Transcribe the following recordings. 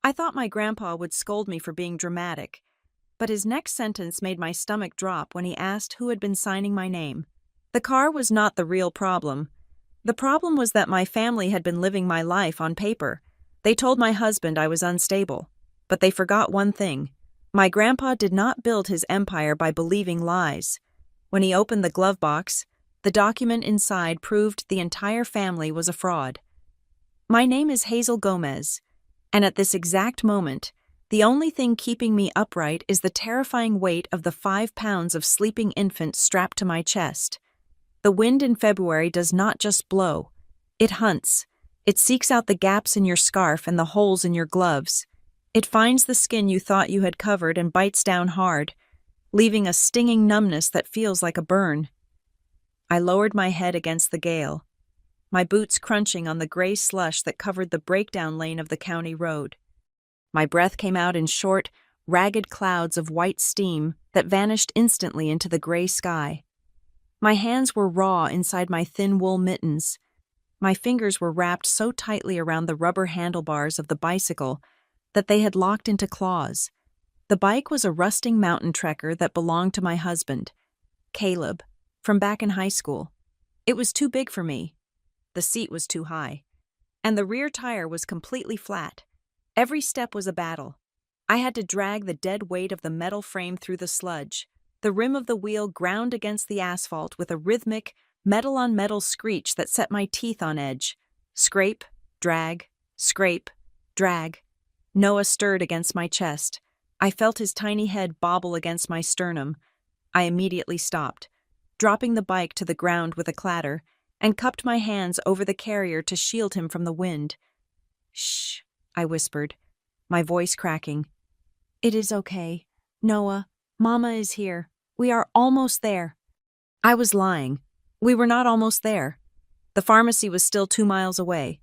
I thought my grandpa would scold me for being dramatic, but his next sentence made my stomach drop when he asked who had been signing my name. The car was not the real problem. The problem was that my family had been living my life on paper. They told my husband I was unstable, but they forgot one thing. My grandpa did not build his empire by believing lies. When he opened the glove box, the document inside proved the entire family was a fraud. My name is Hazel Gomez, and at this exact moment, the only thing keeping me upright is the terrifying weight of the 5 pounds of sleeping infant strapped to my chest. The wind in February does not just blow. It hunts. It seeks out the gaps in your scarf and the holes in your gloves. It finds the skin you thought you had covered and bites down hard, leaving a stinging numbness that feels like a burn. I lowered my head against the gale, my boots crunching on the gray slush that covered the breakdown lane of the county road. My breath came out in short, ragged clouds of white steam that vanished instantly into the gray sky. My hands were raw inside my thin wool mittens. My fingers were wrapped so tightly around the rubber handlebars of the bicycle that they had locked into claws. The bike was a rusting mountain trekker that belonged to my husband, Caleb, from back in high school. It was too big for me. The seat was too high, and the rear tire was completely flat. Every step was a battle. I had to drag the dead weight of the metal frame through the sludge. The rim of the wheel ground against the asphalt with a rhythmic, metal-on-metal screech that set my teeth on edge. Scrape, drag, scrape, drag. Noah stirred against my chest. I felt his tiny head bobble against my sternum. I immediately stopped, dropping the bike to the ground with a clatter, and cupped my hands over the carrier to shield him from the wind. "Shh," I whispered, my voice cracking. "It is okay. Noah, Mama is here. We are almost there." I was lying. We were not almost there. The pharmacy was still 2 miles away.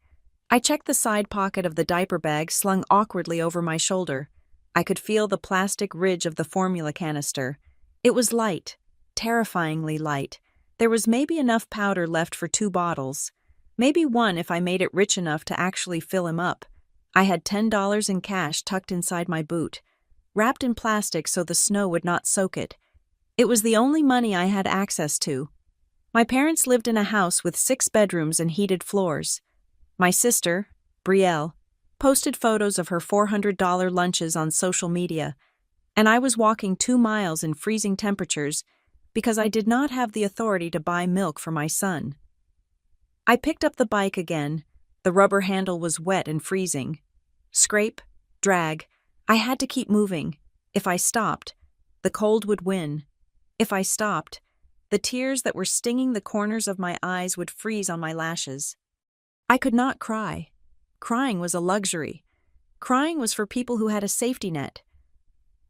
I checked the side pocket of the diaper bag slung awkwardly over my shoulder. I could feel the plastic ridge of the formula canister. It was light, terrifyingly light. There was maybe enough powder left for 2 bottles. Maybe one if I made it rich enough to actually fill him up. I had $10 in cash tucked inside my boot, wrapped in plastic so the snow would not soak it. It was the only money I had access to. My parents lived in a house with 6 bedrooms and heated floors. My sister, Brielle, posted photos of her $400 lunches on social media, and I was walking 2 miles in freezing temperatures because I did not have the authority to buy milk for my son. I picked up the bike again. The rubber handle was wet and freezing. Scrape, drag. I had to keep moving. If I stopped, the cold would win. If I stopped, the tears that were stinging the corners of my eyes would freeze on my lashes. I could not cry. Crying was a luxury. Crying was for people who had a safety net.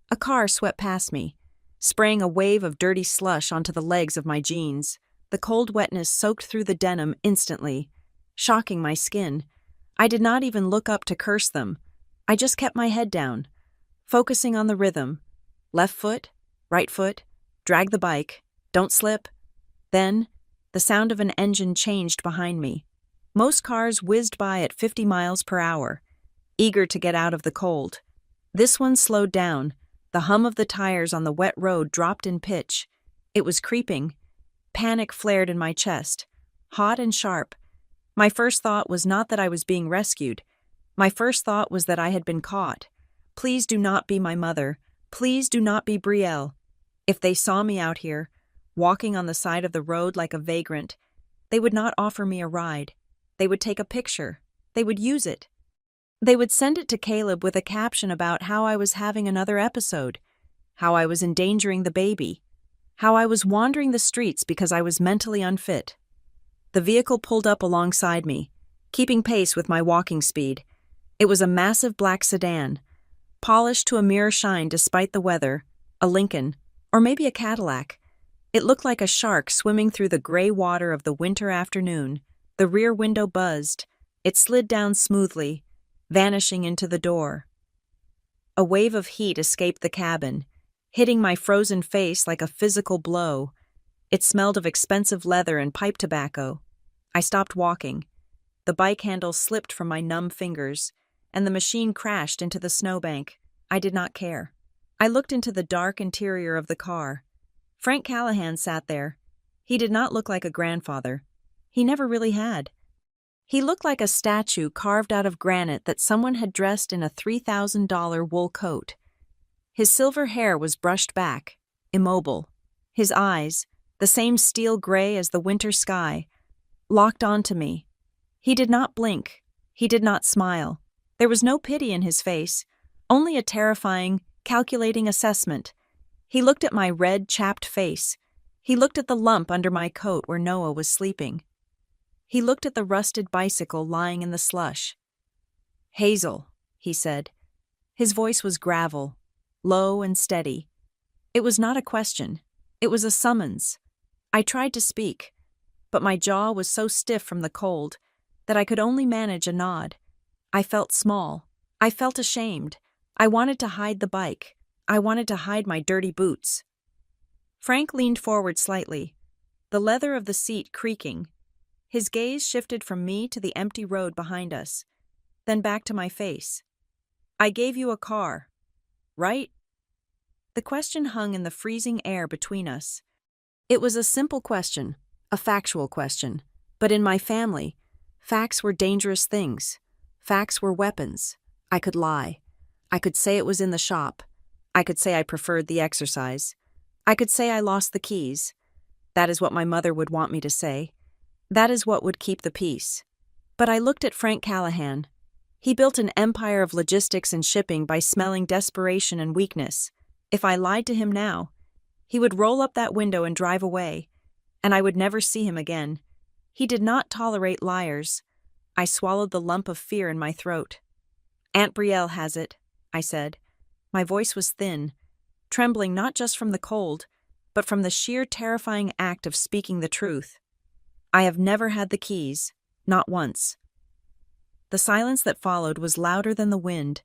A car swept past me, spraying a wave of dirty slush onto the legs of my jeans. The cold wetness soaked through the denim instantly, shocking my skin. I did not even look up to curse them. I just kept my head down, focusing on the rhythm. Left foot, right foot, drag the bike, don't slip. Then, the sound of an engine changed behind me. Most cars whizzed by at 50 miles per hour, eager to get out of the cold. This one slowed down. The hum of the tires on the wet road dropped in pitch. It was creeping. Panic flared in my chest, hot and sharp. My first thought was not that I was being rescued. My first thought was that I had been caught. Please do not be my mother. Please do not be Brielle. If they saw me out here, walking on the side of the road like a vagrant, they would not offer me a ride. They would take a picture. They would use it. They would send it to Caleb with a caption about how I was having another episode, how I was endangering the baby, how I was wandering the streets because I was mentally unfit. The vehicle pulled up alongside me, keeping pace with my walking speed. It was a massive black sedan, polished to a mere shine despite the weather, a Lincoln, or maybe a Cadillac. It looked like a shark swimming through the gray water of the winter afternoon. The rear window buzzed. It slid down smoothly, vanishing into the door. A wave of heat escaped the cabin, hitting my frozen face like a physical blow. It smelled of expensive leather and pipe tobacco. I stopped walking. The bike handle slipped from my numb fingers, and the machine crashed into the snowbank. I did not care. I looked into the dark interior of the car. Frank Callahan sat there. He did not look like a grandfather. He never really had. He looked like a statue carved out of granite that someone had dressed in a $3,000 wool coat. His silver hair was brushed back, immobile. His eyes, the same steel gray as the winter sky, locked onto me. He did not blink. He did not smile. There was no pity in his face, only a terrifying, calculating assessment. He looked at my red, chapped face. He looked at the lump under my coat where Noah was sleeping. He looked at the rusted bicycle lying in the slush. "Hazel," he said. His voice was gravel, low and steady. It was not a question. It was a summons. I tried to speak, but my jaw was so stiff from the cold that I could only manage a nod. I felt small. I felt ashamed. I wanted to hide the bike. I wanted to hide my dirty boots. Frank leaned forward slightly, the leather of the seat creaking. His gaze shifted from me to the empty road behind us, then back to my face. "I gave you a car, right?" The question hung in the freezing air between us. It was a simple question, a factual question, but in my family, facts were dangerous things. Facts were weapons. I could lie. I could say it was in the shop. I could say I preferred the exercise. I could say I lost the keys. That is what my mother would want me to say. That is what would keep the peace. But I looked at Frank Callahan. He built an empire of logistics and shipping by smelling desperation and weakness. If I lied to him now, he would roll up that window and drive away, and I would never see him again. He did not tolerate liars. I swallowed the lump of fear in my throat. "Aunt Brielle has it," I said. My voice was thin, trembling not just from the cold, but from the sheer terrifying act of speaking the truth. "I have never had the keys, not once." The silence that followed was louder than the wind.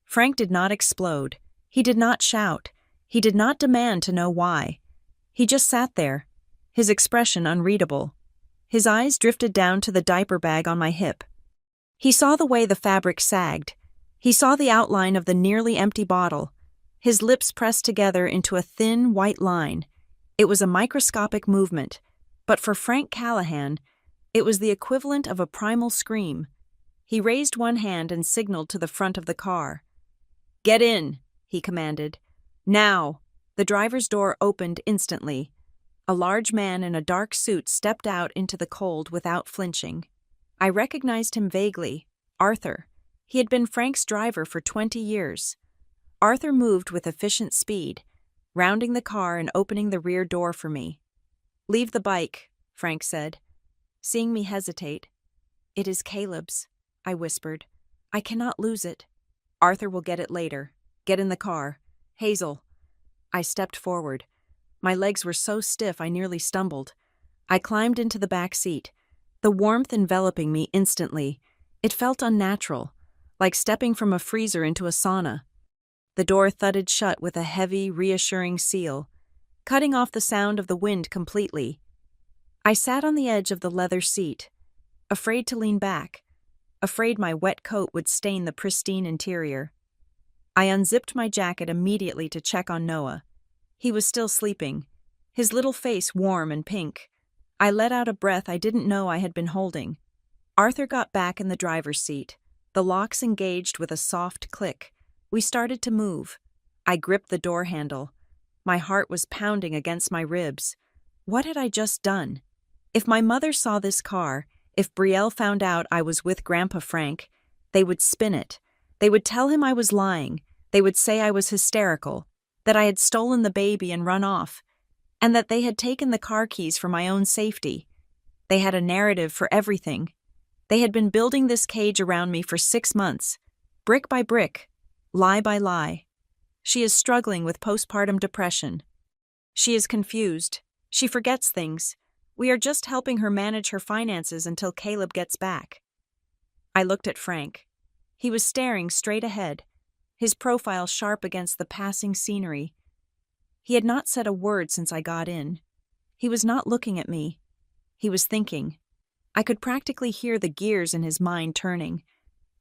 Frank did not explode. He did not shout. He did not demand to know why. He just sat there, his expression unreadable. His eyes drifted down to the diaper bag on my hip. He saw the way the fabric sagged. He saw the outline of the nearly empty bottle. His lips pressed together into a thin, white line. It was a microscopic movement, but for Frank Callahan, it was the equivalent of a primal scream. He raised one hand and signaled to the front of the car. "Get in," he commanded. "Now." The driver's door opened instantly. A large man in a dark suit stepped out into the cold without flinching. I recognized him vaguely. Arthur. He had been Frank's driver for 20 years. Arthur moved with efficient speed, rounding the car and opening the rear door for me. "Leave the bike," Frank said. Seeing me hesitate, "It is Caleb's," I whispered. "I cannot lose it." "Arthur will get it later. Get in the car. Hazel." I stepped forward. My legs were so stiff I nearly stumbled. I climbed into the back seat, the warmth enveloping me instantly. It felt unnatural, like stepping from a freezer into a sauna. The door thudded shut with a heavy, reassuring seal, cutting off the sound of the wind completely. I sat on the edge of the leather seat, afraid to lean back, afraid my wet coat would stain the pristine interior. I unzipped my jacket immediately to check on Noah. He was still sleeping, his little face warm and pink. I let out a breath I didn't know I had been holding. Arthur got back in the driver's seat. The locks engaged with a soft click. We started to move. I gripped the door handle. My heart was pounding against my ribs. What had I just done? If my mother saw this car, if Brielle found out I was with Grandpa Frank, they would spin it. They would tell him I was lying. They would say I was hysterical, that I had stolen the baby and run off, and that they had taken the car keys for my own safety. They had a narrative for everything. They had been building this cage around me for 6 months, brick by brick, lie by lie. She is struggling with postpartum depression. She is confused. She forgets things. We are just helping her manage her finances until Caleb gets back. I looked at Frank. He was staring straight ahead, his profile sharp against the passing scenery. He had not said a word since I got in. He was not looking at me. He was thinking. I could practically hear the gears in his mind turning.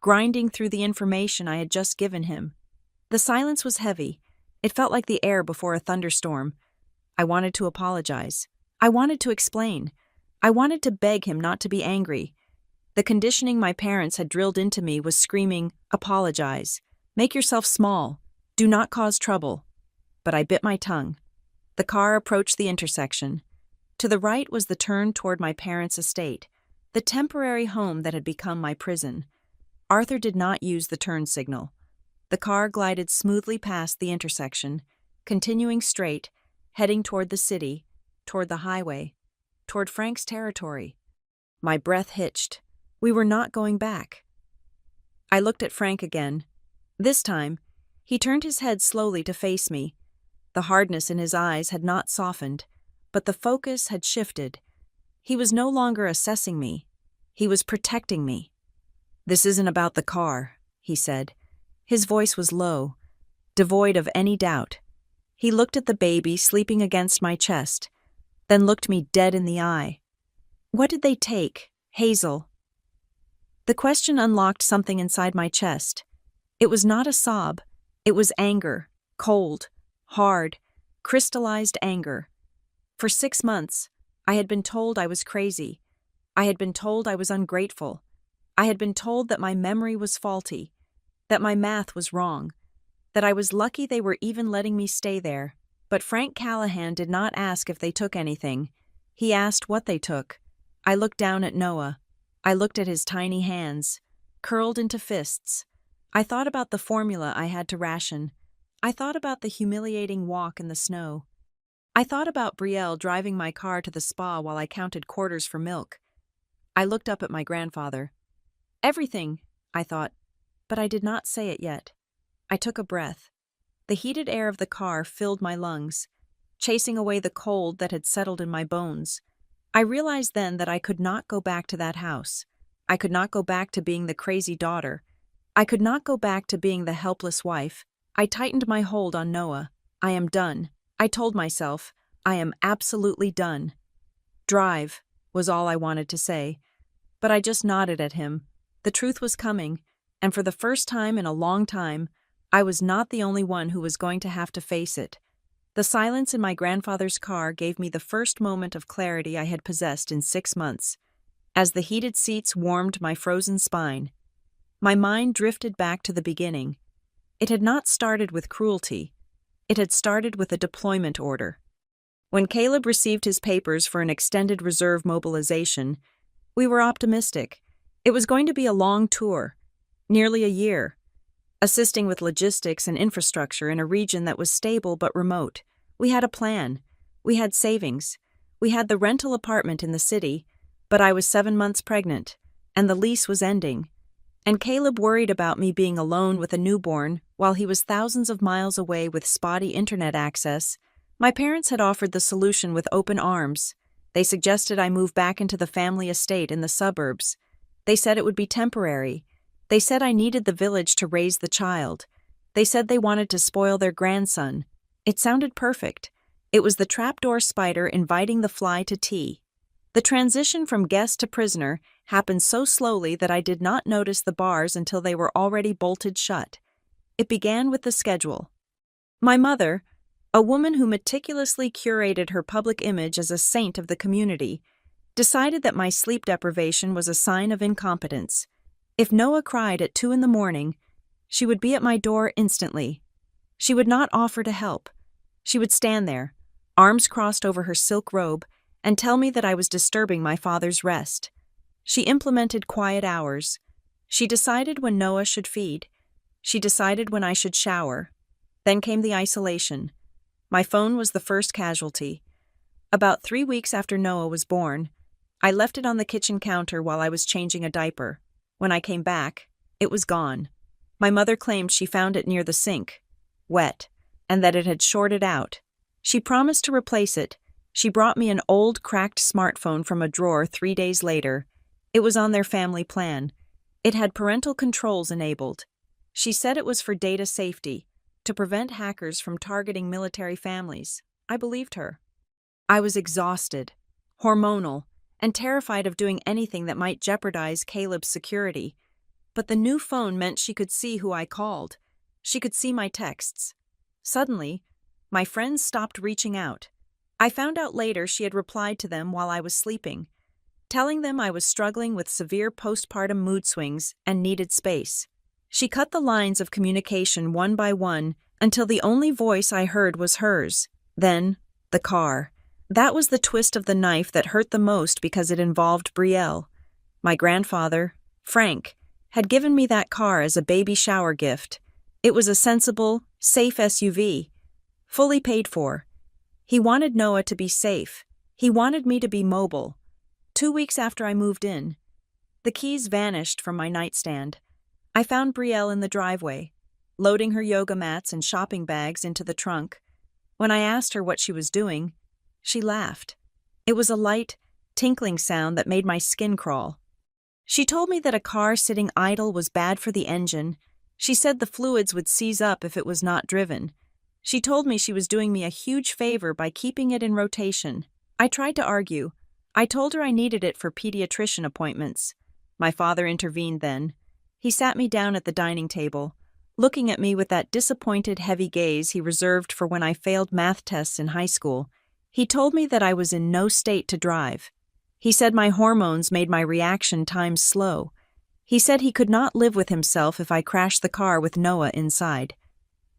grinding through the information I had just given him. The silence was heavy. It felt like the air before a thunderstorm. I wanted to apologize. I wanted to explain. I wanted to beg him not to be angry. The conditioning my parents had drilled into me was screaming, "Apologize. Make yourself small. Do not cause trouble." But I bit my tongue. The car approached the intersection. To the right was the turn toward my parents' estate, the temporary home that had become my prison. Arthur did not use the turn signal. The car glided smoothly past the intersection, continuing straight, heading toward the city, toward the highway, toward Frank's territory. My breath hitched. We were not going back. I looked at Frank again. This time, he turned his head slowly to face me. The hardness in his eyes had not softened, but the focus had shifted. He was no longer assessing me. He was protecting me. "This isn't about the car," he said. His voice was low, devoid of any doubt. He looked at the baby sleeping against my chest, then looked me dead in the eye. "What did they take, Hazel?" The question unlocked something inside my chest. It was not a sob. It was anger, cold, hard, crystallized anger. For 6 months, I had been told I was crazy. I had been told I was ungrateful. I had been told that my memory was faulty, that my math was wrong, that I was lucky they were even letting me stay there. But Frank Callahan did not ask if they took anything. He asked what they took. I looked down at Noah. I looked at his tiny hands, curled into fists. I thought about the formula I had to ration. I thought about the humiliating walk in the snow. I thought about Brielle driving my car to the spa while I counted quarters for milk. I looked up at my grandfather. Everything, I thought, but I did not say it yet. I took a breath. The heated air of the car filled my lungs, chasing away the cold that had settled in my bones. I realized then that I could not go back to that house. I could not go back to being the crazy daughter. I could not go back to being the helpless wife. I tightened my hold on Noah. I am done. I told myself, I am absolutely done. Drive, was all I wanted to say. But I just nodded at him. The truth was coming, and for the first time in a long time, I was not the only one who was going to have to face it. The silence in my grandfather's car gave me the first moment of clarity I had possessed in 6 months. As the heated seats warmed my frozen spine, my mind drifted back to the beginning. It had not started with cruelty. It had started with a deployment order. When Caleb received his papers for an extended reserve mobilization, we were optimistic. It was going to be a long tour, nearly a year, assisting with logistics and infrastructure in a region that was stable but remote. We had a plan. We had savings. We had the rental apartment in the city, but I was 7 months pregnant, and the lease was ending. And Caleb worried about me being alone with a newborn while he was thousands of miles away with spotty internet access. My parents had offered the solution with open arms. They suggested I move back into the family estate in the suburbs. They said it would be temporary. They said I needed the village to raise the child. They said they wanted to spoil their grandson. It sounded perfect. It was the trapdoor spider inviting the fly to tea. The transition from guest to prisoner happened so slowly that I did not notice the bars until they were already bolted shut. It began with the schedule. My mother, a woman who meticulously curated her public image as a saint of the community, decided that my sleep deprivation was a sign of incompetence. If Noah cried at 2 a.m, she would be at my door instantly. She would not offer to help. She would stand there, arms crossed over her silk robe, and tell me that I was disturbing my father's rest. She implemented quiet hours. She decided when Noah should feed. She decided when I should shower. Then came the isolation. My phone was the first casualty. About 3 weeks after Noah was born, I left it on the kitchen counter while I was changing a diaper. When I came back, it was gone. My mother claimed she found it near the sink, wet, and that it had shorted out. She promised to replace it. She brought me an old, cracked smartphone from a drawer 3 days later. It was on their family plan. It had parental controls enabled. She said it was for data safety, to prevent hackers from targeting military families. I believed her. I was exhausted, hormonal, and terrified of doing anything that might jeopardize Caleb's security. but the new phone meant she could see who I called. She could see my texts. Suddenly, my friends stopped reaching out. I found out later she had replied to them while I was sleeping, telling them I was struggling with severe postpartum mood swings and needed space. She cut the lines of communication one by one until the only voice I heard was hers. Then, the car. That was the twist of the knife that hurt the most because it involved Brielle. My grandfather, Frank, had given me that car as a baby shower gift. It was a sensible, safe SUV, fully paid for. He wanted Noah to be safe. He wanted me to be mobile. 2 weeks after I moved in, the keys vanished from my nightstand. I found Brielle in the driveway, loading her yoga mats and shopping bags into the trunk. When I asked her what she was doing, she laughed. It was a light, tinkling sound that made my skin crawl. She told me that a car sitting idle was bad for the engine. She said the fluids would seize up if it was not driven. She told me she was doing me a huge favor by keeping it in rotation. I tried to argue. I told her I needed it for pediatrician appointments. My father intervened then. He sat me down at the dining table, looking at me with that disappointed, heavy gaze he reserved for when I failed math tests in high school. He told me that I was in no state to drive. He said my hormones made my reaction times slow. He said he could not live with himself if I crashed the car with Noah inside.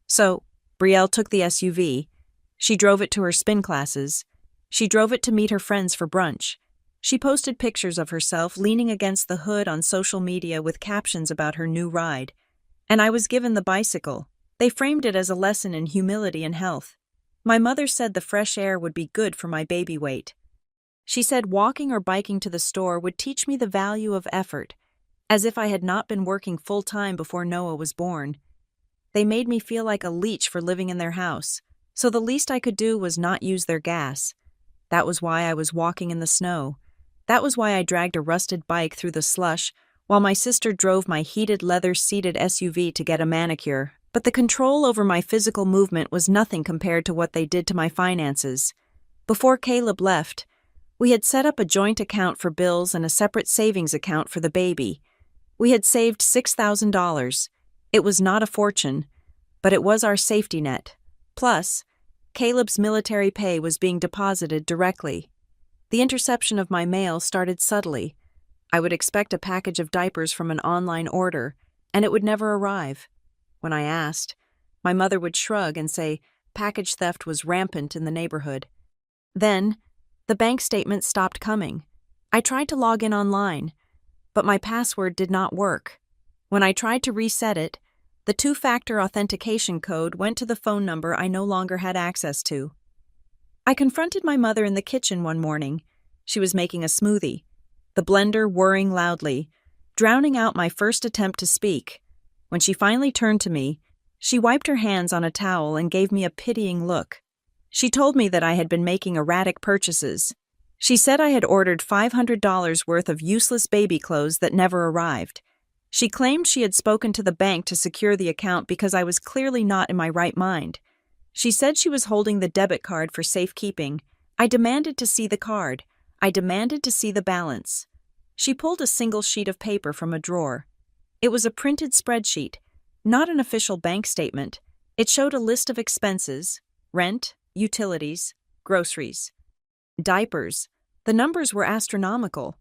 So, Brielle took the SUV. She drove it to her spin classes. She drove it to meet her friends for brunch. She posted pictures of herself leaning against the hood on social media with captions about her new ride. And I was given the bicycle. They framed it as a lesson in humility and health. My mother said the fresh air would be good for my baby weight. She said walking or biking to the store would teach me the value of effort, as if I had not been working full-time before Noah was born. They made me feel like a leech for living in their house, so the least I could do was not use their gas. That was why I was walking in the snow. That was why I dragged a rusted bike through the slush, while my sister drove my heated leather-seated SUV to get a manicure. But the control over my physical movement was nothing compared to what they did to my finances. Before Caleb left, we had set up a joint account for bills and a separate savings account for the baby. We had saved $6,000. It was not a fortune, but it was our safety net. Plus, Caleb's military pay was being deposited directly. The interception of my mail started subtly. I would expect a package of diapers from an online order, and it would never arrive. When I asked, my mother would shrug and say package theft was rampant in the neighborhood. Then, the bank statement stopped coming. I tried to log in online, but my password did not work. When I tried to reset it, the two-factor authentication code went to the phone number I no longer had access to. I confronted my mother in the kitchen one morning. She was making a smoothie, the blender whirring loudly, drowning out my first attempt to speak. When she finally turned to me, she wiped her hands on a towel and gave me a pitying look. She told me that I had been making erratic purchases. She said I had ordered $500 worth of useless baby clothes that never arrived. She claimed she had spoken to the bank to secure the account because I was clearly not in my right mind. She said she was holding the debit card for safekeeping. I demanded to see the card. I demanded to see the balance. She pulled a single sheet of paper from a drawer. It was a printed spreadsheet, not an official bank statement. It showed a list of expenses: rent, utilities, groceries, diapers. The numbers were astronomical.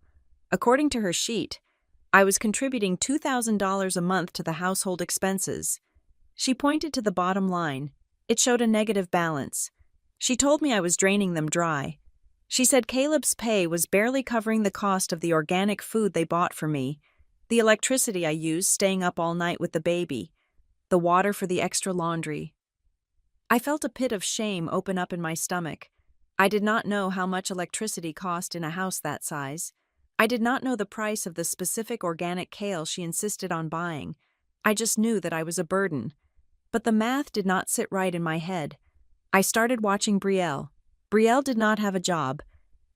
According to her sheet, I was contributing $2,000 a month to the household expenses. She pointed to the bottom line. It showed a negative balance. She told me I was draining them dry. She said Caleb's pay was barely covering the cost of the organic food they bought for me, the electricity I used staying up all night with the baby, the water for the extra laundry. I felt a pit of shame open up in my stomach. I did not know how much electricity cost in a house that size. I did not know the price of the specific organic kale she insisted on buying. I just knew that I was a burden. But the math did not sit right in my head. I started watching Brielle. Brielle did not have a job.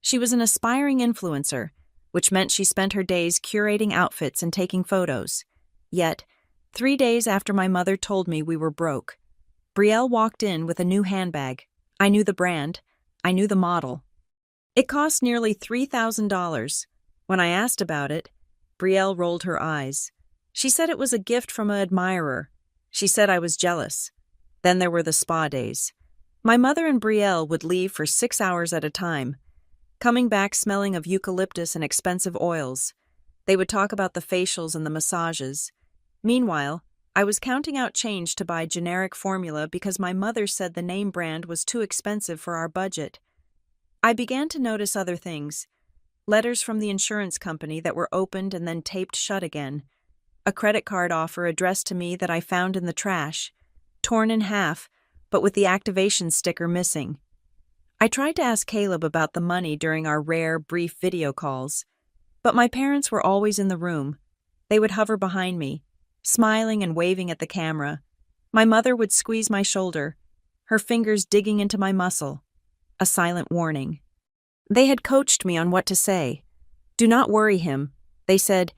She was an aspiring influencer, which meant she spent her days curating outfits and taking photos. Yet, 3 days after my mother told me we were broke, Brielle walked in with a new handbag. I knew the brand. I knew the model. It cost nearly $3,000. When I asked about it, Brielle rolled her eyes. She said it was a gift from an admirer. She said I was jealous. Then there were the spa days. My mother and Brielle would leave for 6 hours at a time, coming back smelling of eucalyptus and expensive oils. They would talk about the facials and the massages. Meanwhile, I was counting out change to buy generic formula because my mother said the name brand was too expensive for our budget. I began to notice other things. Letters from the insurance company that were opened and then taped shut again. A credit card offer addressed to me that I found in the trash, torn in half, but with the activation sticker missing. I tried to ask Caleb about the money during our rare, brief video calls, but my parents were always in the room. They would hover behind me, smiling and waving at the camera. My mother would squeeze my shoulder, her fingers digging into my muscle, a silent warning. They had coached me on what to say. Do not worry him, they said.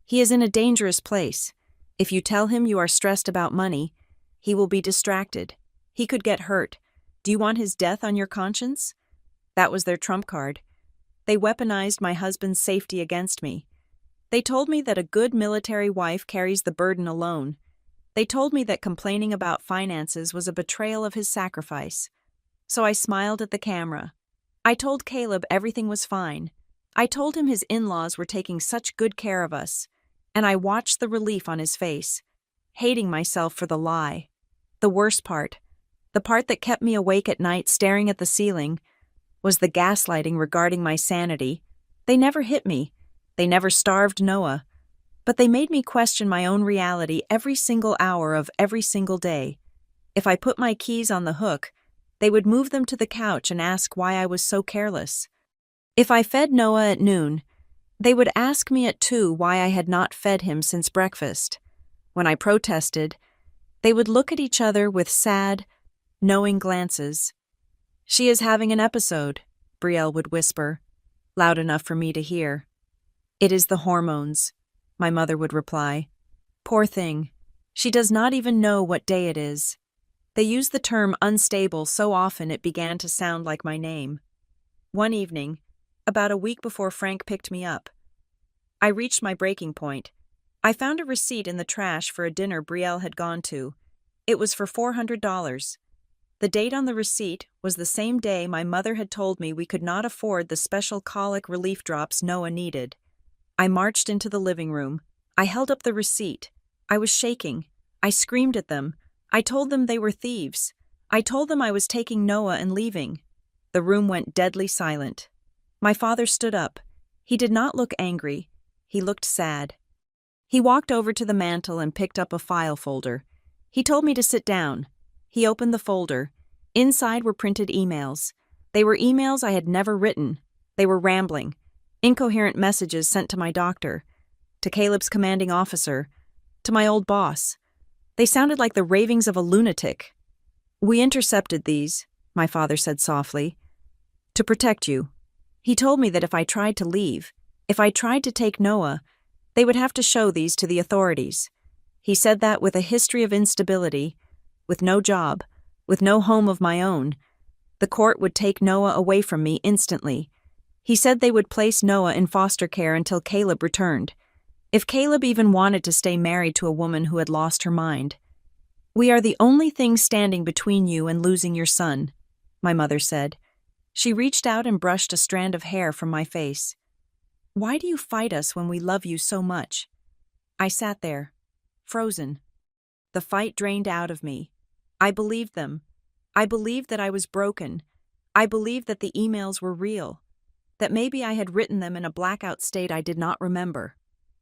He is in a dangerous place. If you tell him you are stressed about money, he will be distracted. He could get hurt. Do you want his death on your conscience? That was their trump card. They weaponized my husband's safety against me. They told me that a good military wife carries the burden alone. They told me that complaining about finances was a betrayal of his sacrifice. So I smiled at the camera. I told Caleb everything was fine. I told him his in-laws were taking such good care of us, and I watched the relief on his face, hating myself for the lie. The worst part, the part that kept me awake at night staring at the ceiling, was the gaslighting regarding my sanity. They never hit me. They never starved Noah. But they made me question my own reality every single hour of every single day. If I put my keys on the hook, they would move them to the couch and ask why I was so careless. If I fed Noah at noon, they would ask me at 2 why I had not fed him since breakfast. When I protested, they would look at each other with sad, knowing glances. She is having an episode, Brielle would whisper, loud enough for me to hear. It is the hormones, my mother would reply. Poor thing. She does not even know what day it is. They use the term unstable so often it began to sound like my name. One evening, about a week before Frank picked me up, I reached my breaking point. I found a receipt in the trash for a dinner Brielle had gone to. It was for $400. The date on the receipt was the same day my mother had told me we could not afford the special colic relief drops Noah needed. I marched into the living room. I held up the receipt. I was shaking. I screamed at them. I told them they were thieves. I told them I was taking Noah and leaving. The room went deadly silent. My father stood up. He did not look angry. He looked sad. He walked over to the mantel and picked up a file folder. He told me to sit down. He opened the folder. Inside were printed emails. They were emails I had never written. They were rambling, incoherent messages sent to my doctor, to Caleb's commanding officer, to my old boss. They sounded like the ravings of a lunatic. We intercepted these, my father said softly, to protect you. He told me that if I tried to leave, if I tried to take Noah, they would have to show these to the authorities. He said that with a history of instability, with no job, with no home of my own, the court would take Noah away from me instantly. He said they would place Noah in foster care until Caleb returned, if Caleb even wanted to stay married to a woman who had lost her mind. We are the only thing standing between you and losing your son, my mother said. She reached out and brushed a strand of hair from my face. Why do you fight us when we love you so much? I sat there, frozen. The fight drained out of me. I believed them. I believed that I was broken. I believed that the emails were real, that maybe I had written them in a blackout state I did not remember.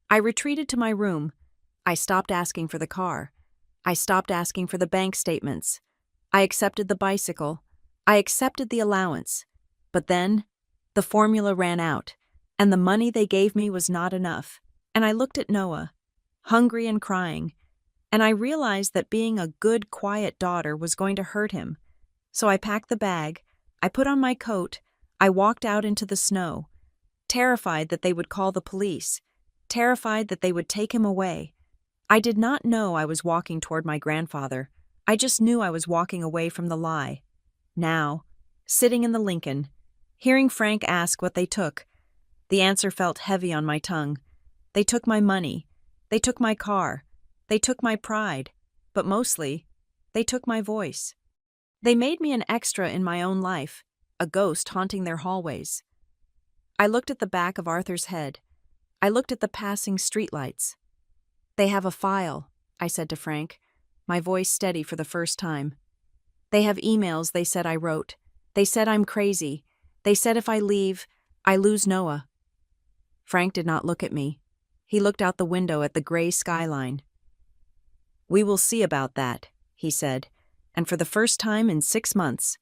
I retreated to my room. I stopped asking for the car. I stopped asking for the bank statements. I accepted the bicycle. I accepted the allowance. But then, the formula ran out, and the money they gave me was not enough. And I looked at Noah, hungry and crying, and I realized that being a good, quiet daughter was going to hurt him. So I packed the bag, I put on my coat, I walked out into the snow, terrified that they would call the police, terrified that they would take him away. I did not know I was walking toward my grandfather. I just knew I was walking away from the lie. Now, sitting in the Lincoln, hearing Frank ask what they took, the answer felt heavy on my tongue. They took my money. They took my car. They took my pride. But mostly, they took my voice. They made me an extra in my own life, a ghost haunting their hallways. I looked at the back of Arthur's head. I looked at the passing streetlights. They have a file, I said to Frank, my voice steady for the first time. They have emails they said I wrote. They said I'm crazy. They said if I leave, I lose Noah. Frank did not look at me. He looked out the window at the gray skyline. We will see about that, he said, and for the first time in 6 months.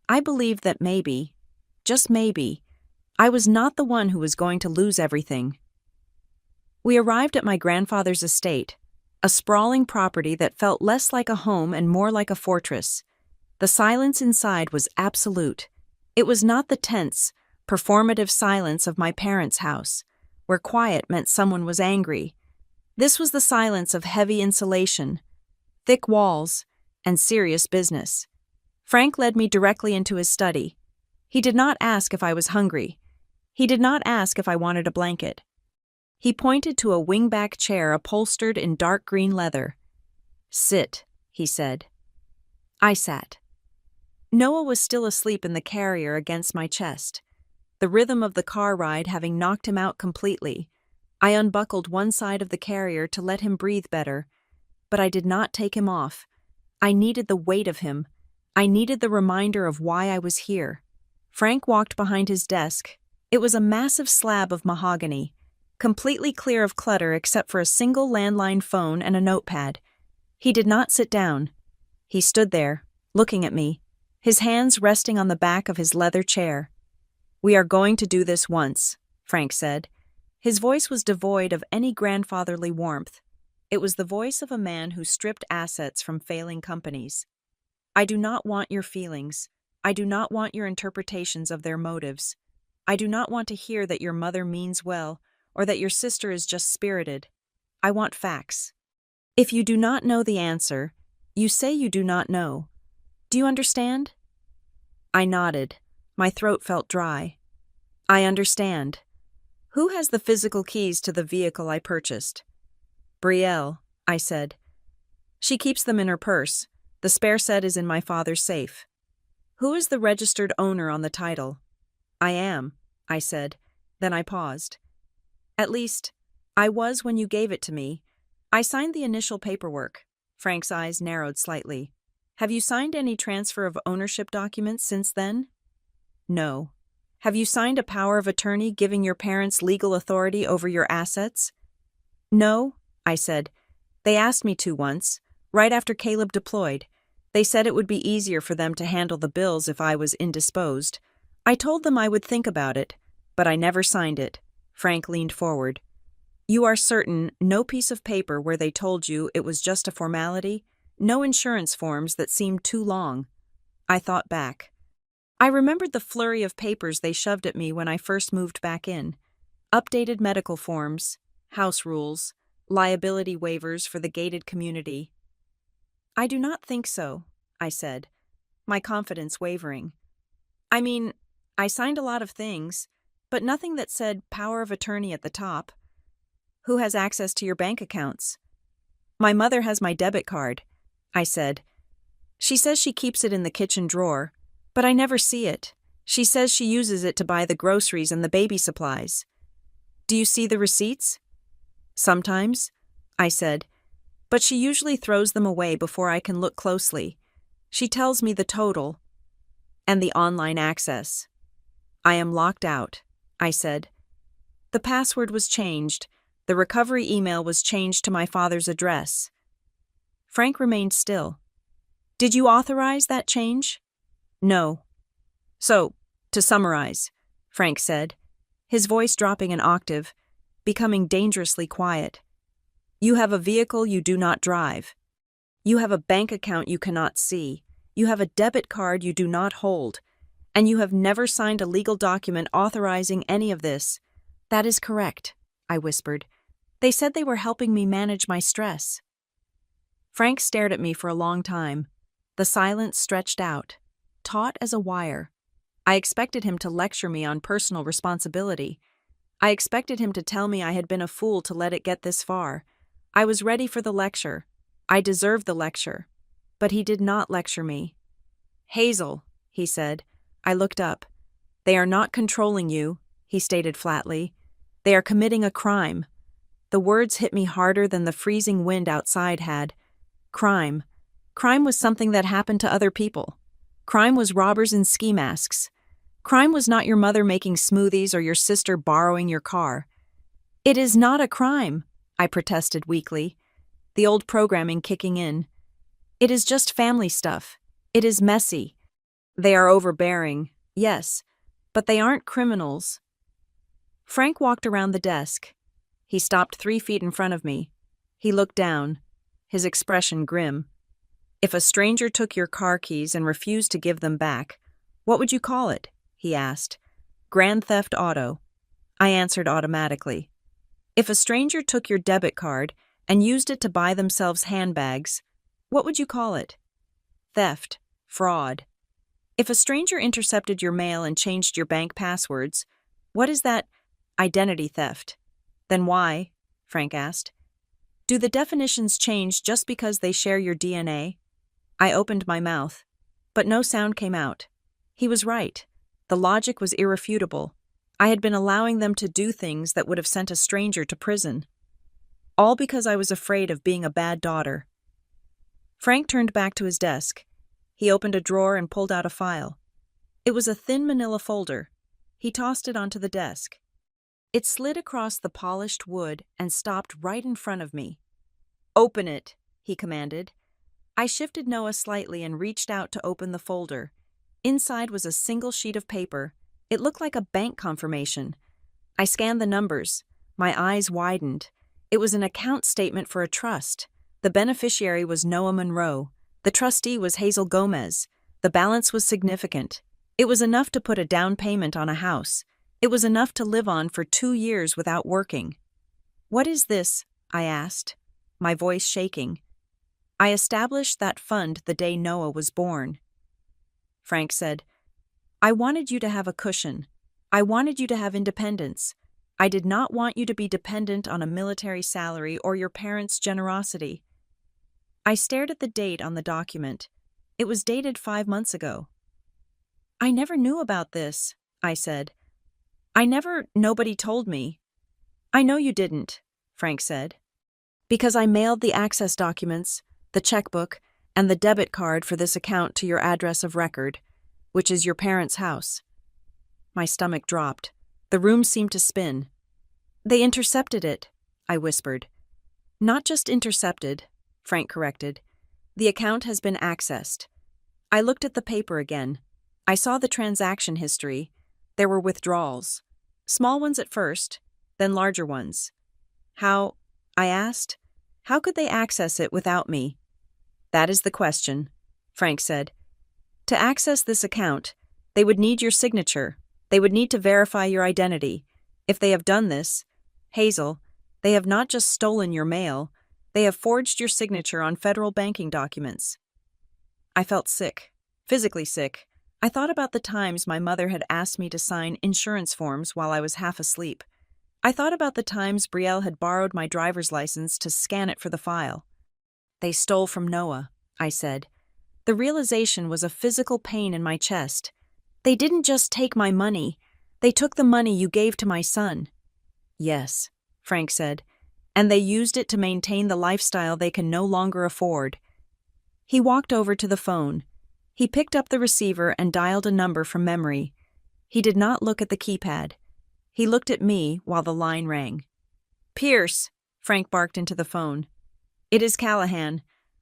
I believed that maybe, just maybe, I was not the one who was going to lose everything. We arrived at my grandfather's estate, a sprawling property that felt less like a home and more like a fortress. The silence inside was absolute. It was not the tense, performative silence of my parents' house, where quiet meant someone was angry. This was the silence of heavy insulation, thick walls, and serious business. Frank led me directly into his study. He did not ask if I was hungry. He did not ask if I wanted a blanket. He pointed to a wingback chair upholstered in dark green leather. Sit, he said. I sat. Noah was still asleep in the carrier against my chest, the rhythm of the car ride having knocked him out completely. I unbuckled one side of the carrier to let him breathe better, but I did not take him off. I needed the weight of him. I needed the reminder of why I was here. Frank walked behind his desk. It was a massive slab of mahogany, completely clear of clutter except for a single landline phone and a notepad. He did not sit down. He stood there, looking at me, his hands resting on the back of his leather chair. We are going to do this once, Frank said. His voice was devoid of any grandfatherly warmth. It was the voice of a man who stripped assets from failing companies. I do not want your feelings. I do not want your interpretations of their motives. I do not want to hear that your mother means well or that your sister is just spirited. I want facts. If you do not know the answer, you say you do not know. Do you understand? I nodded. My throat felt dry. I understand. Who has the physical keys to the vehicle I purchased? Brielle, I said. She keeps them in her purse. The spare set is in my father's safe. Who is the registered owner on the title? I am, I said. Then I paused. At least, I was when you gave it to me. I signed the initial paperwork. Frank's eyes narrowed slightly. Have you signed any transfer of ownership documents since then? No. Have you signed a power of attorney giving your parents legal authority over your assets? No, I said. They asked me to once, right after Caleb deployed. They said it would be easier for them to handle the bills if I was indisposed. I told them I would think about it, but I never signed it. Frank leaned forward. You are certain no piece of paper where they told you it was just a formality? No insurance forms that seemed too long? I thought back. I remembered the flurry of papers they shoved at me when I first moved back in. Updated medical forms, house rules, liability waivers for the gated community. I do not think so, I said, my confidence wavering. I mean, I signed a lot of things, but nothing that said power of attorney at the top. Who has access to your bank accounts? My mother has my debit card, I said. She says she keeps it in the kitchen drawer, but I never see it. She says she uses it to buy the groceries and the baby supplies. Do you see the receipts? Sometimes, I said, but she usually throws them away before I can look closely. She tells me the total and the online access. I am locked out, I said. The password was changed. The recovery email was changed to my father's address. Frank remained still. Did you authorize that change? No. So, to summarize, Frank said, his voice dropping an octave, becoming dangerously quiet. You have a vehicle you do not drive. You have a bank account you cannot see. You have a debit card you do not hold. And you have never signed a legal document authorizing any of this. That is correct, I whispered. They said they were helping me manage my stress. Frank stared at me for a long time. The silence stretched out, taut as a wire. I expected him to lecture me on personal responsibility, I expected him to tell me I had been a fool to let it get this far. I was ready for the lecture. I deserved the lecture. But he did not lecture me. "Hazel," he said. I looked up. "They are not controlling you," he stated flatly. "They are committing a crime." The words hit me harder than the freezing wind outside had. Crime. Crime was something that happened to other people. Crime was robbers in ski masks. Crime was not your mother making smoothies or your sister borrowing your car. "It is not a crime," I protested weakly, the old programming kicking in. "It is just family stuff. It is messy. They are overbearing, yes, but they aren't criminals." Frank walked around the desk. He stopped 3 feet in front of me. He looked down, his expression grim. "If a stranger took your car keys and refused to give them back, what would you call it?" he asked. "Grand Theft Auto." I answered automatically. "If a stranger took your debit card and used it to buy themselves handbags, what would you call it?" "Theft. Fraud." "If a stranger intercepted your mail and changed your bank passwords, what is that?" "Identity theft." "Then why?" Frank asked. "Do the definitions change just because they share your DNA?" I opened my mouth, but no sound came out. He was right. The logic was irrefutable. I had been allowing them to do things that would have sent a stranger to prison. All because I was afraid of being a bad daughter. Frank turned back to his desk. He opened a drawer and pulled out a file. It was a thin manila folder. He tossed it onto the desk. It slid across the polished wood and stopped right in front of me. "Open it," he commanded. I shifted Noah slightly and reached out to open the folder. Inside was a single sheet of paper. It looked like a bank confirmation. I scanned the numbers. My eyes widened. It was an account statement for a trust. The beneficiary was Noah Monroe. The trustee was Hazel Gomez. The balance was significant. It was enough to put a down payment on a house. It was enough to live on for 2 years without working. "What is this?" I asked, my voice shaking. "I established that fund the day Noah was born." Frank said, "I wanted you to have a cushion. I wanted you to have independence. I did not want you to be dependent on a military salary or your parents' generosity." I stared at the date on the document. It was dated 5 months ago. "I never knew about this," I said. Nobody told me." "I know you didn't," Frank said. "Because I mailed the access documents, the checkbook, and the debit card for this account to your address of record, which is your parents' house." My stomach dropped. The room seemed to spin. "They intercepted it," I whispered. "Not just intercepted," Frank corrected. "The account has been accessed." I looked at the paper again. I saw the transaction history. There were withdrawals. Small ones at first, then larger ones. "How?" I asked. "How could they access it without me?" "That is the question," Frank said. "To access this account, they would need your signature. They would need to verify your identity. If they have done this, Hazel, they have not just stolen your mail, they have forged your signature on federal banking documents." I felt sick, physically sick. I thought about the times my mother had asked me to sign insurance forms while I was half asleep. I thought about the times Brielle had borrowed my driver's license to scan it for the file. "They stole from Noah," I said. The realization was a physical pain in my chest. "They didn't just take my money. They took the money you gave to my son." "Yes," Frank said, "and they used it to maintain the lifestyle they can no longer afford." He walked over to the phone. He picked up the receiver and dialed a number from memory. He did not look at the keypad. He looked at me while the line rang. "Pierce," Frank barked into the phone. "It is Callahan.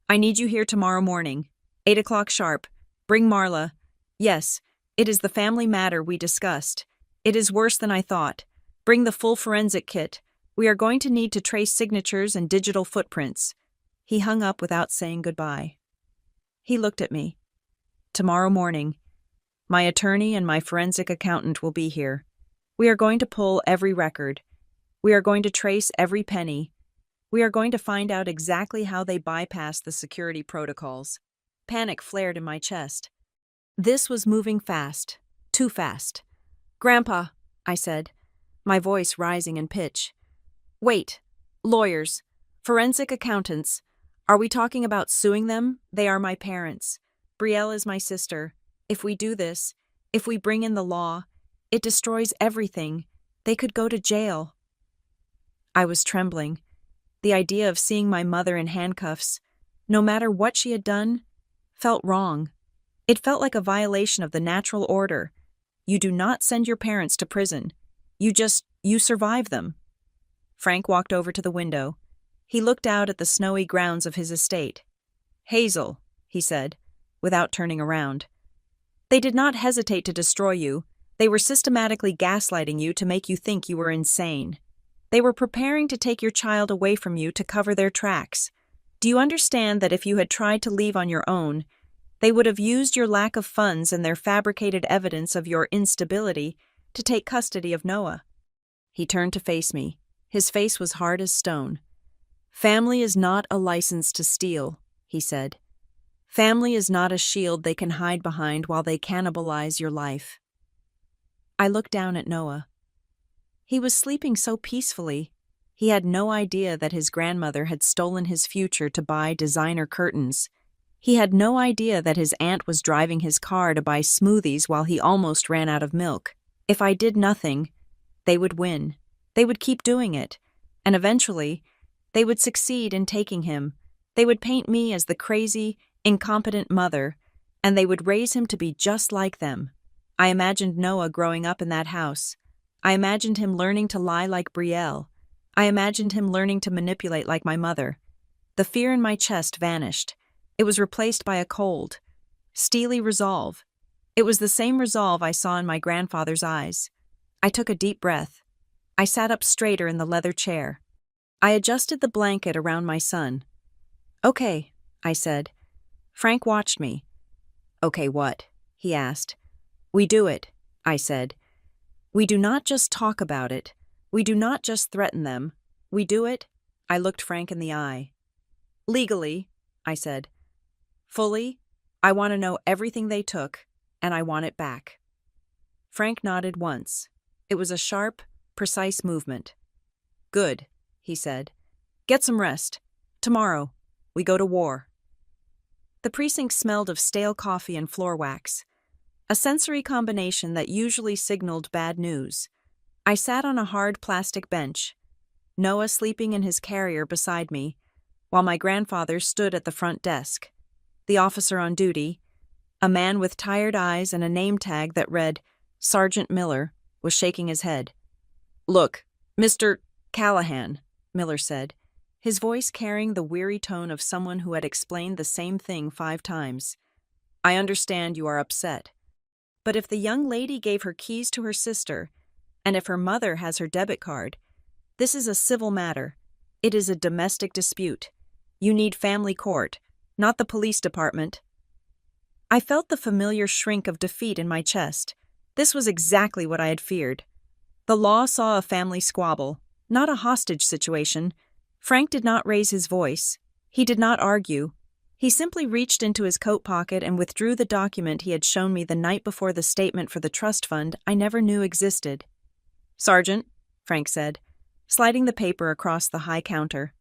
I need you here tomorrow morning. 8 o'clock sharp. Bring Marla. Yes, it is the family matter we discussed. It is worse than I thought. Bring the full forensic kit. We are going to need to trace signatures and digital footprints." He hung up without saying goodbye. He looked at me. "Tomorrow morning. My attorney and my forensic accountant will be here. We are going to pull every record. We are going to trace every penny. We are going to find out exactly how they bypassed the security protocols." Panic flared in my chest. This was moving fast. Too fast. "Grandpa," I said, my voice rising in pitch. Wait, lawyers, forensic accountants. Are we talking about suing them? They are my parents. Brielle is my sister. If we do this, if we bring in the law, it destroys everything. They could go to jail. I was trembling. The idea of seeing my mother in handcuffs, no matter what she had done, felt wrong. It felt like a violation of the natural order. You do not send your parents to prison. You survive them. Frank walked over to the window. He looked out at the snowy grounds of his estate. Hazel, he said, without turning around. They did not hesitate to destroy you. They were systematically gaslighting you to make you think you were insane. They were preparing to take your child away from you to cover their tracks. Do you understand that if you had tried to leave on your own, they would have used your lack of funds and their fabricated evidence of your instability to take custody of Noah? He turned to face me. His face was hard as stone. Family is not a license to steal, he said. Family is not a shield they can hide behind while they cannibalize your life. I looked down at Noah. He was sleeping so peacefully. He had no idea that his grandmother had stolen his future to buy designer curtains. He had no idea that his aunt was driving his car to buy smoothies while he almost ran out of milk. If I did nothing, they would win. They would keep doing it. And eventually, they would succeed in taking him. They would paint me as the crazy, incompetent mother, and they would raise him to be just like them. I imagined Noah growing up in that house. I imagined him learning to lie like Brielle. I imagined him learning to manipulate like my mother. The fear in my chest vanished. It was replaced by a cold, steely resolve. It was the same resolve I saw in my grandfather's eyes. I took a deep breath. I sat up straighter in the leather chair. I adjusted the blanket around my son. Okay, I said. Frank watched me. Okay, what? He asked. We do it, I said. We do not just talk about it. We do not just threaten them. We do it. I looked Frank in the eye. Legally, I said. Fully, I want to know everything they took, and I want it back. Frank nodded once. It was a sharp, precise movement. Good, he said. Get some rest. Tomorrow, we go to war. The precinct smelled of stale coffee and floor wax, a sensory combination that usually signaled bad news. I sat on a hard plastic bench, Noah sleeping in his carrier beside me, while my grandfather stood at the front desk. The officer on duty, a man with tired eyes and a name tag that read Sergeant Miller, was shaking his head. Look, Mr. Callahan, Miller said, his voice carrying the weary tone of someone who had explained the same thing 5 times. I understand you are upset. But if the young lady gave her keys to her sister, and if her mother has her debit card, this is a civil matter. It is a domestic dispute. You need family court, not the police department. I felt the familiar shrink of defeat in my chest. This was exactly what I had feared. The law saw a family squabble, not a hostage situation. Frank did not raise his voice. He did not argue. He simply reached into his coat pocket and withdrew the document he had shown me the night before the statement for the trust fund I never knew existed. Sergeant, Frank said, sliding the paper across the high counter.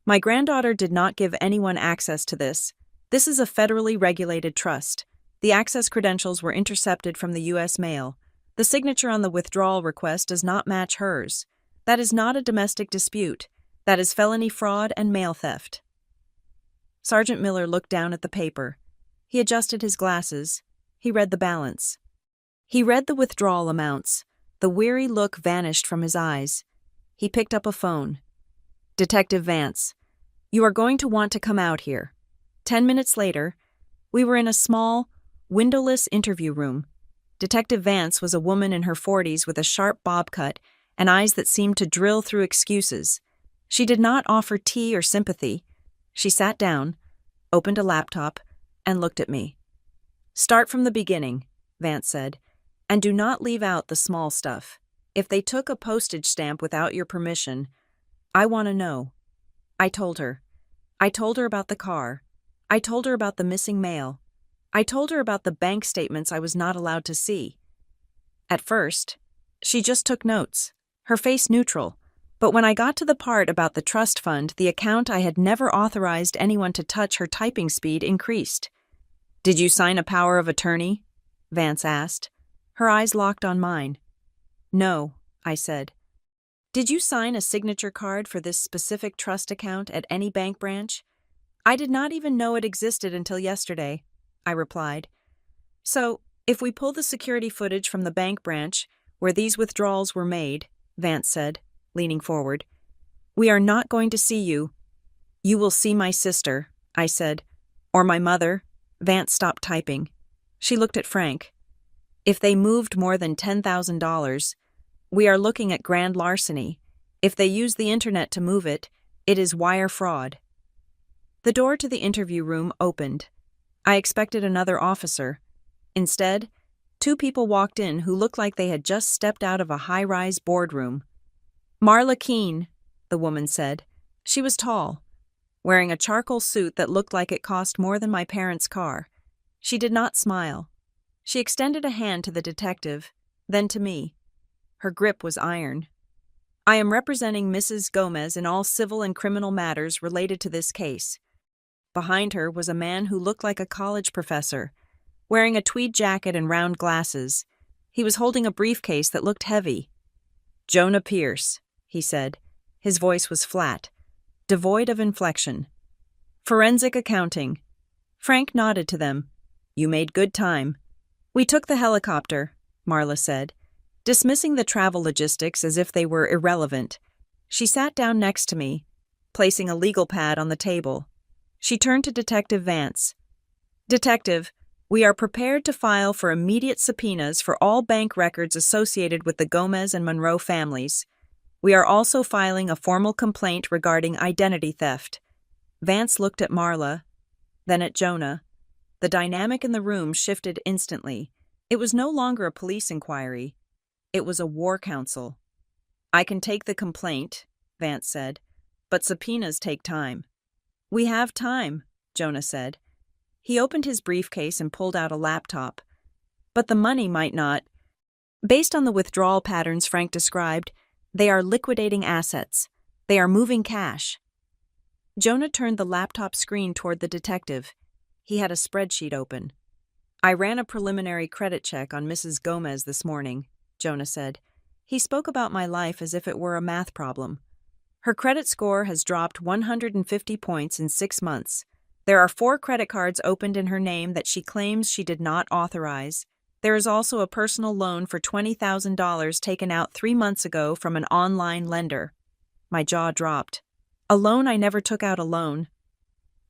My granddaughter did not give anyone access to this. This is a federally regulated trust. The access credentials were intercepted from the U.S. mail. The signature on the withdrawal request does not match hers. That is not a domestic dispute. That is felony fraud and mail theft. Sergeant Miller looked down at the paper. He adjusted his glasses. He read the balance. He read the withdrawal amounts. The weary look vanished from his eyes. He picked up a phone. Detective Vance, you are going to want to come out here. 10 minutes later, we were in a small, windowless interview room. Detective Vance was a woman in her 40s with a sharp bob cut and eyes that seemed to drill through excuses. She did not offer tea or sympathy. She sat down, opened a laptop, and looked at me. Start from the beginning, Vance said, and do not leave out the small stuff. If they took a postage stamp without your permission, I want to know. I told her. I told her about the car. I told her about the missing mail. I told her about the bank statements I was not allowed to see. At first, she just took notes. her face neutral. But when I got to the part about the trust fund, the account I had never authorized anyone to touch, her typing speed increased. "Did you sign a power of attorney?" Vance asked. Her eyes locked on mine. "No," I said. "Did you sign a signature card for this specific trust account at any bank branch?" "I did not even know it existed until yesterday," I replied. "So, if we pull the security footage from the bank branch where these withdrawals were made," Vance said, leaning forward, "we are not going to see you." "You will see my sister," I said. "Or my mother." Vance stopped typing. She looked at Frank. "If they moved more than $10,000, we are looking at grand larceny. If they use the internet to move it, it is wire fraud." The door to the interview room opened. I expected another officer. Instead, two people walked in who looked like they had just stepped out of a high-rise boardroom. "Marla Keene," the woman said. She was tall, wearing a charcoal suit that looked like it cost more than my parents' car. She did not smile. She extended a hand to the detective, then to me. Her grip was iron. "I am representing Mrs. Gomez in all civil and criminal matters related to this case." Behind her was a man who looked like a college professor, wearing a tweed jacket and round glasses. He was holding a briefcase that looked heavy. "Jonah Pierce," he said. His voice was flat, devoid of inflection. "Forensic accounting." Frank nodded to them. "You made good time." "We took the helicopter," Marla said, dismissing the travel logistics as if they were irrelevant. She sat down next to me, placing a legal pad on the table. She turned to Detective Vance. "Detective, we are prepared to file for immediate subpoenas for all bank records associated with the Gomez and Monroe families. We are also filing a formal complaint regarding identity theft." Vance looked at Marla, then at Jonah. The dynamic in the room shifted instantly. It was no longer a police inquiry. It was a war council. "I can take the complaint," Vance said, "but subpoenas take time." "We have time," Jonah said. He opened his briefcase and pulled out a laptop. "But the money might not." Based on the withdrawal patterns Frank described, they are liquidating assets. They are moving cash. Jonah turned the laptop screen toward the detective. He had a spreadsheet open. "I ran a preliminary credit check on Mrs. Gomez this morning," Jonah said. He spoke about my life as if it were a math problem. "Her credit score has dropped 150 points in 6 months. There are 4 credit cards opened in her name that she claims she did not authorize. There is also a personal loan for $20,000 taken out 3 months ago from an online lender." My jaw dropped. "A loan I never took out alone."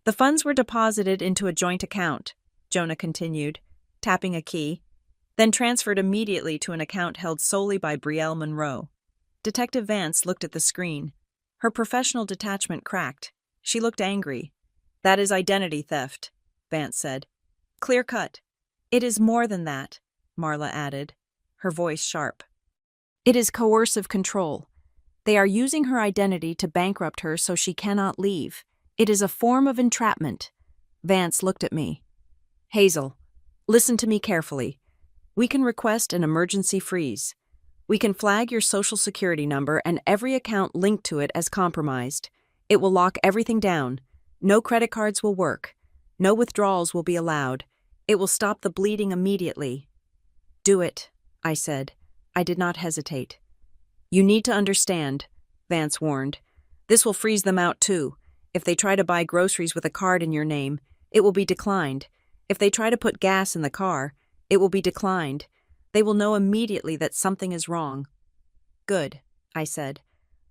"The funds were deposited into a joint account," Jonah continued, tapping a key, "then transferred immediately to an account held solely by Brielle Monroe." Detective Vance looked at the screen. Her professional detachment cracked. She looked angry. "That is identity theft," Vance said. "Clear cut." "It is more than that," Marla added, her voice sharp. "It is coercive control. They are using her identity to bankrupt her so she cannot leave. It is a form of entrapment." Vance looked at me. "Hazel, listen to me carefully. We can request an emergency freeze. We can flag your social security number and every account linked to it as compromised. It will lock everything down. No credit cards will work. No withdrawals will be allowed. It will stop the bleeding immediately." "Do it," I said. I did not hesitate. "You need to understand," Vance warned. "This will freeze them out too. If they try to buy groceries with a card in your name, it will be declined. If they try to put gas in the car, it will be declined. They will know immediately that something is wrong." "Good," I said.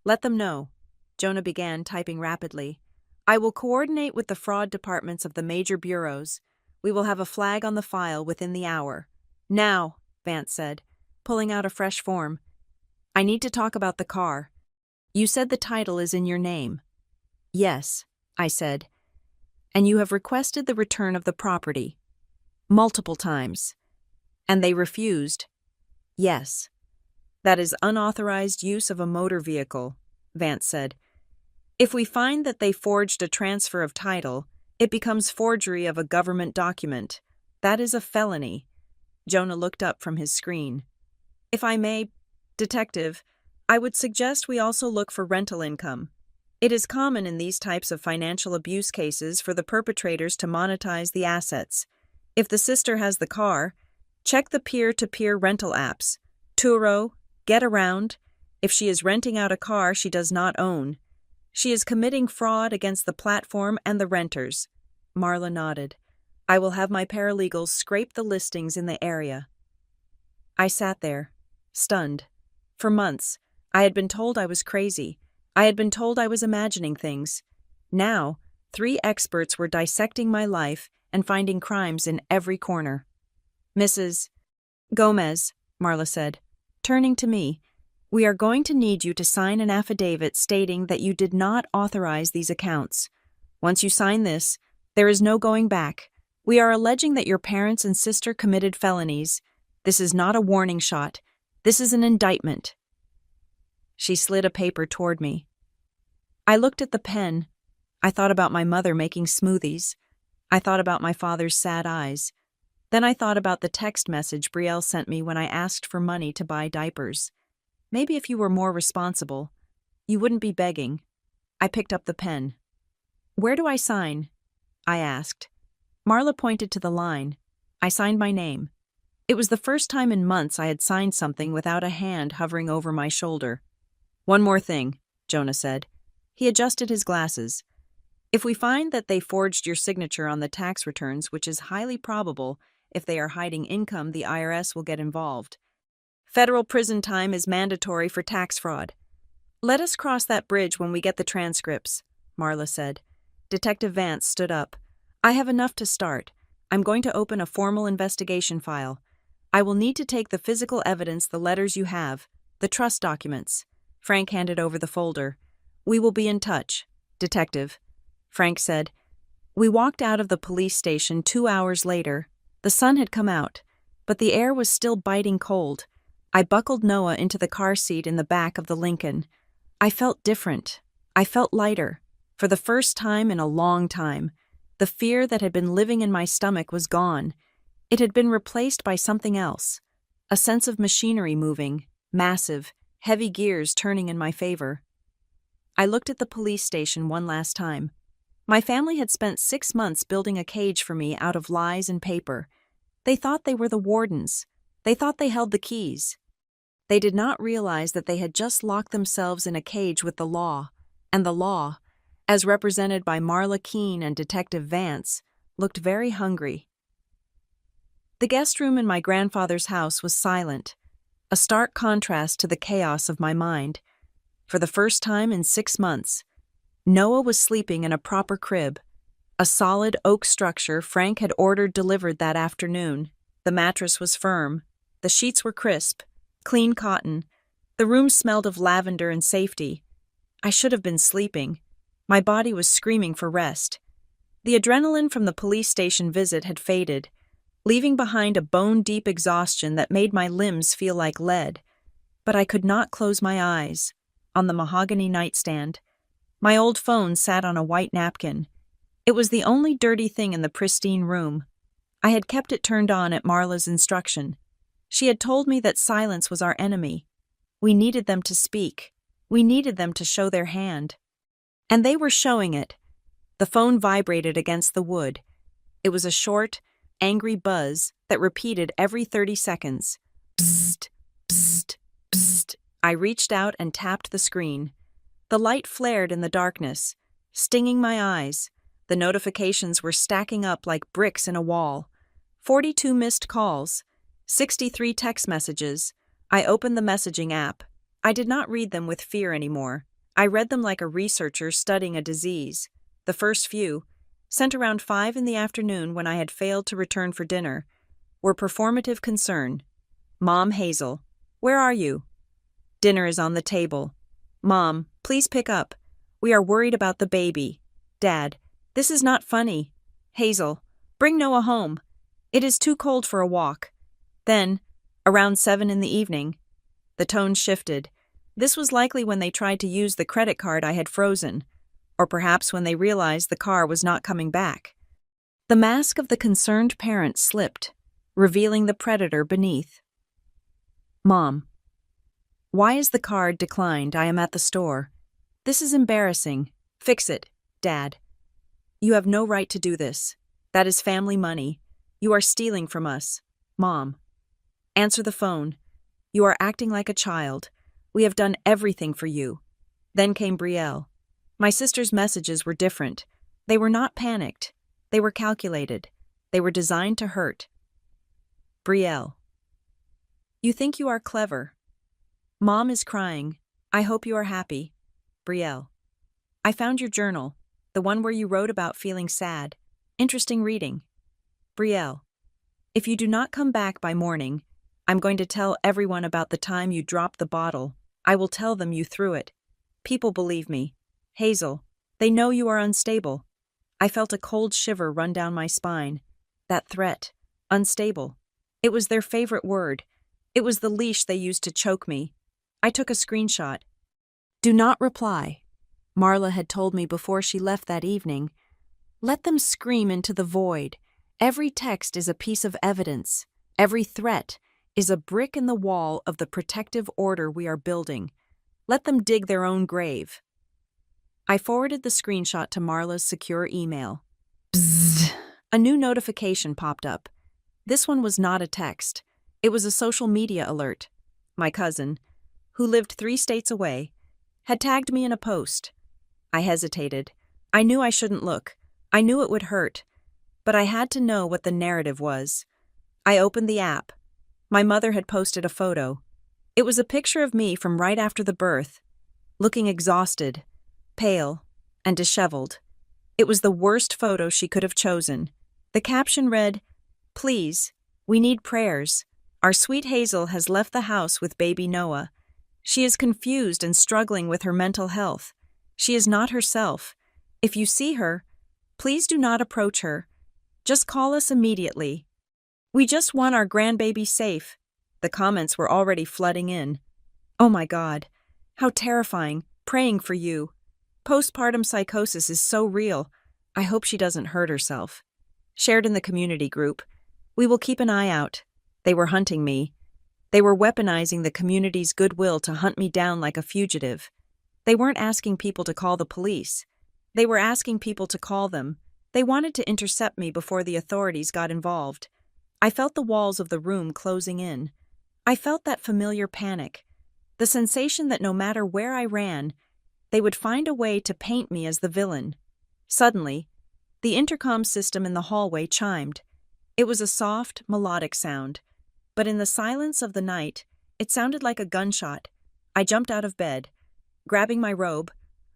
"Let them know." Jonah began typing rapidly. "I will coordinate with the fraud departments of the major bureaus. We will have a flag on the file within the hour." "Now," Vance said, pulling out a fresh form. "I need to talk about the car. You said the title is in your name." "Yes," I said. "And you have requested the return of the property." "Multiple times." "And they refused." "Yes." "That is unauthorized use of a motor vehicle," Vance said. "If we find that they forged a transfer of title, it becomes forgery of a government document. That is a felony." Jonah looked up from his screen. "If I may, Detective, I would suggest we also look for rental income. It is common in these types of financial abuse cases for the perpetrators to monetize the assets. If the sister has the car, check the peer-to-peer rental apps. Turo, Getaround. If she is renting out a car she does not own, she is committing fraud against the platform and the renters. Marla nodded. I will have my paralegals scrape the listings in the area. I sat there, stunned. For months, I had been told I was crazy. I had been told I was imagining things. Now, 3 experts were dissecting my life and finding crimes in every corner. Mrs. Gomez, Marla said, turning to me, we are going to need you to sign an affidavit stating that you did not authorize these accounts. Once you sign this, there is no going back. We are alleging that your parents and sister committed felonies. This is not a warning shot. This is an indictment. She slid a paper toward me. I looked at the pen. I thought about my mother making smoothies. I thought about my father's sad eyes. Then I thought about the text message Brielle sent me when I asked for money to buy diapers. Maybe if you were more responsible, you wouldn't be begging. I picked up the pen. Where do I sign? I asked. Marla pointed to the line. I signed my name. It was the first time in months I had signed something without a hand hovering over my shoulder. One more thing, Jonah said. He adjusted his glasses. If we find that they forged your signature on the tax returns, which is highly probable, if they are hiding income, the IRS will get involved. Federal prison time is mandatory for tax fraud. Let us cross that bridge when we get the transcripts, Marla said. Detective Vance stood up. I have enough to start. I'm going to open a formal investigation file. I will need to take the physical evidence, the letters you have, the trust documents. Frank handed over the folder. We will be in touch, Detective. Frank said. We walked out of the police station 2 hours later. The sun had come out, but the air was still biting cold. I buckled Noah into the car seat in the back of the Lincoln. I felt different. I felt lighter. For the first time in a long time, the fear that had been living in my stomach was gone. It had been replaced by something else. A sense of machinery moving, massive, heavy gears turning in my favor. I looked at the police station one last time. My family had spent 6 months building a cage for me out of lies and paper. They thought they were the wardens. They thought they held the keys. They did not realize that they had just locked themselves in a cage with the law, and the law, as represented by Marla Keene and Detective Vance, looked very hungry. The guest room in my grandfather's house was silent, a stark contrast to the chaos of my mind. For the first time in 6 months, Noah was sleeping in a proper crib, a solid oak structure Frank had ordered delivered that afternoon. The mattress was firm, the sheets were crisp, clean cotton. The room smelled of lavender and safety. I should have been sleeping. My body was screaming for rest. The adrenaline from the police station visit had faded, leaving behind a bone-deep exhaustion that made my limbs feel like lead. But I could not close my eyes. On the mahogany nightstand, my old phone sat on a white napkin. It was the only dirty thing in the pristine room. I had kept it turned on at Marla's instruction. She had told me that silence was our enemy. We needed them to speak. We needed them to show their hand. And they were showing it. The phone vibrated against the wood. It was a short, angry buzz that repeated every 30 seconds. Psst, psst, psst. I reached out and tapped the screen. The light flared in the darkness, stinging my eyes. The notifications were stacking up like bricks in a wall. 42 missed calls, 63 text messages. I opened the messaging app. I did not read them with fear anymore. I read them like a researcher studying a disease. The first few, sent around 5 in the afternoon when I had failed to return for dinner, were performative concern. Mom, Hazel, where are you? Dinner is on the table. Mom, please pick up. We are worried about the baby. Dad, this is not funny. Hazel, bring Noah home. It is too cold for a walk. Then, around 7 in the evening, the tone shifted. This was likely when they tried to use the credit card I had frozen, or perhaps when they realized the car was not coming back. The mask of the concerned parent slipped, revealing the predator beneath. Mom, Why is the card declined? I am at the store. This is embarrassing. Fix it, Dad. You have no right to do this. That is family money. You are stealing from us. Mom. Answer the phone. You are acting like a child. We have done everything for you. Then came Brielle. My sister's messages were different. They were not panicked. They were calculated. They were designed to hurt. Brielle. You think you are clever. Mom is crying. I hope you are happy. Brielle. I found your journal, the one where you wrote about feeling sad. Interesting reading. Brielle. If you do not come back by morning, I'm going to tell everyone about the time you dropped the bottle. I will tell them you threw it. People believe me. Hazel, they know you are unstable. I felt a cold shiver run down my spine. That threat. Unstable. It was their favorite word. It was the leash they used to choke me. I took a screenshot. Do not reply. Marla had told me before she left that evening. Let them scream into the void. Every text is a piece of evidence. Every threat is a brick in the wall of the protective order we are building. Let them dig their own grave. I forwarded the screenshot to Marla's secure email. Bzzz. A new notification popped up. This one was not a text. It was a social media alert. My cousin, who lived 3 states away, had tagged me in a post. I hesitated. I knew I shouldn't look. I knew it would hurt. But I had to know what the narrative was. I opened the app. My mother had posted a photo. It was a picture of me from right after the birth, looking exhausted, pale, and disheveled. It was the worst photo she could have chosen. The caption read, "Please, we need prayers. Our sweet Hazel has left the house with baby Noah. She is confused and struggling with her mental health. She is not herself. If you see her, please do not approach her. Just call us immediately. We just want our grandbaby safe." The comments were already flooding in. Oh my God, how terrifying. Praying for you. Postpartum psychosis is so real. I hope she doesn't hurt herself. Shared in the community group. We will keep an eye out. They were hunting me. They were weaponizing the community's goodwill to hunt me down like a fugitive. They weren't asking people to call the police. They were asking people to call them. They wanted to intercept me before the authorities got involved. I felt the walls of the room closing in. I felt that familiar panic. The sensation that no matter where I ran, they would find a way to paint me as the villain. Suddenly, the intercom system in the hallway chimed. It was a soft, melodic sound. But in the silence of the night, it sounded like a gunshot. I jumped out of bed. Grabbing my robe,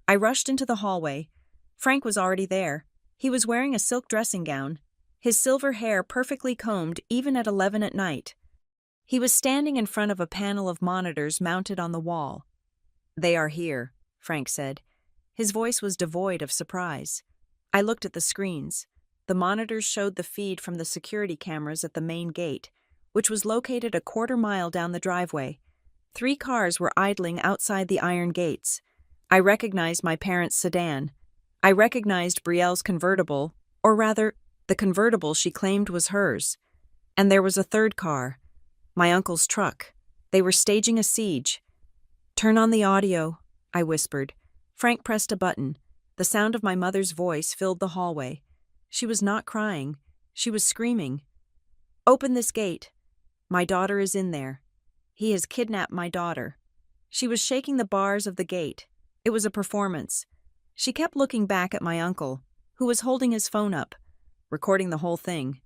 I rushed into the hallway. Frank was already there. He was wearing a silk dressing gown, his silver hair perfectly combed even at 11 at night. He was standing in front of a panel of monitors mounted on the wall. "They are here," Frank said. His voice was devoid of surprise. I looked at the screens. The monitors showed the feed from the security cameras at the main gate, which was located a quarter-mile down the driveway. 3 cars were idling outside the iron gates. I recognized my parents' sedan. I recognized Brielle's convertible, or rather, the convertible she claimed was hers. And there was a 3rd car, my uncle's truck. They were staging a siege. "Turn on the audio," I whispered. Frank pressed a button. The sound of my mother's voice filled the hallway. She was not crying. She was screaming. "Open this gate. My daughter is in there. He has kidnapped my daughter." She was shaking the bars of the gate. It was a performance. She kept looking back at my uncle, who was holding his phone up, recording the whole thing.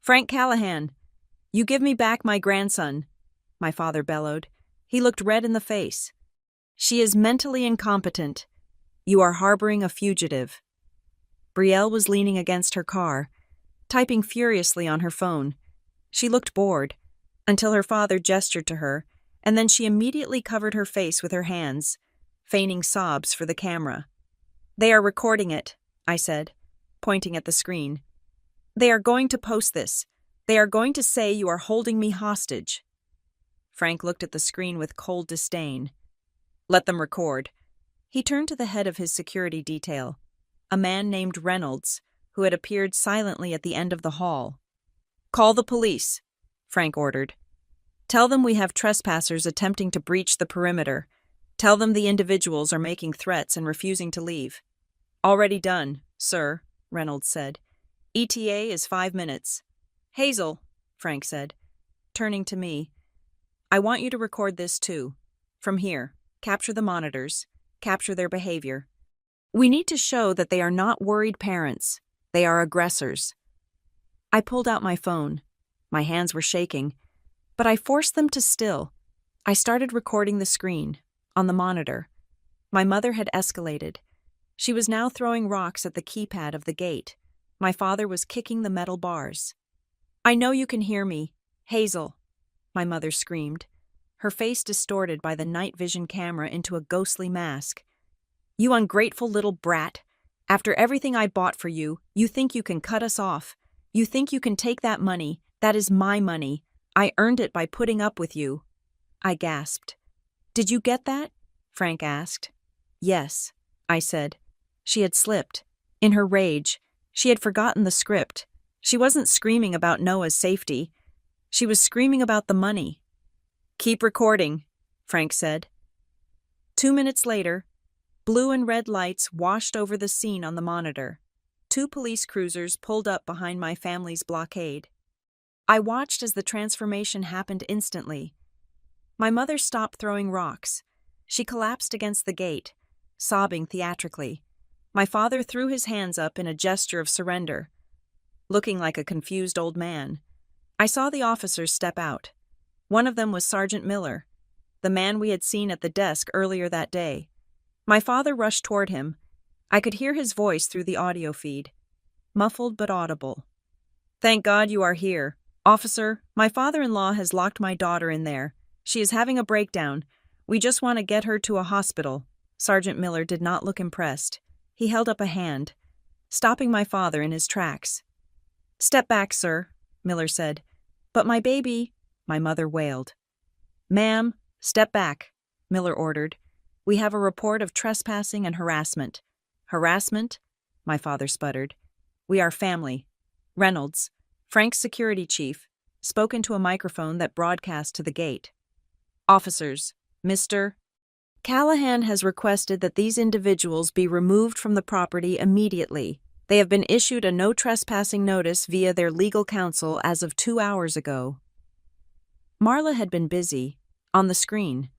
"Frank Callahan, you give me back my grandson," my father bellowed. He looked red in the face. "She is mentally incompetent. You are harboring a fugitive." Brielle was leaning against her car, typing furiously on her phone. She looked bored, until her father gestured to her, and then she immediately covered her face with her hands, feigning sobs for the camera. "They are recording it," I said, pointing at the screen. "They are going to post this. They are going to say you are holding me hostage." Frank looked at the screen with cold disdain. "Let them record." He turned to the head of his security detail, a man named Reynolds, who had appeared silently at the end of the hall. "Call the police," Frank ordered. Tell them we have trespassers attempting to breach the perimeter. Tell them the individuals are making threats and refusing to leave." "Already done, sir," Reynolds said. "ETA is 5 minutes. Hazel," Frank said, turning to me, "I want you to record this too. From here, capture the monitors, capture their behavior. We need to show that they are not worried parents. They are aggressors." I pulled out my phone. My hands were shaking, but I forced them to still. I started recording the screen, on the monitor. My mother had escalated. She was now throwing rocks at the keypad of the gate. My father was kicking the metal bars. "I know you can hear me. Hazel," my mother screamed, her face distorted by the night vision camera into a ghostly mask. "You ungrateful little brat. After everything I bought for you, you think you can cut us off. You think you can take that money. That is my money. I earned it by putting up with you." I gasped. "Did you get that?" Frank asked. "Yes," I said. She had slipped. In her rage, she had forgotten the script. She wasn't screaming about Noah's safety. She was screaming about the money. "Keep recording," Frank said. 2 minutes later, blue and red lights washed over the scene on the monitor. 2 police cruisers pulled up behind my family's blockade. I watched as the transformation happened instantly. My mother stopped throwing rocks. She collapsed against the gate, sobbing theatrically. My father threw his hands up in a gesture of surrender, looking like a confused old man. I saw the officers step out. One of them was Sergeant Miller, the man we had seen at the desk earlier that day. My father rushed toward him. I could hear his voice through the audio feed, muffled but audible. "Thank God you are here. Officer, my father-in-law has locked my daughter in there. She is having a breakdown. We just want to get her to a hospital." Sergeant Miller did not look impressed. He held up a hand, stopping my father in his tracks. "Step back, sir," Miller said. "But my baby," my mother wailed. "Ma'am, step back," Miller ordered. "We have a report of trespassing and harassment." "Harassment?" my father sputtered. "We are family." Reynolds, Frank's security chief, spoke into a microphone that broadcast to the gate. "Officers, Mr. Callahan has requested that these individuals be removed from the property immediately. They have been issued a no trespassing notice via their legal counsel as of 2 hours ago." Marla had been busy, on the screen.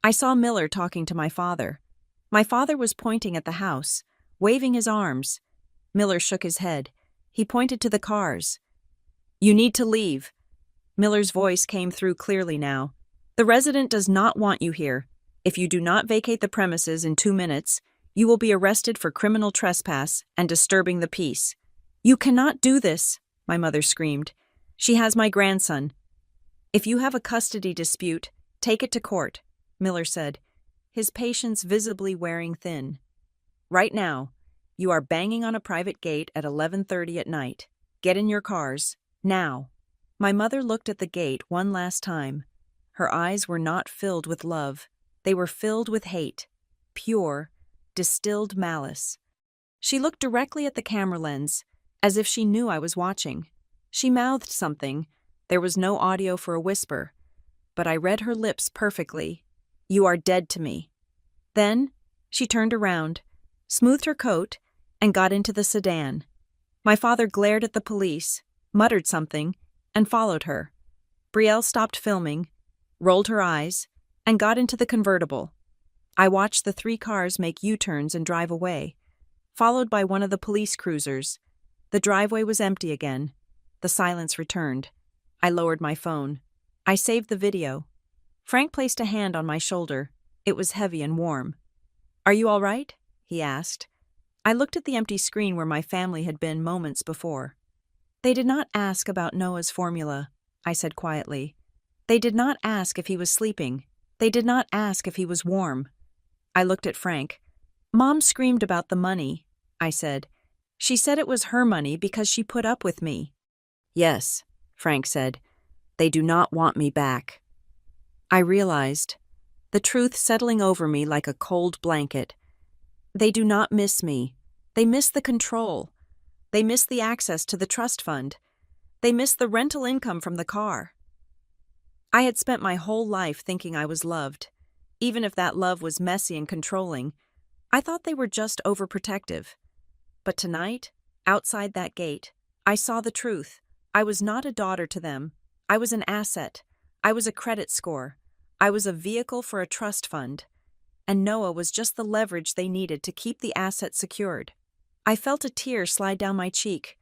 I saw Miller talking to my father. My father was pointing at the house, waving his arms. Miller shook his head. He pointed to the cars. "You need to leave." Miller's voice came through clearly now. "The resident does not want you here. If you do not vacate the premises in 2 minutes, you will be arrested for criminal trespass and disturbing the peace." "You cannot do this," my mother screamed. "She has my grandson." "If you have a custody dispute, take it to court," Miller said, his patience visibly wearing thin. "Right now, you are banging on a private gate at 11:30 at night. Get in your cars, now." My mother looked at the gate one last time. Her eyes were not filled with love. They were filled with hate, pure, distilled malice. She looked directly at the camera lens, as if she knew I was watching. She mouthed something. There was no audio for a whisper, but I read her lips perfectly. "You are dead to me." Then she turned around, smoothed her coat, and got into the sedan. My father glared at the police, muttered something, and followed her. Brielle stopped filming, rolled her eyes, and got into the convertible. I watched the 3 cars make U-turns and drive away, followed by one of the police cruisers. The driveway was empty again. The silence returned. I lowered my phone. I saved the video. Frank placed a hand on my shoulder. It was heavy and warm. "Are you all right?" he asked. I looked at the empty screen where my family had been moments before. "They did not ask about Noah's formula," I said quietly. "They did not ask if he was sleeping. They did not ask if he was warm." I looked at Frank. "Mom screamed about the money," I said. "She said it was her money because she put up with me." "Yes," Frank said. "They do not want me back." I realized, the truth settling over me like a cold blanket. They do not miss me. They miss the control. They miss the access to the trust fund. They miss the rental income from the car. I had spent my whole life thinking I was loved. Even if that love was messy and controlling, I thought they were just overprotective. But tonight, outside that gate, I saw the truth. I was not a daughter to them. I was an asset. I was a credit score. I was a vehicle for a trust fund. And Noah was just the leverage they needed to keep the asset secured. I felt a tear slide down my cheek,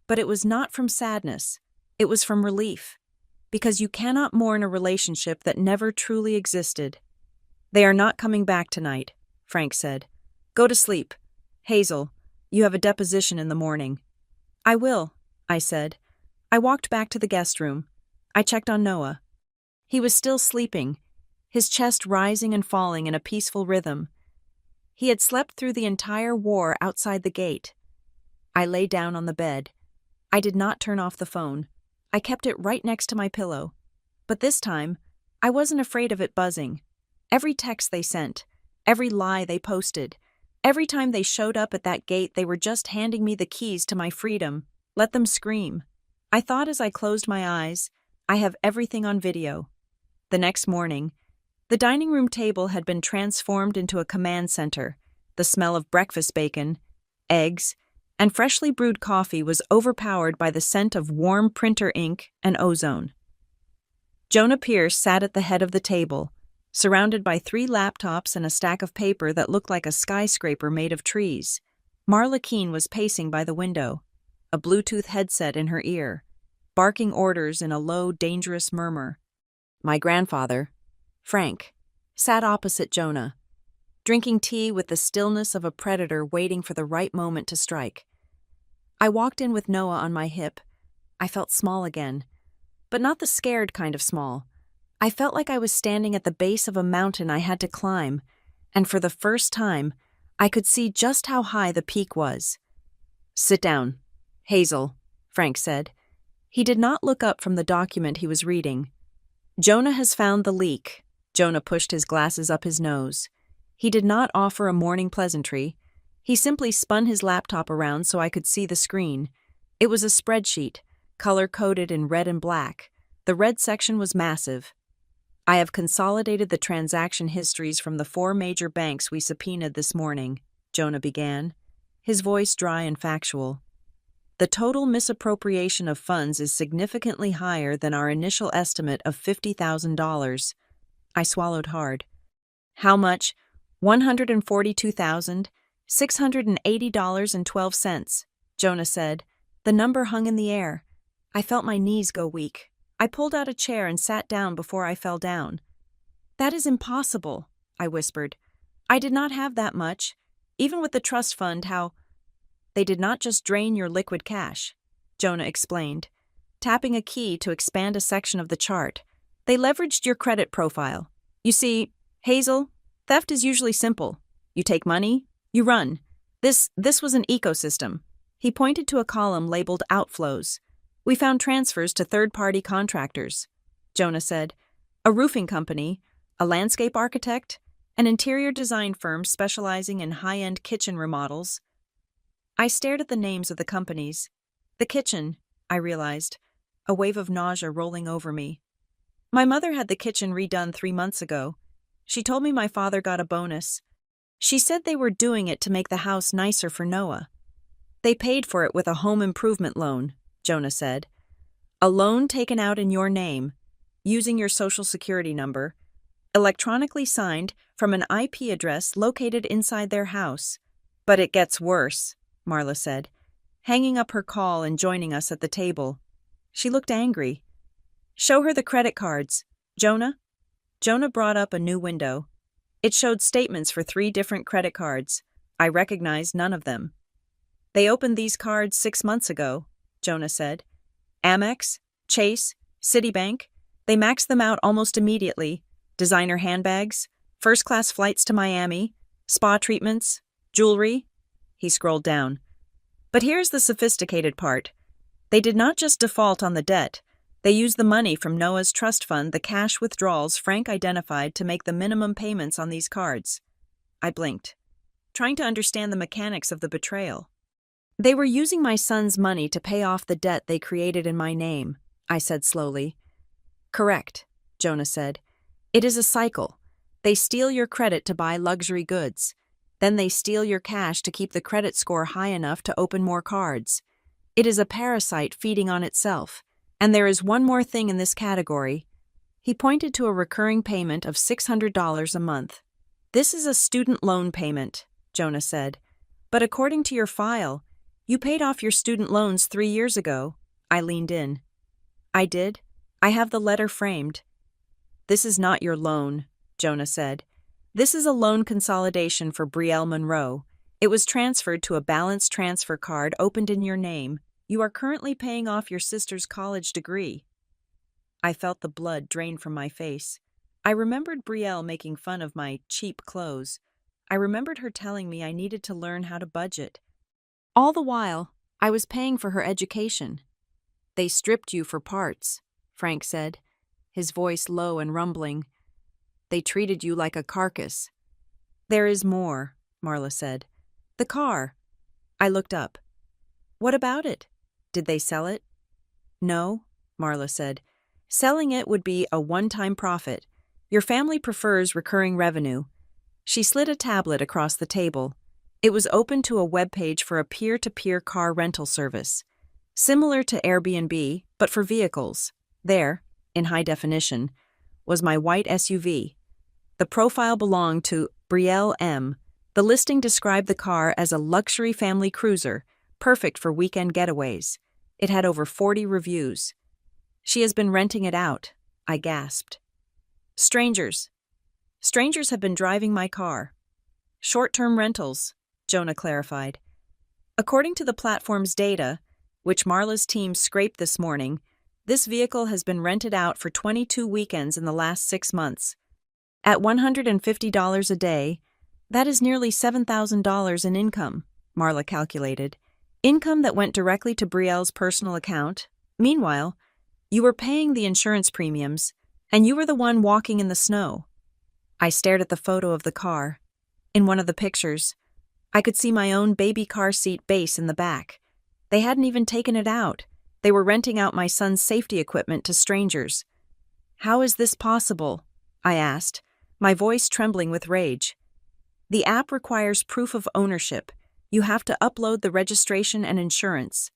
but it was not from sadness. It was from relief. Because you cannot mourn a relationship that never truly existed. "They are not coming back tonight," Frank said. "Go to sleep. Hazel, you have a deposition in the morning." "I will," I said. I walked back to the guest room. I checked on Noah. He was still sleeping, his chest rising and falling in a peaceful rhythm. He had slept through the entire war outside the gate. I lay down on the bed. I did not turn off the phone. I kept it right next to my pillow. But this time, I wasn't afraid of it buzzing. Every text they sent, every lie they posted, every time they showed up at that gate, they were just handing me the keys to my freedom. Let them scream. I thought as I closed my eyes, I have everything on video. The next morning, the dining room table had been transformed into a command center. The smell of breakfast bacon, eggs, and freshly brewed coffee was overpowered by the scent of warm printer ink and ozone. Jonah Pierce sat at the head of the table, surrounded by 3 laptops and a stack of paper that looked like a skyscraper made of trees. Marla Keene was pacing by the window, a Bluetooth headset in her ear, barking orders in a low, dangerous murmur. My grandfather, Frank, sat opposite Jonah, drinking tea with the stillness of a predator waiting for the right moment to strike. I walked in with Noah on my hip. I felt small again, but not the scared kind of small. I felt like I was standing at the base of a mountain I had to climb, and for the first time, I could see just how high the peak was. "Sit down, Hazel," Frank said. He did not look up from the document he was reading. "Jonah has found the leak." Jonah pushed his glasses up his nose. He did not offer a morning pleasantry. He simply spun his laptop around so I could see the screen. It was a spreadsheet, color-coded in red and black. The red section was massive. "I have consolidated the transaction histories from the 4 major banks we subpoenaed this morning," Jonah began, his voice dry and factual. "The total misappropriation of funds is significantly higher than our initial estimate of $50,000. I swallowed hard. "How much?" $142,680.12, Jonah said. The number hung in the air. I felt my knees go weak. I pulled out a chair and sat down before I fell down. "That is impossible," I whispered. "I did not have that much. Even with the trust fund, how—" "They did not just drain your liquid cash," Jonah explained, tapping a key to expand a section of the chart. "They leveraged your credit profile. You see, Hazel, theft is usually simple. You take money, you run. This was an ecosystem." He pointed to a column labeled Outflows. "We found transfers to third-party contractors," Jonah said. "A roofing company, a landscape architect, an interior design firm specializing in high-end kitchen remodels." I stared at the names of the companies. The kitchen, I realized, a wave of nausea rolling over me. My mother had the kitchen redone 3 months ago. She told me my father got a bonus. She said they were doing it to make the house nicer for Noah. "They paid for it with a home improvement loan," Jonah said. "A loan taken out in your name, using your social security number, electronically signed from an IP address located inside their house." "But it gets worse," Marla said, hanging up her call and joining us at the table. She looked angry. "Show her the credit cards, Jonah." Jonah brought up a new window. It showed statements for 3 different credit cards. I recognized none of them. "They opened these cards 6 months ago," Jonah said. "Amex, Chase, Citibank, they maxed them out almost immediately. Designer handbags, first-class flights to Miami, spa treatments, jewelry." He scrolled down. "But here's the sophisticated part. They did not just default on the debt. They used the money from Noah's trust fund, the cash withdrawals Frank identified, to make the minimum payments on these cards." I blinked, trying to understand the mechanics of the betrayal. "They were using my son's money to pay off the debt they created in my name," I said slowly. "Correct. Jonah said. It is a cycle. They steal your credit to buy luxury goods. Then they steal your cash to keep the credit score high enough to open more cards. It is a parasite feeding on itself. And there is one more thing in this category. He pointed to a recurring payment of $600 a month. This is a student loan payment, Jonah said. But according to your file, you paid off your student loans 3 years ago. I leaned in. I did. I have the letter framed. This is not your loan, Jonah said. This is a loan consolidation for Brielle Monroe. It was transferred to a balance transfer card opened in your name. You are currently paying off your sister's college degree. I felt the blood drain from my face. I remembered Brielle making fun of my cheap clothes. I remembered her telling me I needed to learn how to budget. All the while, I was paying for her education. They stripped you for parts, Frank said, his voice low and rumbling. They treated you like a carcass. There is more, Marla said. The car. I looked up. What about it? Did they sell it? No, Marla said. Selling it would be a one-time profit. Your family prefers recurring revenue. She slid a tablet across the table. It was open to a web page for a peer-to-peer car rental service. Similar to Airbnb, but for vehicles. There, in high definition, was my white SUV. The profile belonged to Brielle M. The listing described the car as a luxury family cruiser, perfect for weekend getaways. It had over 40 reviews. She has been renting it out, I gasped. Strangers. Strangers have been driving my car. Short-term rentals, Jonah clarified. According to the platform's data, which Marla's team scraped this morning, this vehicle has been rented out for 22 weekends in the last 6 months. At $150 a day, that is nearly $7,000 in income, Marla calculated. Income that went directly to Brielle's personal account. Meanwhile, you were paying the insurance premiums, and you were the one walking in the snow. I stared at the photo of the car. In one of the pictures, I could see my own baby car seat base in the back. They hadn't even taken it out. They were renting out my son's safety equipment to strangers. How is this possible? I asked, my voice trembling with rage. The app requires proof of ownership. You have to upload the registration and insurance.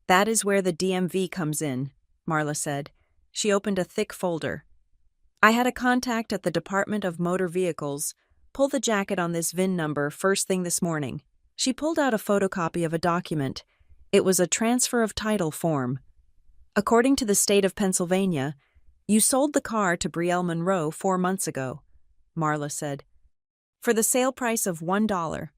That is where the DMV comes in, Marla said. She opened a thick folder. I had a contact at the Department of Motor Vehicles pull the jacket on this VIN number first thing this morning. She pulled out a photocopy of a document. It was a transfer of title form. According to the state of Pennsylvania, you sold the car to Brielle Monroe 4 months ago, Marla said, for the sale price of $1.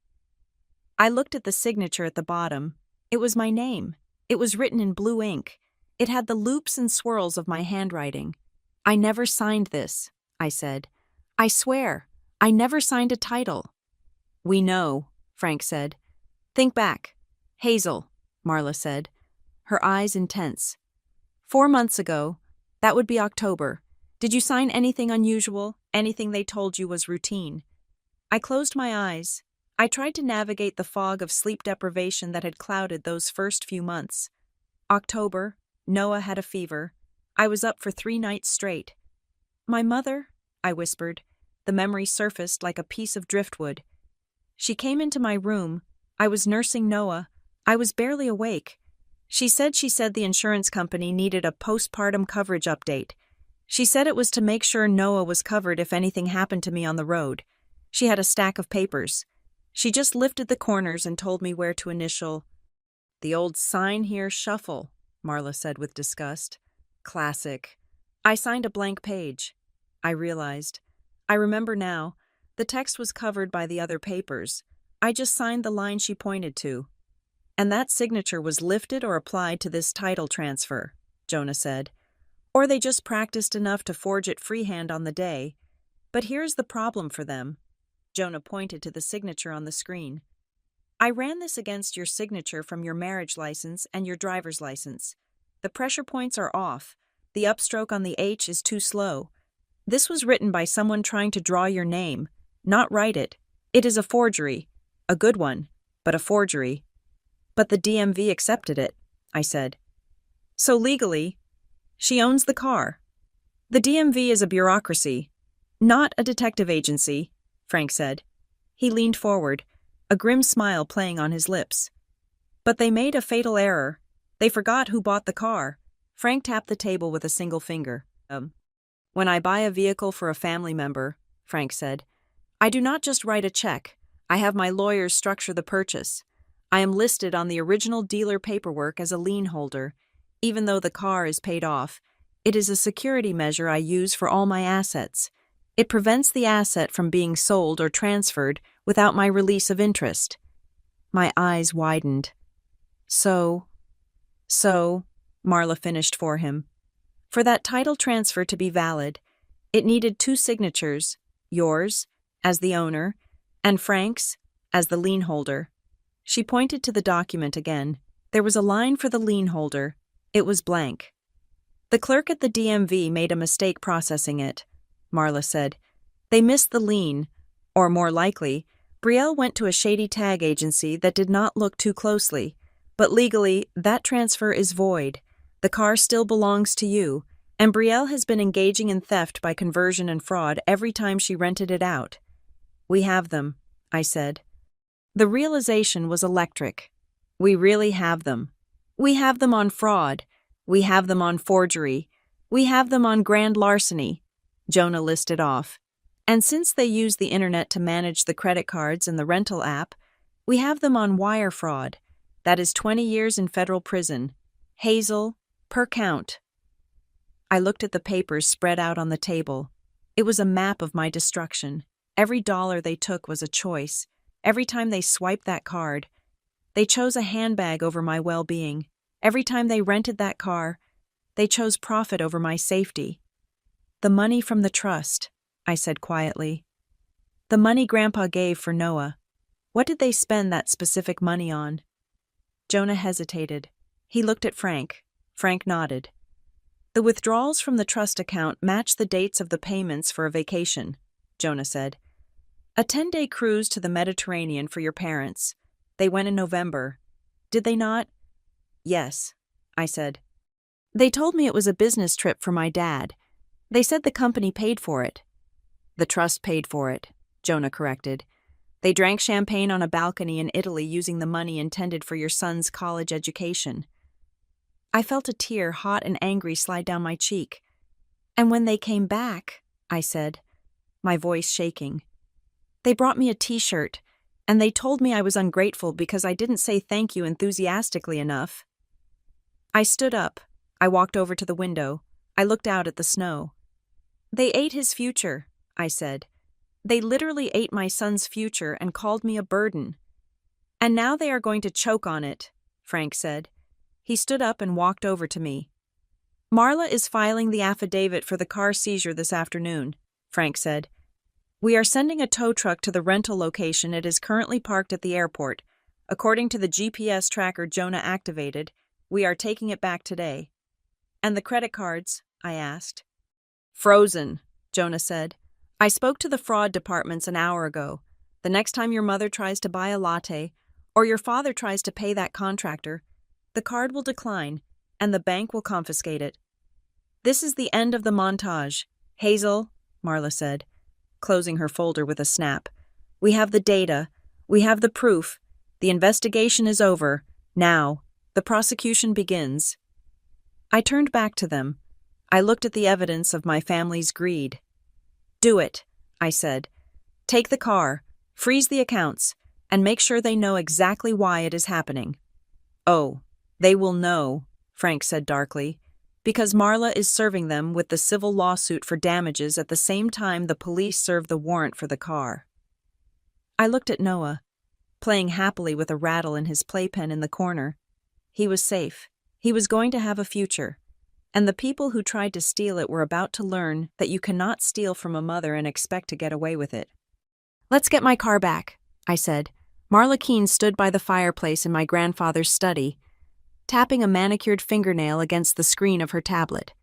I looked at the signature at the bottom. It was my name. It was written in blue ink. It had the loops and swirls of my handwriting. I never signed this, I said. I swear, I never signed a title. We know, Frank said. Think back. Hazel, Marla said, her eyes intense. 4 months ago, that would be October. Did you sign anything unusual, anything they told you was routine? I closed my eyes. I tried to navigate the fog of sleep deprivation that had clouded those first few months. October, Noah had a fever. I was up for 3 nights straight. My mother, I whispered. The memory surfaced like a piece of driftwood. She came into my room. I was nursing Noah. I was barely awake. She said the insurance company needed a postpartum coverage update. She said it was to make sure Noah was covered if anything happened to me on the road. She had a stack of papers. She just lifted the corners and told me where to initial. The old sign here shuffle, Marla said with disgust. Classic. I signed a blank page. I realized. I remember now. The text was covered by the other papers. I just signed the line she pointed to. And that signature was lifted or applied to this title transfer, Jonah said. Or they just practiced enough to forge it freehand on the day. But here's the problem for them. Jonah pointed to the signature on the screen. I ran this against your signature from your marriage license and your driver's license. The pressure points are off. The upstroke on the H is too slow. This was written by someone trying to draw your name, not write it. It is a forgery. A good one, but a forgery. But the DMV accepted it, I said. So legally, she owns the car. The DMV is a bureaucracy, not a detective agency, Frank said. He leaned forward, a grim smile playing on his lips. But they made a fatal error. They forgot who bought the car. Frank tapped the table with a single finger. When I buy a vehicle for a family member, Frank said, I do not just write a check. I have my lawyers structure the purchase. I am listed on the original dealer paperwork as a lien holder. Even though the car is paid off, it is a security measure I use for all my assets. It prevents the asset from being sold or transferred without my release of interest. My eyes widened. So, Marla finished for him. For that title transfer to be valid, it needed 2 signatures, yours, as the owner, and Frank's, as the lien holder. She pointed to the document again. There was a line for the lien holder. It was blank. The clerk at the DMV made a mistake processing it, Marla said. They missed the lien, or more likely, Brielle went to a shady tag agency that did not look too closely. But legally, that transfer is void. The car still belongs to you, and Brielle has been engaging in theft by conversion and fraud every time she rented it out. We have them, I said. The realization was electric. We really have them. We have them on fraud. We have them on forgery. We have them on grand larceny. Jonah listed off. And since they use the internet to manage the credit cards and the rental app, we have them on wire fraud. That is 20 years in federal prison. Hazel, per count. I looked at the papers spread out on the table. It was a map of my destruction. Every dollar they took was a choice. Every time they swiped that card, they chose a handbag over my well-being. Every time they rented that car, they chose profit over my safety. The money from the trust, I said quietly. The money Grandpa gave for Noah. What did they spend that specific money on? Jonah hesitated. He looked at Frank. Frank nodded. The withdrawals from the trust account match the dates of the payments for a vacation, Jonah said. A 10-day cruise to the Mediterranean for your parents. They went in November. Did they not? Yes, I said. They told me it was a business trip for my dad. They said the company paid for it. The trust paid for it, Jonah corrected. They drank champagne on a balcony in Italy using the money intended for your son's college education. I felt a tear, hot and angry, slide down my cheek. And when they came back, I said, my voice shaking, they brought me a t-shirt, and they told me I was ungrateful because I didn't say thank you enthusiastically enough. I stood up. I walked over to the window. I looked out at the snow. They ate his future, I said. They literally ate my son's future and called me a burden. And now they are going to choke on it, Frank said. He stood up and walked over to me. Marla is filing the affidavit for the car seizure this afternoon, Frank said. We are sending a tow truck to the rental location it is currently parked at the airport. According to the GPS tracker Jonah activated, we are taking it back today. And the credit cards? I asked. Frozen, Jonah said. I spoke to the fraud departments an hour ago. The next time your mother tries to buy a latte, or your father tries to pay that contractor, the card will decline, and the bank will confiscate it. This is the end of the montage. Hazel, Marla said, closing her folder with a snap. We have the data. We have the proof. The investigation is over. Now, the prosecution begins. I turned back to them. I looked at the evidence of my family's greed. Do it, I said. Take the car, freeze the accounts, and make sure they know exactly why it is happening. Oh, they will know, Frank said darkly, because Marla is serving them with the civil lawsuit for damages at the same time the police serve the warrant for the car. I looked at Noah, playing happily with a rattle in his playpen in the corner. He was safe. He was going to have a future. And the people who tried to steal it were about to learn that you cannot steal from a mother and expect to get away with it. Let's get my car back, I said. Marla Keene stood by the fireplace in my grandfather's study, tapping a manicured fingernail against the screen of her tablet.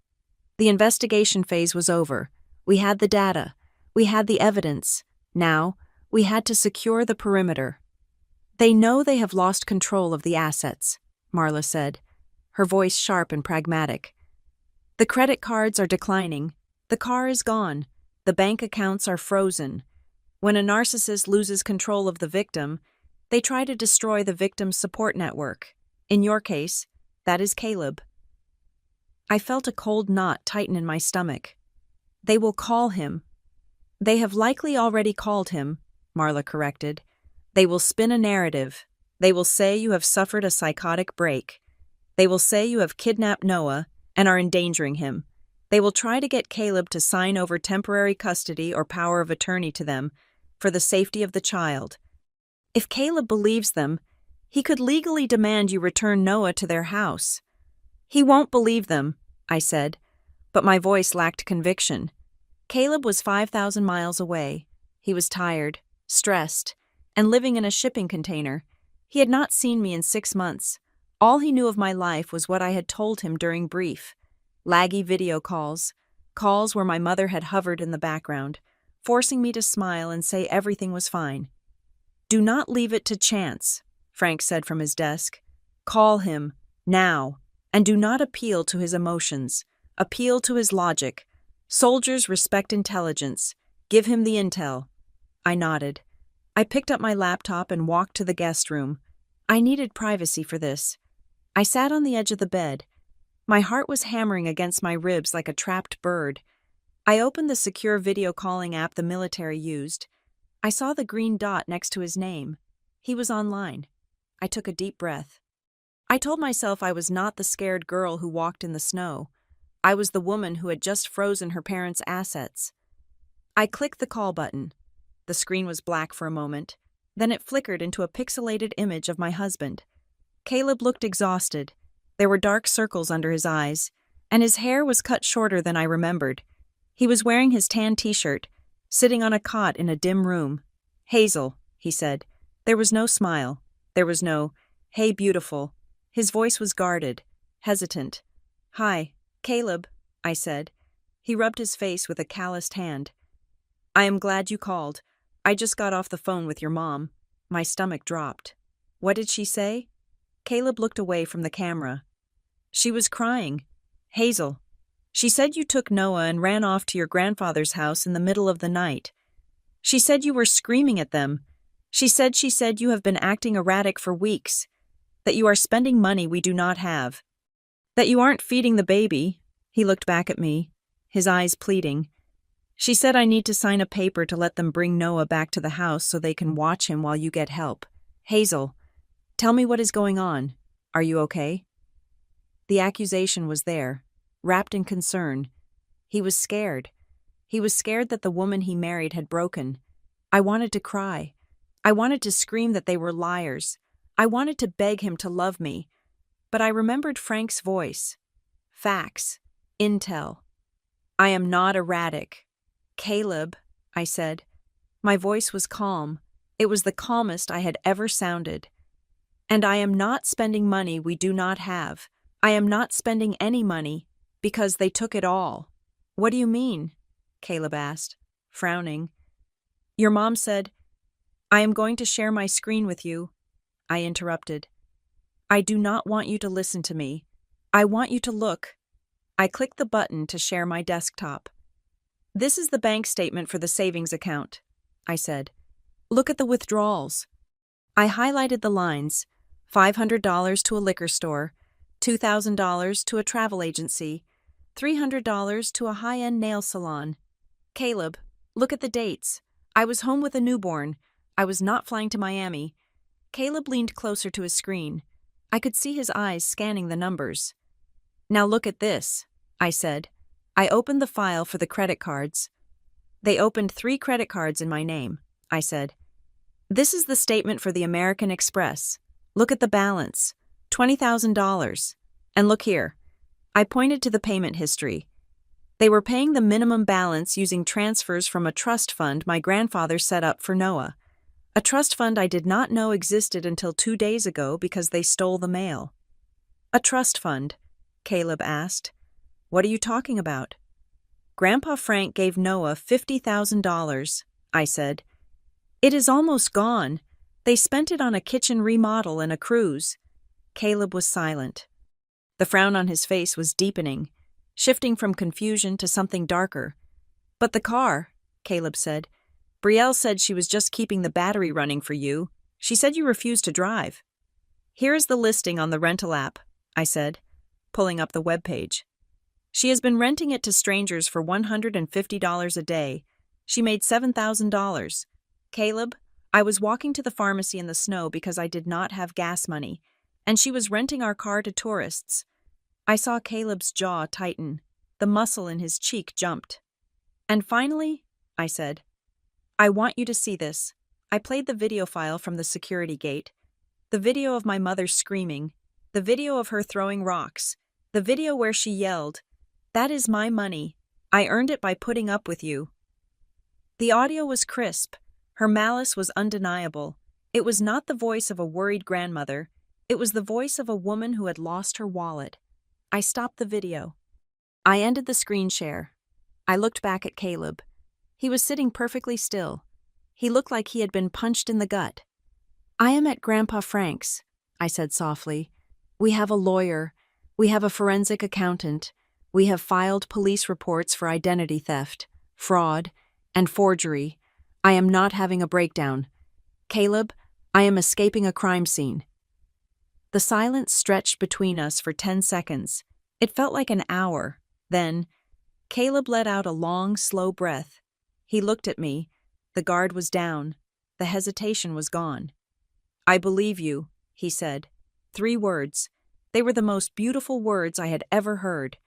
The investigation phase was over. We had the data. We had the evidence. Now, we had to secure the perimeter. They know they have lost control of the assets, Marla said, her voice sharp and pragmatic. The credit cards are declining. The car is gone. The bank accounts are frozen. When a narcissist loses control of the victim, they try to destroy the victim's support network. In your case, that is Caleb. I felt a cold knot tighten in my stomach. They will call him. They have likely already called him, Marla corrected. They will spin a narrative. They will say you have suffered a psychotic break. They will say you have kidnapped Noah and are endangering him. They will try to get Caleb to sign over temporary custody or power of attorney to them for the safety of the child. If Caleb believes them, he could legally demand you return Noah to their house. He won't believe them, I said, but my voice lacked conviction. Caleb was 5,000 miles away. He was tired, stressed, and living in a shipping container. He had not seen me in 6 months. All he knew of my life was what I had told him during brief. Laggy video calls where my mother had hovered in the background, forcing me to smile and say everything was fine. Do not leave it to chance, Frank said from his desk. Call him, now, and do not appeal to his emotions. Appeal to his logic. Soldiers respect intelligence. Give him the intel. I nodded. I picked up my laptop and walked to the guest room. I needed privacy for this. I sat on the edge of the bed. My heart was hammering against my ribs like a trapped bird. I opened the secure video calling app the military used. I saw the green dot next to his name. He was online. I took a deep breath. I told myself I was not the scared girl who walked in the snow. I was the woman who had just frozen her parents' assets. I clicked the call button. The screen was black for a moment. Then it flickered into a pixelated image of my husband. Caleb looked exhausted. There were dark circles under his eyes, and his hair was cut shorter than I remembered. He was wearing his tan t-shirt, sitting on a cot in a dim room. Hazel, he said. There was no smile. There was no, hey, beautiful. His voice was guarded, hesitant. Hi, Caleb, I said. He rubbed his face with a calloused hand. I am glad you called. I just got off the phone with your mom. My stomach dropped. What did she say? Caleb looked away from the camera. She was crying. Hazel. She said you took Noah and ran off to your grandfather's house in the middle of the night. She said you were screaming at them. She said you have been acting erratic for weeks, that you are spending money we do not have, that you aren't feeding the baby. He looked back at me, his eyes pleading. She said I need to sign a paper to let them bring Noah back to the house so they can watch him while you get help. Hazel, tell me what is going on. Are you okay? The accusation was there, wrapped in concern. He was scared. He was scared that the woman he married had broken. I wanted to cry. I wanted to scream that they were liars. I wanted to beg him to love me. But I remembered Frank's voice. Facts. Intel. I am not erratic. Caleb, I said. My voice was calm. It was the calmest I had ever sounded. And I am not spending money we do not have. I am not spending any money because they took it all. What do you mean? Caleb asked, frowning. Your mom said, I am going to share my screen with you. I interrupted. I do not want you to listen to me. I want you to look. I clicked the button to share my desktop. This is the bank statement for the savings account, I said. Look at the withdrawals. I highlighted the lines. $500 to a liquor store, $2,000 to a travel agency, $300 to a high-end nail salon. Caleb, look at the dates. I was home with a newborn. I was not flying to Miami. Caleb leaned closer to his screen. I could see his eyes scanning the numbers. Now look at this, I said. I opened the file for the credit cards. They opened 3 credit cards in my name, I said. This is the statement for the American Express. Look at the balance, $20,000. And look here. I pointed to the payment history. They were paying the minimum balance using transfers from a trust fund my grandfather set up for Noah. A trust fund I did not know existed until 2 days ago because they stole the mail. A trust fund? Caleb asked. What are you talking about? Grandpa Frank gave Noah $50,000, I said. It is almost gone. They spent it on a kitchen remodel and a cruise. Caleb was silent. The frown on his face was deepening. shifting from confusion to something darker. But the car, Caleb said. Brielle said she was just keeping the battery running for you. She said you refused to drive. Here is the listing on the rental app, I said, pulling up the webpage. She has been renting it to strangers for $150 a day. She made $7,000. Caleb, I was walking to the pharmacy in the snow because I did not have gas money, and she was renting our car to tourists. I saw Caleb's jaw tighten. The muscle in his cheek jumped. And finally, I said, I want you to see this. I played the video file from the security gate. The video of my mother screaming. The video of her throwing rocks. The video where she yelled, "That is my money. I earned it by putting up with you." The audio was crisp. Her malice was undeniable. It was not the voice of a worried grandmother. It was the voice of a woman who had lost her wallet. I stopped the video. I ended the screen share. I looked back at Caleb. He was sitting perfectly still. He looked like he had been punched in the gut. I am at Grandpa Frank's, I said softly. We have a lawyer. We have a forensic accountant. We have filed police reports for identity theft, fraud, and forgery. I am not having a breakdown. Caleb, I am escaping a crime scene. The silence stretched between us for 10 seconds. It felt like an hour. Then, Caleb let out a long, slow breath. He looked at me. The guard was down. The hesitation was gone. I believe you, he said. 3 words. They were the most beautiful words I had ever heard.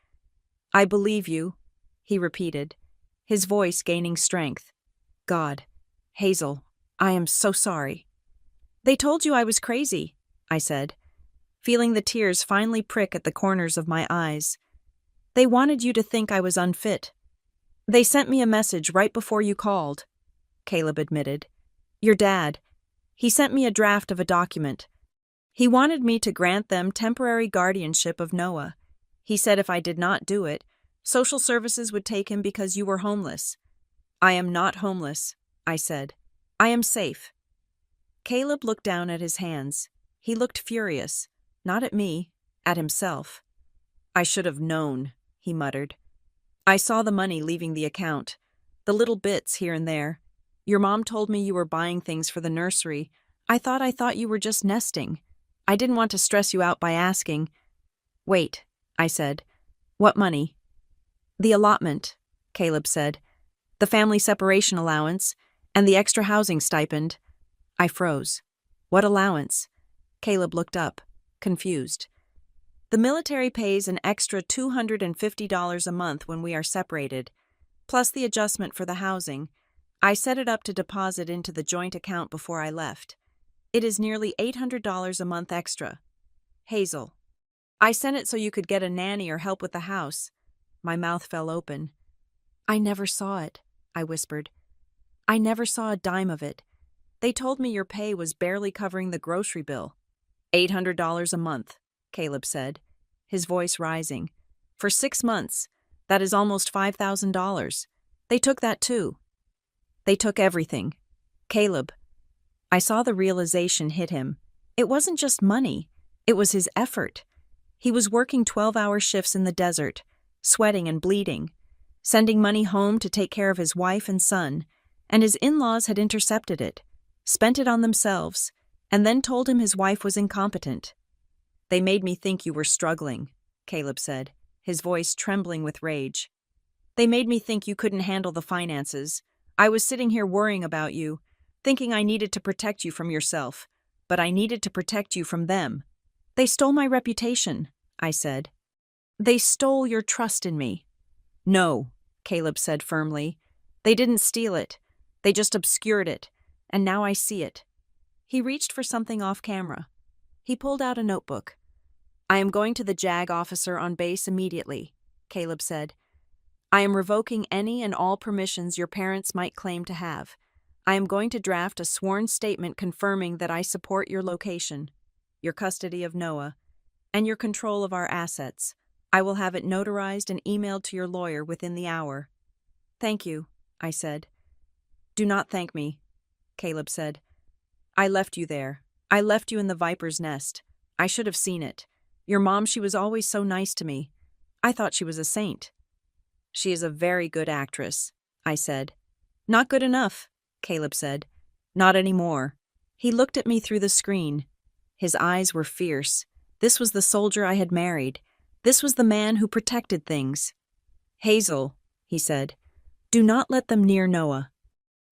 I believe you, he repeated, his voice gaining strength. God, Hazel, I am so sorry. They told you I was crazy, I said, feeling the tears finally prick at the corners of my eyes. They wanted you to think I was unfit. They sent me a message right before you called, Caleb admitted. Your dad. He sent me a draft of a document. He wanted me to grant them temporary guardianship of Noah. He said if I did not do it, social services would take him because you were homeless. I am not homeless, I said. I am safe. Caleb looked down at his hands. He looked furious, not at me, at himself. I should have known, he muttered. I saw the money leaving the account, the little bits here and there. Your mom told me you were buying things for the nursery. I thought you were just nesting. I didn't want to stress you out by asking. Wait, I said. What money? The allotment, Caleb said. The family separation allowance and the extra housing stipend. I froze. What allowance? Caleb looked up, confused. The military pays an extra $250 a month when we are separated, plus the adjustment for the housing. I set it up to deposit into the joint account before I left. It is nearly $800 a month extra. Hazel. I sent it so you could get a nanny or help with the house. My mouth fell open. I never saw it, I whispered. I never saw a dime of it. They told me your pay was barely covering the grocery bill. $800 a month, Caleb said, his voice rising. For 6 months, that is almost $5,000. They took that too. They took everything. Caleb. I saw the realization hit him. It wasn't just money. It was his effort. He was working 12-hour shifts in the desert, sweating and bleeding, sending money home to take care of his wife and son, and his in-laws had intercepted it, spent it on themselves, and then told him his wife was incompetent. They made me think you were struggling, Caleb said, his voice trembling with rage. They made me think you couldn't handle the finances. I was sitting here worrying about you, thinking I needed to protect you from yourself, but I needed to protect you from them. They stole my reputation, I said. They stole your trust in me. No, Caleb said firmly. They didn't steal it. They just obscured it, and now I see it. He reached for something off camera. He pulled out a notebook. I am going to the JAG officer on base immediately, Caleb said. I am revoking any and all permissions your parents might claim to have. I am going to draft a sworn statement confirming that I support your location, your custody of Noah, and your control of our assets. I will have it notarized and emailed to your lawyer within the hour. Thank you, I said. Do not thank me, Caleb said. I left you there. I left you in the viper's nest. I should have seen it. Your mom, she was always so nice to me. I thought she was a saint. She is a very good actress, I said. Not good enough, Caleb said. Not anymore. He looked at me through the screen. His eyes were fierce. This was the soldier I had married. This was the man who protected things. Hazel, he said, do not let them near Noah.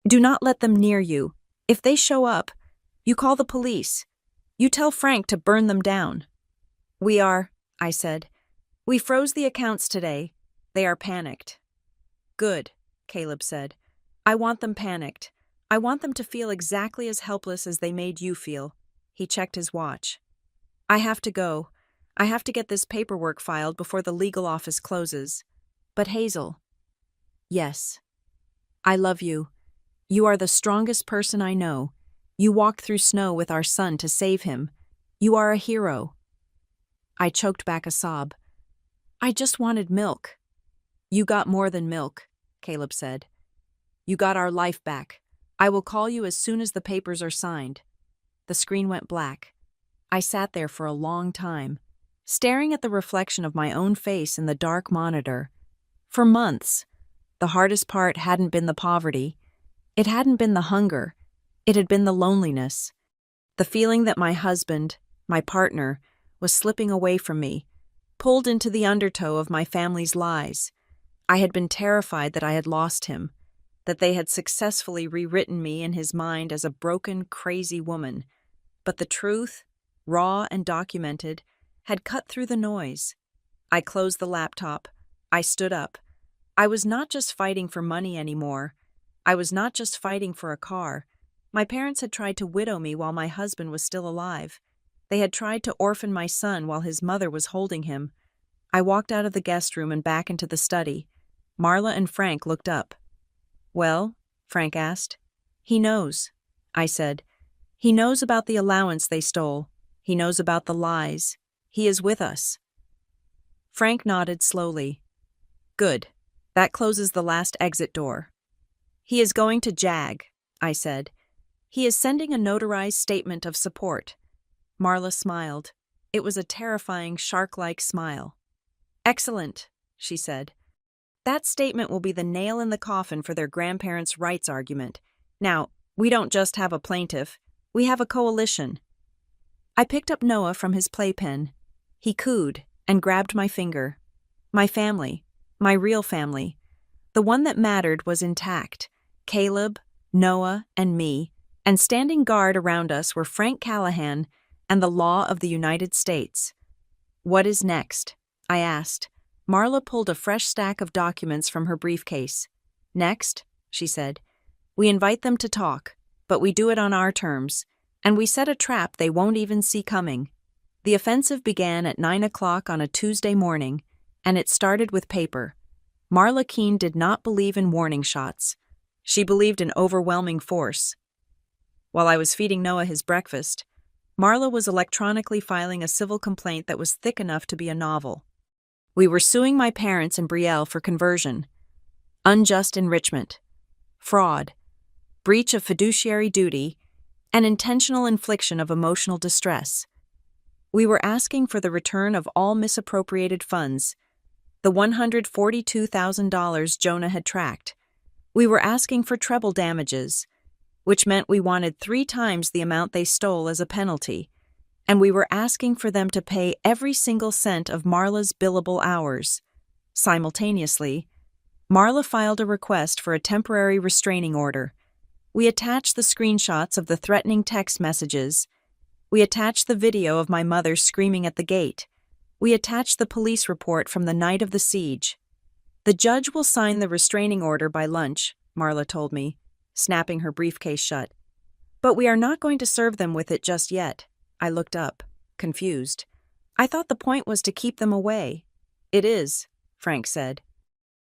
Do not let them near you. If they show up, you call the police. You tell Frank to burn them down. I said. We froze the accounts today. They are panicked. Good, Caleb said. I want them panicked. I want them to feel exactly as helpless as they made you feel. He checked his watch. I have to go. I have to get this paperwork filed before the legal office closes. But Hazel. Yes. I love you. You are the strongest person I know. You walked through snow with our son to save him. You are a hero. I choked back a sob. I just wanted milk. You got more than milk, Caleb said. You got our life back. I will call you as soon as the papers are signed. The screen went black. I sat there for a long time, staring at the reflection of my own face in the dark monitor. For months, the hardest part hadn't been the poverty. It hadn't been the hunger. It had been the loneliness. The feeling that my husband, my partner, was slipping away from me, pulled into the undertow of my family's lies. I had been terrified that I had lost him, that they had successfully rewritten me in his mind as a broken, crazy woman. But the truth, raw and documented, had cut through the noise. I closed the laptop. I stood up. I was not just fighting for money anymore. I was not just fighting for a car. My parents had tried to widow me while my husband was still alive. They had tried to orphan my son while his mother was holding him. I walked out of the guest room and back into the study. Marla and Frank looked up. Well, Frank asked. He knows, I said. He knows about the allowance they stole. He knows about the lies. He is with us. Frank nodded slowly. Good. That closes the last exit door. He is going to JAG, I said. He is sending a notarized statement of support. Marla smiled. It was a terrifying, shark-like smile. Excellent, she said. That statement will be the nail in the coffin for their grandparents' rights argument. Now, we don't just have a plaintiff, we have a coalition. I picked up Noah from his playpen. He cooed and grabbed my finger. My family, my real family, the one that mattered, was intact. Caleb, Noah, and me, and standing guard around us were Frank Callahan and the law of the United States. What is next? I asked. Marla pulled a fresh stack of documents from her briefcase. Next, she said, we invite them to talk, but we do it on our terms, and we set a trap they won't even see coming. The offensive began at 9 o'clock on a Tuesday morning, and it started with paper. Marla Keene did not believe in warning shots. She believed in overwhelming force. While I was feeding Noah his breakfast, Marla was electronically filing a civil complaint that was thick enough to be a novel. We were suing my parents and Brielle for conversion, unjust enrichment, fraud, breach of fiduciary duty, and intentional infliction of emotional distress. We were asking for the return of all misappropriated funds, the $142,000 Jonah had tracked. We were asking for treble damages, which meant we wanted 3 times the amount they stole as a penalty, and we were asking for them to pay every single cent of Marla's billable hours. Simultaneously, Marla filed a request for a temporary restraining order. We attached the screenshots of the threatening text messages. We attached the video of my mother screaming at the gate. We attached the police report from the night of the siege. The judge will sign the restraining order by lunch, Marla told me, snapping her briefcase shut. But we are not going to serve them with it just yet. I looked up, confused. I thought the point was to keep them away. It is, Frank said.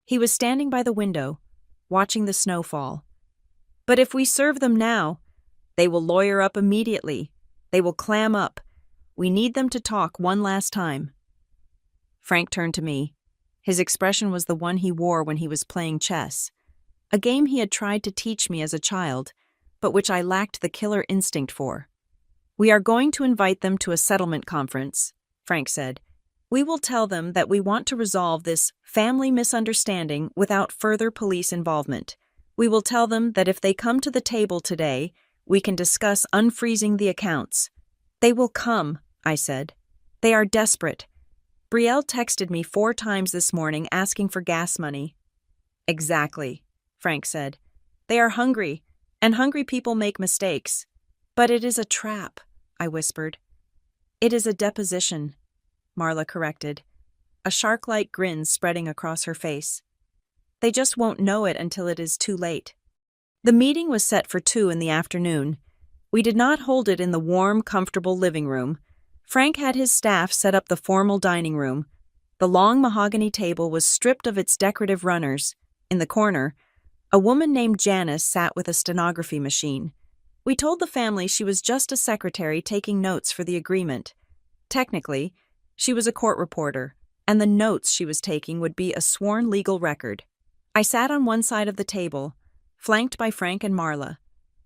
He was standing by the window, watching the snow fall. But if we serve them now, they will lawyer up immediately. They will clam up. We need them to talk one last time. Frank turned to me. His expression was the one he wore when he was playing chess, a game he had tried to teach me as a child, but which I lacked the killer instinct for. We are going to invite them to a settlement conference, Frank said. We will tell them that we want to resolve this family misunderstanding without further police involvement. We will tell them that if they come to the table today, we can discuss unfreezing the accounts. They will come, I said. They are desperate. Brielle texted me 4 times this morning asking for gas money. Exactly, Frank said. They are hungry, and hungry people make mistakes. But it is a trap, I whispered. It is a deposition, Marla corrected, a shark-like grin spreading across her face. They just won't know it until it is too late. The meeting was set for 2 in the afternoon. We did not hold it in the warm, comfortable living room. Frank had his staff set up the formal dining room. The long mahogany table was stripped of its decorative runners. In the corner, a woman named Janice sat with a stenography machine. We told the family she was just a secretary taking notes for the agreement. Technically, she was a court reporter, and the notes she was taking would be a sworn legal record. I sat on one side of the table, flanked by Frank and Marla.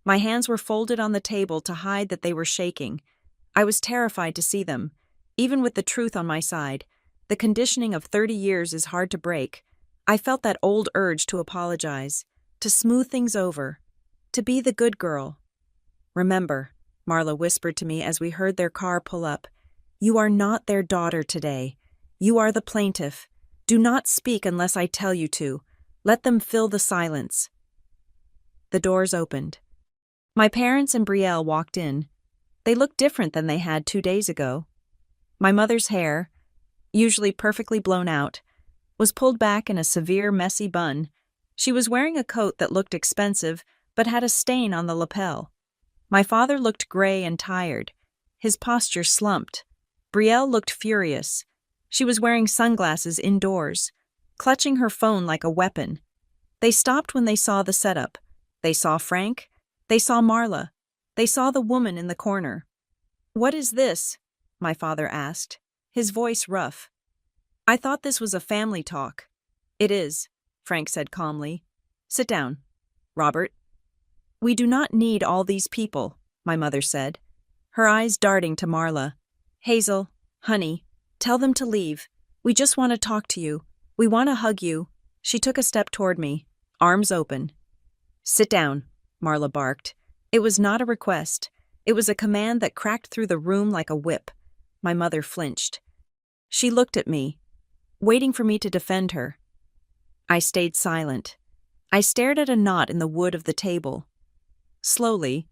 My hands were folded on the table to hide that they were shaking. I was terrified to see them. Even with the truth on my side, the conditioning of 30 years is hard to break. I felt that old urge to apologize, to smooth things over, to be the good girl. Remember, Marla whispered to me as we heard their car pull up, you are not their daughter today. You are the plaintiff. Do not speak unless I tell you to. Let them fill the silence. The doors opened. My parents and Brielle walked in. They looked different than they had 2 days ago. My mother's hair, usually perfectly blown out, was pulled back in a severe, messy bun. She was wearing a coat that looked expensive but had a stain on the lapel. My father looked gray and tired. His posture slumped. Brielle looked furious. She was wearing sunglasses indoors, clutching her phone like a weapon. They stopped when they saw the setup. They saw Frank. They saw Marla. They saw the woman in the corner. "What is this?" my father asked, his voice rough. "I thought this was a family talk." "It is," Frank said calmly. "Sit down, Robert." "We do not need all these people," my mother said, her eyes darting to Marla. "Hazel, honey, tell them to leave. We just want to talk to you. We want to hug you." She took a step toward me, arms open. "Sit down," Marla barked. It was not a request. It was a command that cracked through the room like a whip. My mother flinched. She looked at me, waiting for me to defend her. I stayed silent. I stared at a knot in the wood of the table. Slowly,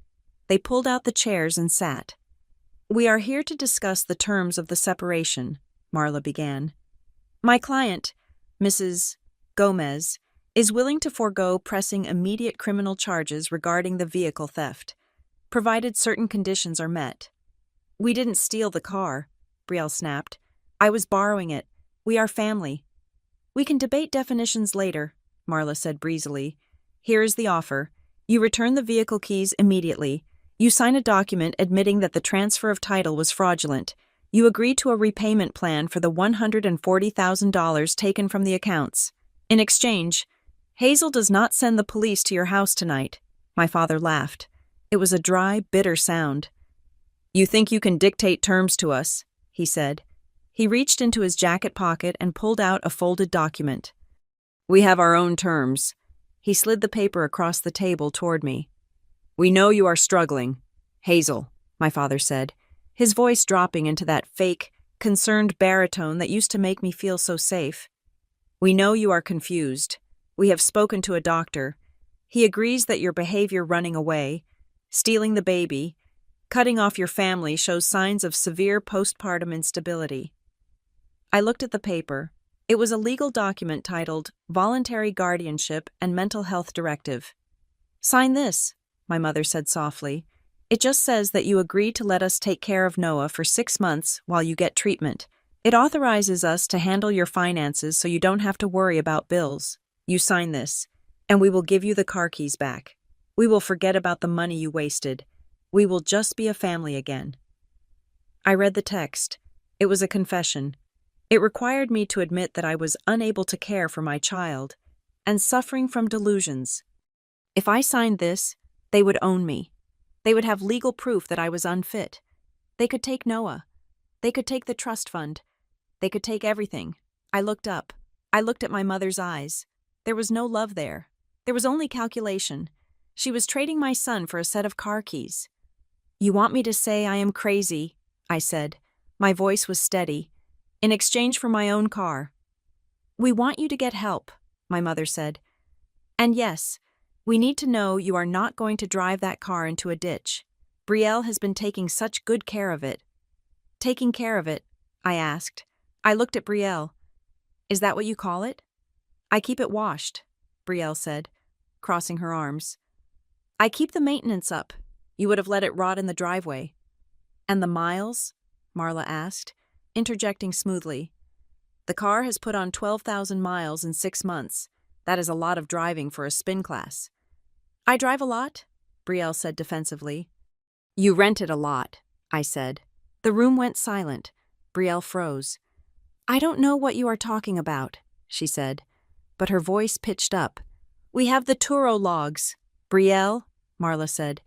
they pulled out the chairs and sat. "We are here to discuss the terms of the separation," Marla began. "My client, Mrs. Gomez, is willing to forego pressing immediate criminal charges regarding the vehicle theft, provided certain conditions are met." "We didn't steal the car," Brielle snapped. "I was borrowing it. We are family." "We can debate definitions later," Marla said breezily. "Here is the offer. You return the vehicle keys immediately. You sign a document admitting that the transfer of title was fraudulent. You agree to a repayment plan for the $140,000 taken from the accounts. In exchange, Hazel does not send the police to your house tonight." My father laughed. It was a dry, bitter sound. "You think you can dictate terms to us," he said. He reached into his jacket pocket and pulled out a folded document. "We have our own terms." He slid the paper across the table toward me. "We know you are struggling, Hazel," my father said, his voice dropping into that fake, concerned baritone that used to make me feel so safe. "We know you are confused. We have spoken to a doctor. He agrees that your behavior running away, stealing the baby, cutting off your family shows signs of severe postpartum instability." I looked at the paper. It was a legal document titled Voluntary Guardianship and Mental Health Directive. "Sign this," my mother said softly. "It just says that you agree to let us take care of Noah for 6 months while you get treatment. It authorizes us to handle your finances so you don't have to worry about bills. You sign this, and we will give you the car keys back. We will forget about the money you wasted. We will just be a family again." I read the text. It was a confession. It required me to admit that I was unable to care for my child and suffering from delusions. If I signed this, they would own me. They would have legal proof that I was unfit. They could take Noah. They could take the trust fund. They could take everything. I looked up. I looked at my mother's eyes. There was no love there. There was only calculation. She was trading my son for a set of car keys. You want me to say I am crazy, I said. My voice was steady. In exchange for my own car. We want you to get help, my mother said. And yes, we need to know you are not going to drive that car into a ditch. Brielle has been taking such good care of it. Taking care of it? I asked. I looked at Brielle. Is that what you call it? I keep it washed, Brielle said, crossing her arms. I keep the maintenance up. You would have let it rot in the driveway. And the miles? Marla asked, interjecting smoothly. The car has put on 12,000 miles in 6 months. That is a lot of driving for a spin class. I drive a lot, Brielle said defensively. You rent it a lot, I said. The room went silent. Brielle froze. I don't know what you are talking about, she said, but her voice pitched up. We have the Turo logs. Brielle, Marla said.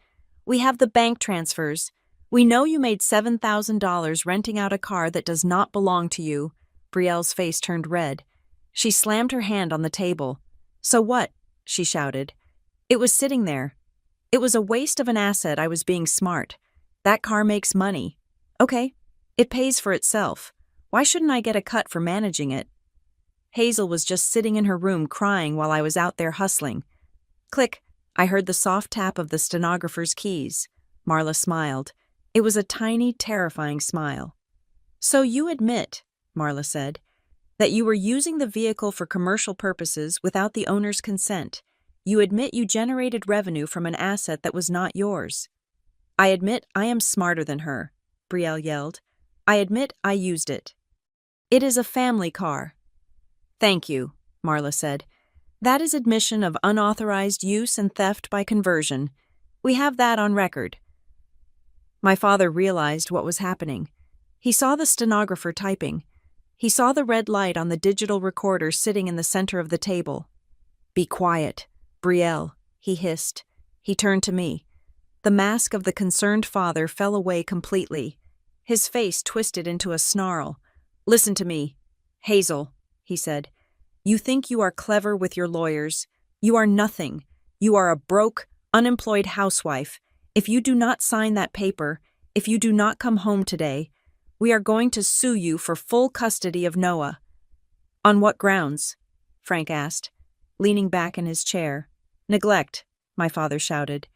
We have the bank transfers. We know you made $7,000 renting out a car that does not belong to you. Brielle's face turned red. She slammed her hand on the table. So what? She shouted. It was sitting there. It was a waste of an asset. I was being smart. That car makes money. Okay, it pays for itself. Why shouldn't I get a cut for managing it? Hazel was just sitting in her room crying while I was out there hustling. Click, I heard the soft tap of the stenographer's keys. Marla smiled. It was a tiny, terrifying smile. So you admit, Marla said, that you were using the vehicle for commercial purposes without the owner's consent. You admit you generated revenue from an asset that was not yours. I admit I am smarter than her, Brielle yelled. I admit I used it. It is a family car. Thank you, Marla said. That is admission of unauthorized use and theft by conversion. We have that on record. My father realized what was happening. He saw the stenographer typing. He saw the red light on the digital recorder sitting in the center of the table. Be quiet, Brielle, he hissed. He turned to me. The mask of the concerned father fell away completely. His face twisted into a snarl. Listen to me. Hazel, he said. You think you are clever with your lawyers. You are nothing. You are a broke, unemployed housewife. If you do not sign that paper, if you do not come home today, we are going to sue you for full custody of Noah. On what grounds? Frank asked, leaning back in his chair. Neglect, my father shouted.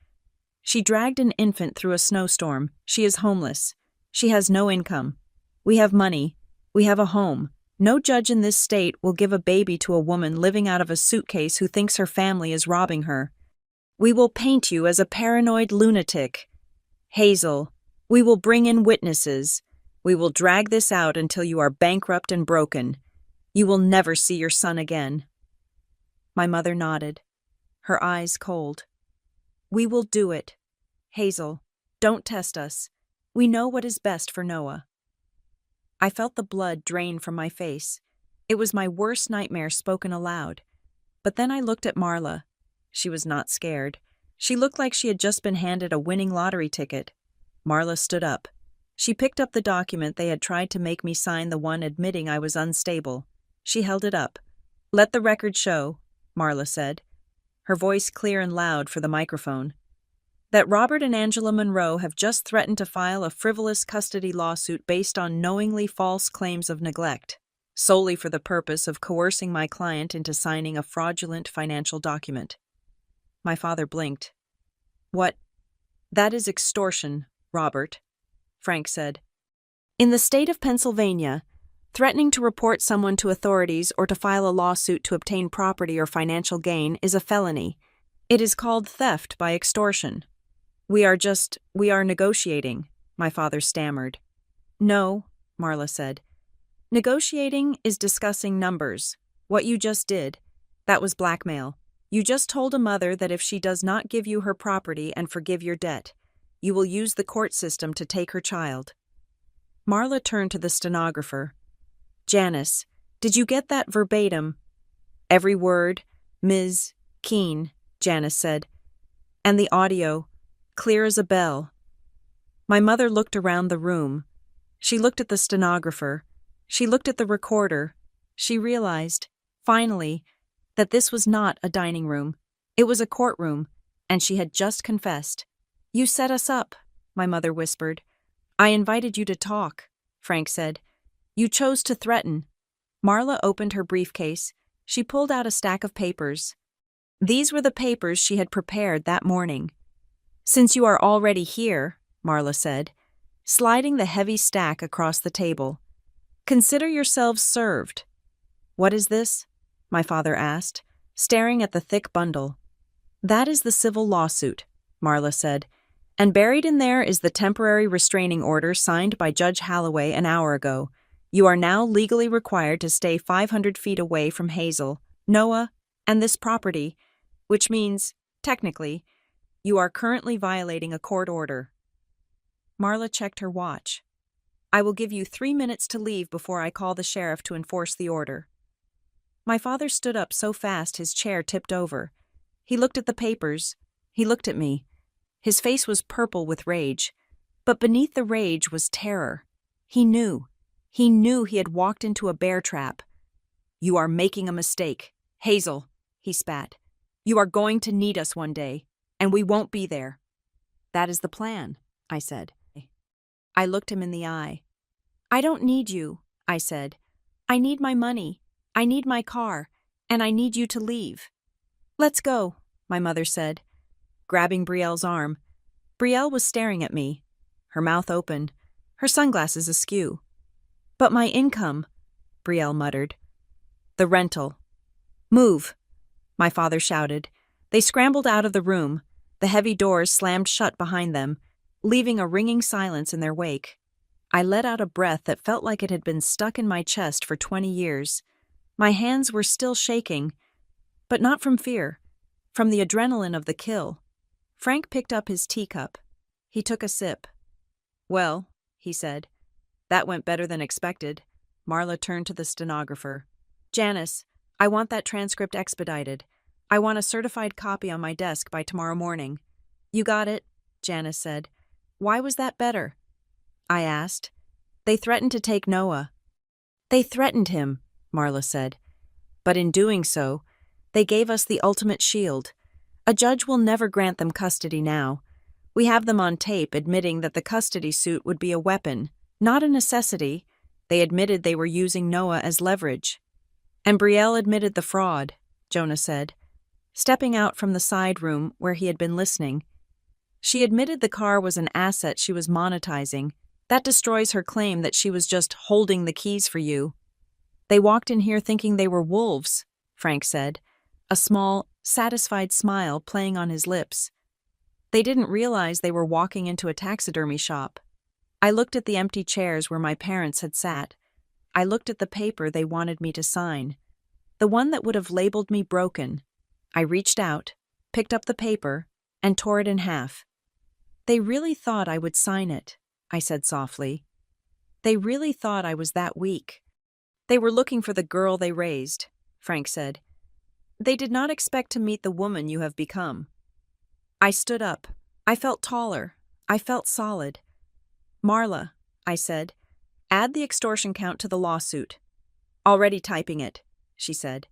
She dragged an infant through a snowstorm. She is homeless. She has no income. We have money. We have a home. No judge in this state will give a baby to a woman living out of a suitcase who thinks her family is robbing her. We will paint you as a paranoid lunatic. Hazel, we will bring in witnesses. We will drag this out until you are bankrupt and broken. You will never see your son again. My mother nodded, her eyes cold. We will do it. Hazel, don't test us. We know what is best for Noah. I felt the blood drain from my face. It was my worst nightmare spoken aloud. But then I looked at Marla. She was not scared. She looked like she had just been handed a winning lottery ticket. Marla stood up. She picked up the document they had tried to make me sign, the one admitting I was unstable. She held it up. Let the record show, Marla said, her voice clear and loud for the microphone, that Robert and Angela Monroe have just threatened to file a frivolous custody lawsuit based on knowingly false claims of neglect, solely for the purpose of coercing my client into signing a fraudulent financial document. My father blinked. What? That is extortion, Robert, Frank said. In the state of Pennsylvania, threatening to report someone to authorities or to file a lawsuit to obtain property or financial gain is a felony. It is called theft by extortion. We are negotiating, my father stammered. No, Marla said. Negotiating is discussing numbers. What you just did, that was blackmail. You just told a mother that if she does not give you her property and forgive your debt, you will use the court system to take her child. Marla turned to the stenographer. Janice, did you get that verbatim? Every word, Ms. Keene, Janice said. And the audio, clear as a bell. My mother looked around the room. She looked at the stenographer. She looked at the recorder. She realized, finally, that this was not a dining room. It was a courtroom, and she had just confessed. "You set us up," my mother whispered. "I invited you to talk," Frank said. "You chose to threaten." Marla opened her briefcase. She pulled out a stack of papers. These were the papers she had prepared that morning. "Since you are already here," Marla said, sliding the heavy stack across the table, "consider yourselves served." "What is this?" my father asked, staring at the thick bundle. "That is the civil lawsuit," Marla said, "and buried in there is the temporary restraining order signed by Judge Holloway an hour ago. You are now legally required to stay 500 feet away from Hazel, Noah, and this property, which means, technically, you are currently violating a court order." Marla checked her watch. "I will give you 3 minutes to leave before I call the sheriff to enforce the order." My father stood up so fast his chair tipped over. He looked at the papers. He looked at me. His face was purple with rage. But beneath the rage was terror. He knew. He knew he had walked into a bear trap. "You are making a mistake. Hazel," he spat. "You are going to need us one day, and we won't be there." "That is the plan," I said. I looked him in the eye. "I don't need you," I said. "I need my money. I need my car, and I need you to leave." "Let's go," my mother said, grabbing Brielle's arm. Brielle was staring at me, her mouth open, her sunglasses askew. "But my income," Brielle muttered. "The rental." "Move," my father shouted. They scrambled out of the room. The heavy doors slammed shut behind them, leaving a ringing silence in their wake. I let out a breath that felt like it had been stuck in my chest for 20 years. My hands were still shaking, but not from fear, from the adrenaline of the kill. Frank picked up his teacup. He took a sip. "Well," he said, "that went better than expected." Marla turned to the stenographer. "Janice, I want that transcript expedited. I want a certified copy on my desk by tomorrow morning." "You got it," Janice said. "Why was that better?" I asked. "They threatened to take Noah." "They threatened him," Marla said. "But in doing so, they gave us the ultimate shield. A judge will never grant them custody now. We have them on tape admitting that the custody suit would be a weapon, not a necessity. They admitted they were using Noah as leverage." "And Brielle admitted the fraud," Jonah said, stepping out from the side room where he had been listening. "She admitted the car was an asset she was monetizing. That destroys her claim that she was just holding the keys for you." "They walked in here thinking they were wolves," Frank said, a small, satisfied smile playing on his lips. "They didn't realize they were walking into a taxidermy shop." I looked at the empty chairs where my parents had sat. I looked at the paper they wanted me to sign, the one that would have labeled me broken. I reached out, picked up the paper, and tore it in half. "They really thought I would sign it," I said softly. "They really thought I was that weak." "They were looking for the girl they raised," Frank said. "They did not expect to meet the woman you have become." I stood up. I felt taller. I felt solid. "Marla," I said, "add the extortion count to the lawsuit." "Already typing it," she said.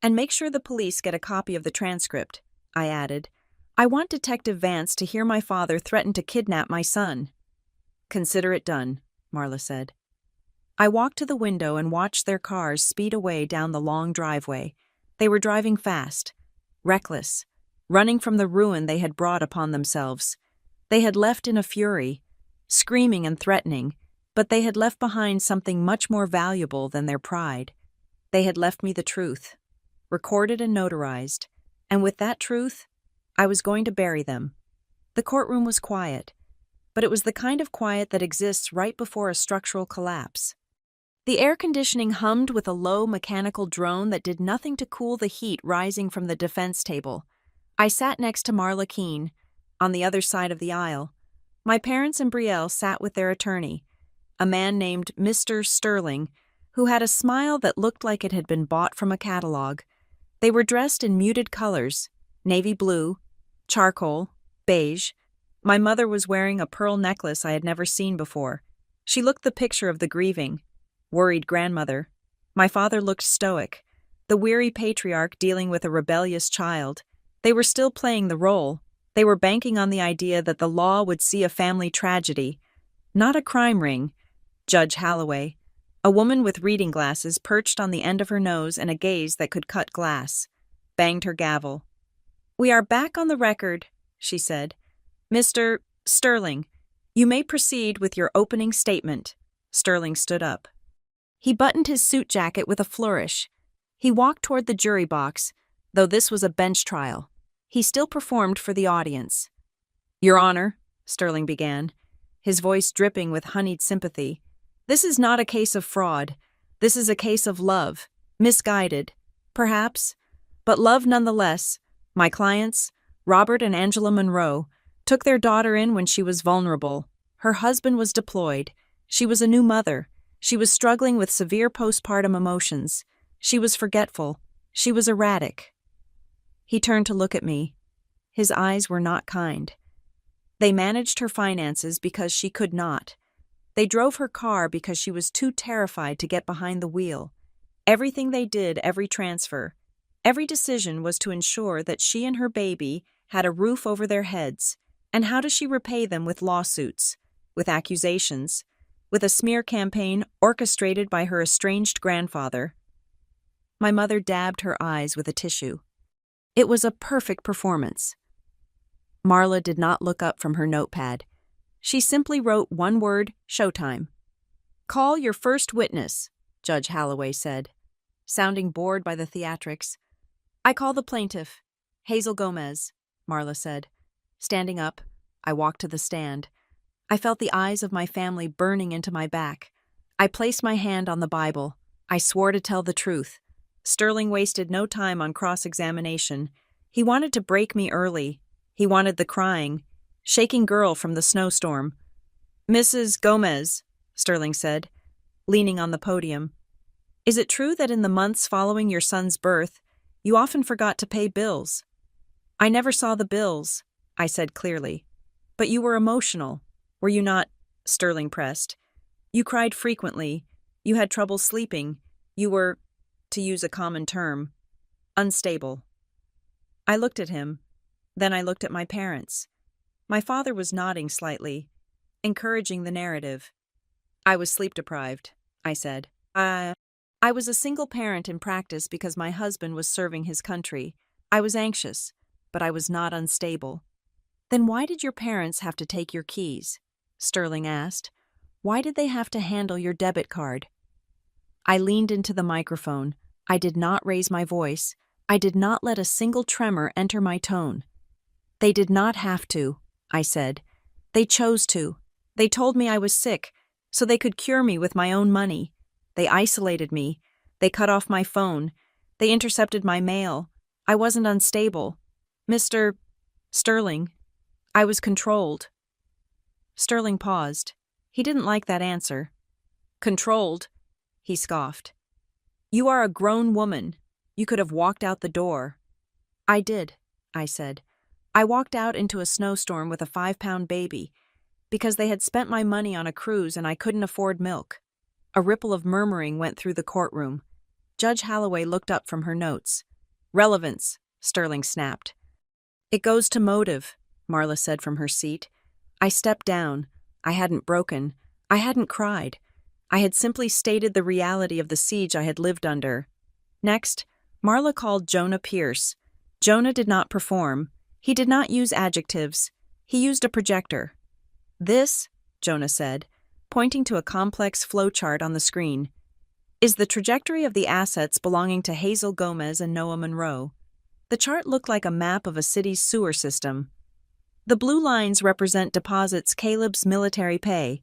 "And make sure the police get a copy of the transcript," I added. "I want Detective Vance to hear my father threaten to kidnap my son." "Consider it done," Marla said. I walked to the window and watched their cars speed away down the long driveway. They were driving fast, reckless, running from the ruin they had brought upon themselves. They had left in a fury, screaming and threatening, but they had left behind something much more valuable than their pride. They had left me the truth, recorded and notarized, and with that truth, I was going to bury them. The courtroom was quiet, but it was the kind of quiet that exists right before a structural collapse. The air conditioning hummed with a low mechanical drone that did nothing to cool the heat rising from the defense table. I sat next to Marla Keene, on the other side of the aisle. My parents and Brielle sat with their attorney, a man named Mr. Sterling, who had a smile that looked like it had been bought from a catalog. They were dressed in muted colors, navy blue, charcoal, beige. My mother was wearing a pearl necklace I had never seen before. She looked the picture of the grieving. worried grandmother. My father looked stoic, the weary patriarch dealing with a rebellious child. They were still playing the role. They were banking on the idea that the law would see a family tragedy, not a crime ring. Judge Holloway, a woman with reading glasses perched on the end of her nose and a gaze that could cut glass, banged her gavel. "We are back on the record," she said. "Mr. Sterling, you may proceed with your opening statement." Sterling stood up. He buttoned his suit jacket with a flourish. He walked toward the jury box, though this was a bench trial. He still performed for the audience. "Your Honor," Sterling began, his voice dripping with honeyed sympathy, "this is not a case of fraud. This is a case of love. Misguided, perhaps, but love nonetheless. My clients, Robert and Angela Monroe, took their daughter in when she was vulnerable. Her husband was deployed. She was a new mother. She was struggling with severe postpartum emotions. She was forgetful. She was erratic." He turned to look at me. His eyes were not kind. "They managed her finances because she could not. They drove her car because she was too terrified to get behind the wheel. Everything they did, every transfer, every decision was to ensure that she and her baby had a roof over their heads. And how does she repay them? With lawsuits, with accusations, with a smear campaign orchestrated by her estranged grandfather." My mother dabbed her eyes with a tissue. "It was a perfect performance." Marla did not look up from her notepad. She simply wrote one word, "Showtime." "Call your first witness," Judge Holloway said, sounding bored by the theatrics. "I call the plaintiff, Hazel Gomez," Marla said. Standing up, I walked to the stand. I felt the eyes of my family burning into my back. I placed my hand on the Bible. I swore to tell the truth. Sterling wasted no time on cross-examination. He wanted to break me early. He wanted the crying, shaking girl from the snowstorm. "Mrs. Gomez," Sterling said, leaning on the podium, "is it true that in the months following your son's birth, you often forgot to pay bills?" "I never saw the bills," I said clearly. "But you were emotional, were you not?" Sterling pressed. "You cried frequently. You had trouble sleeping. You were, to use a common term, unstable." I looked at him. Then I looked at my parents. My father was nodding slightly, encouraging the narrative. "I was sleep-deprived," I said. I was a single parent in practice because my husband was serving his country. I was anxious, but I was not unstable." "Then why did your parents have to take your keys?" Sterling asked. "Why did they have to handle your debit card?" I leaned into the microphone. I did not raise my voice. I did not let a single tremor enter my tone. "They did not have to," I said. "They chose to. They told me I was sick, so they could cure me with my own money. They isolated me. They cut off my phone. They intercepted my mail. I wasn't unstable. Mr. Sterling, I was controlled." Sterling paused. He didn't like that answer. "Controlled?" he scoffed. "You are a grown woman. You could have walked out the door." "I did," I said. "I walked out into a snowstorm with a 5-pound baby because they had spent my money on a cruise and I couldn't afford milk." A ripple of murmuring went through the courtroom. Judge Holloway looked up from her notes. "Relevance," Sterling snapped. "It goes to motive," Marla said from her seat. I stepped down. I hadn't broken. I hadn't cried. I had simply stated the reality of the siege I had lived under. Next, Marla called Jonah Pierce. Jonah did not perform. He did not use adjectives. He used a projector. "This," Jonah said, pointing to a complex flowchart on the screen, "is the trajectory of the assets belonging to Hazel Gomez and Noah Monroe." The chart looked like a map of a city's sewer system. "The blue lines represent deposits Caleb's military pay,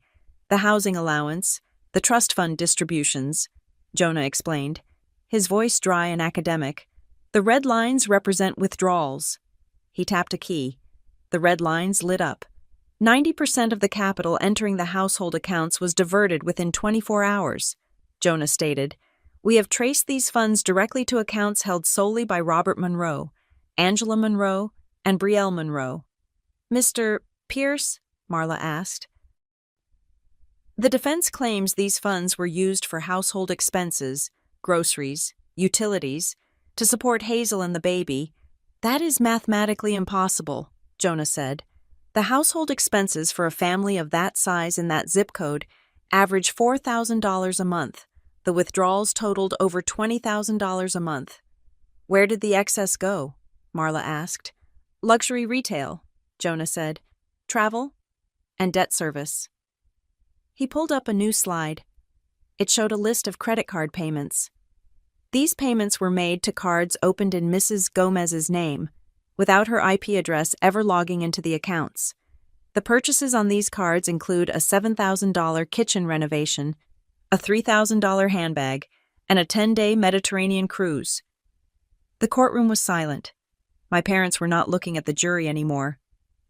the housing allowance, the trust fund distributions," Jonah explained, his voice dry and academic. "The red lines represent withdrawals." He tapped a key. The red lines lit up. 90% of the capital entering the household accounts was diverted within 24 hours, Jonah stated. "We have traced these funds directly to accounts held solely by Robert Monroe, Angela Monroe, and Brielle Monroe." "Mr. Pierce?" Marla asked. The defense claims these funds were used for household expenses, groceries, utilities, to support Hazel and the baby. That is mathematically impossible, Jonah said. The household expenses for a family of that size in that zip code average $4,000 a month. The withdrawals totaled over $20,000 a month. Where did the excess go? Marla asked. Luxury retail, Jonah said. Travel and debt service. He pulled up a new slide. It showed a list of credit card payments. These payments were made to cards opened in Mrs. Gomez's name, without her IP address ever logging into the accounts. The purchases on these cards include a $7,000 kitchen renovation, a $3,000 handbag, and a 10-day Mediterranean cruise. The courtroom was silent. My parents were not looking at the jury anymore.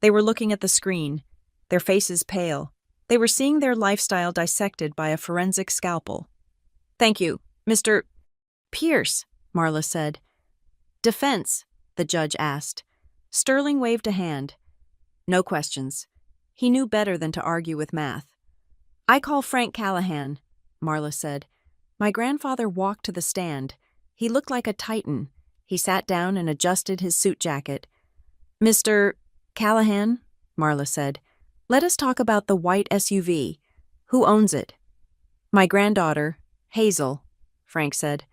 They were looking at the screen, their faces pale. They were seeing their lifestyle dissected by a forensic scalpel. Thank you, Mr. Pierce, Marla said. Defense, the judge asked. Sterling waved a hand. No questions. He knew better than to argue with math. I call Frank Callahan, Marla said. My grandfather walked to the stand. He looked like a titan. He sat down and adjusted his suit jacket. Mr. Callahan, Marla said, let us talk about the white SUV. Who owns it? My granddaughter, Hazel, Frank said.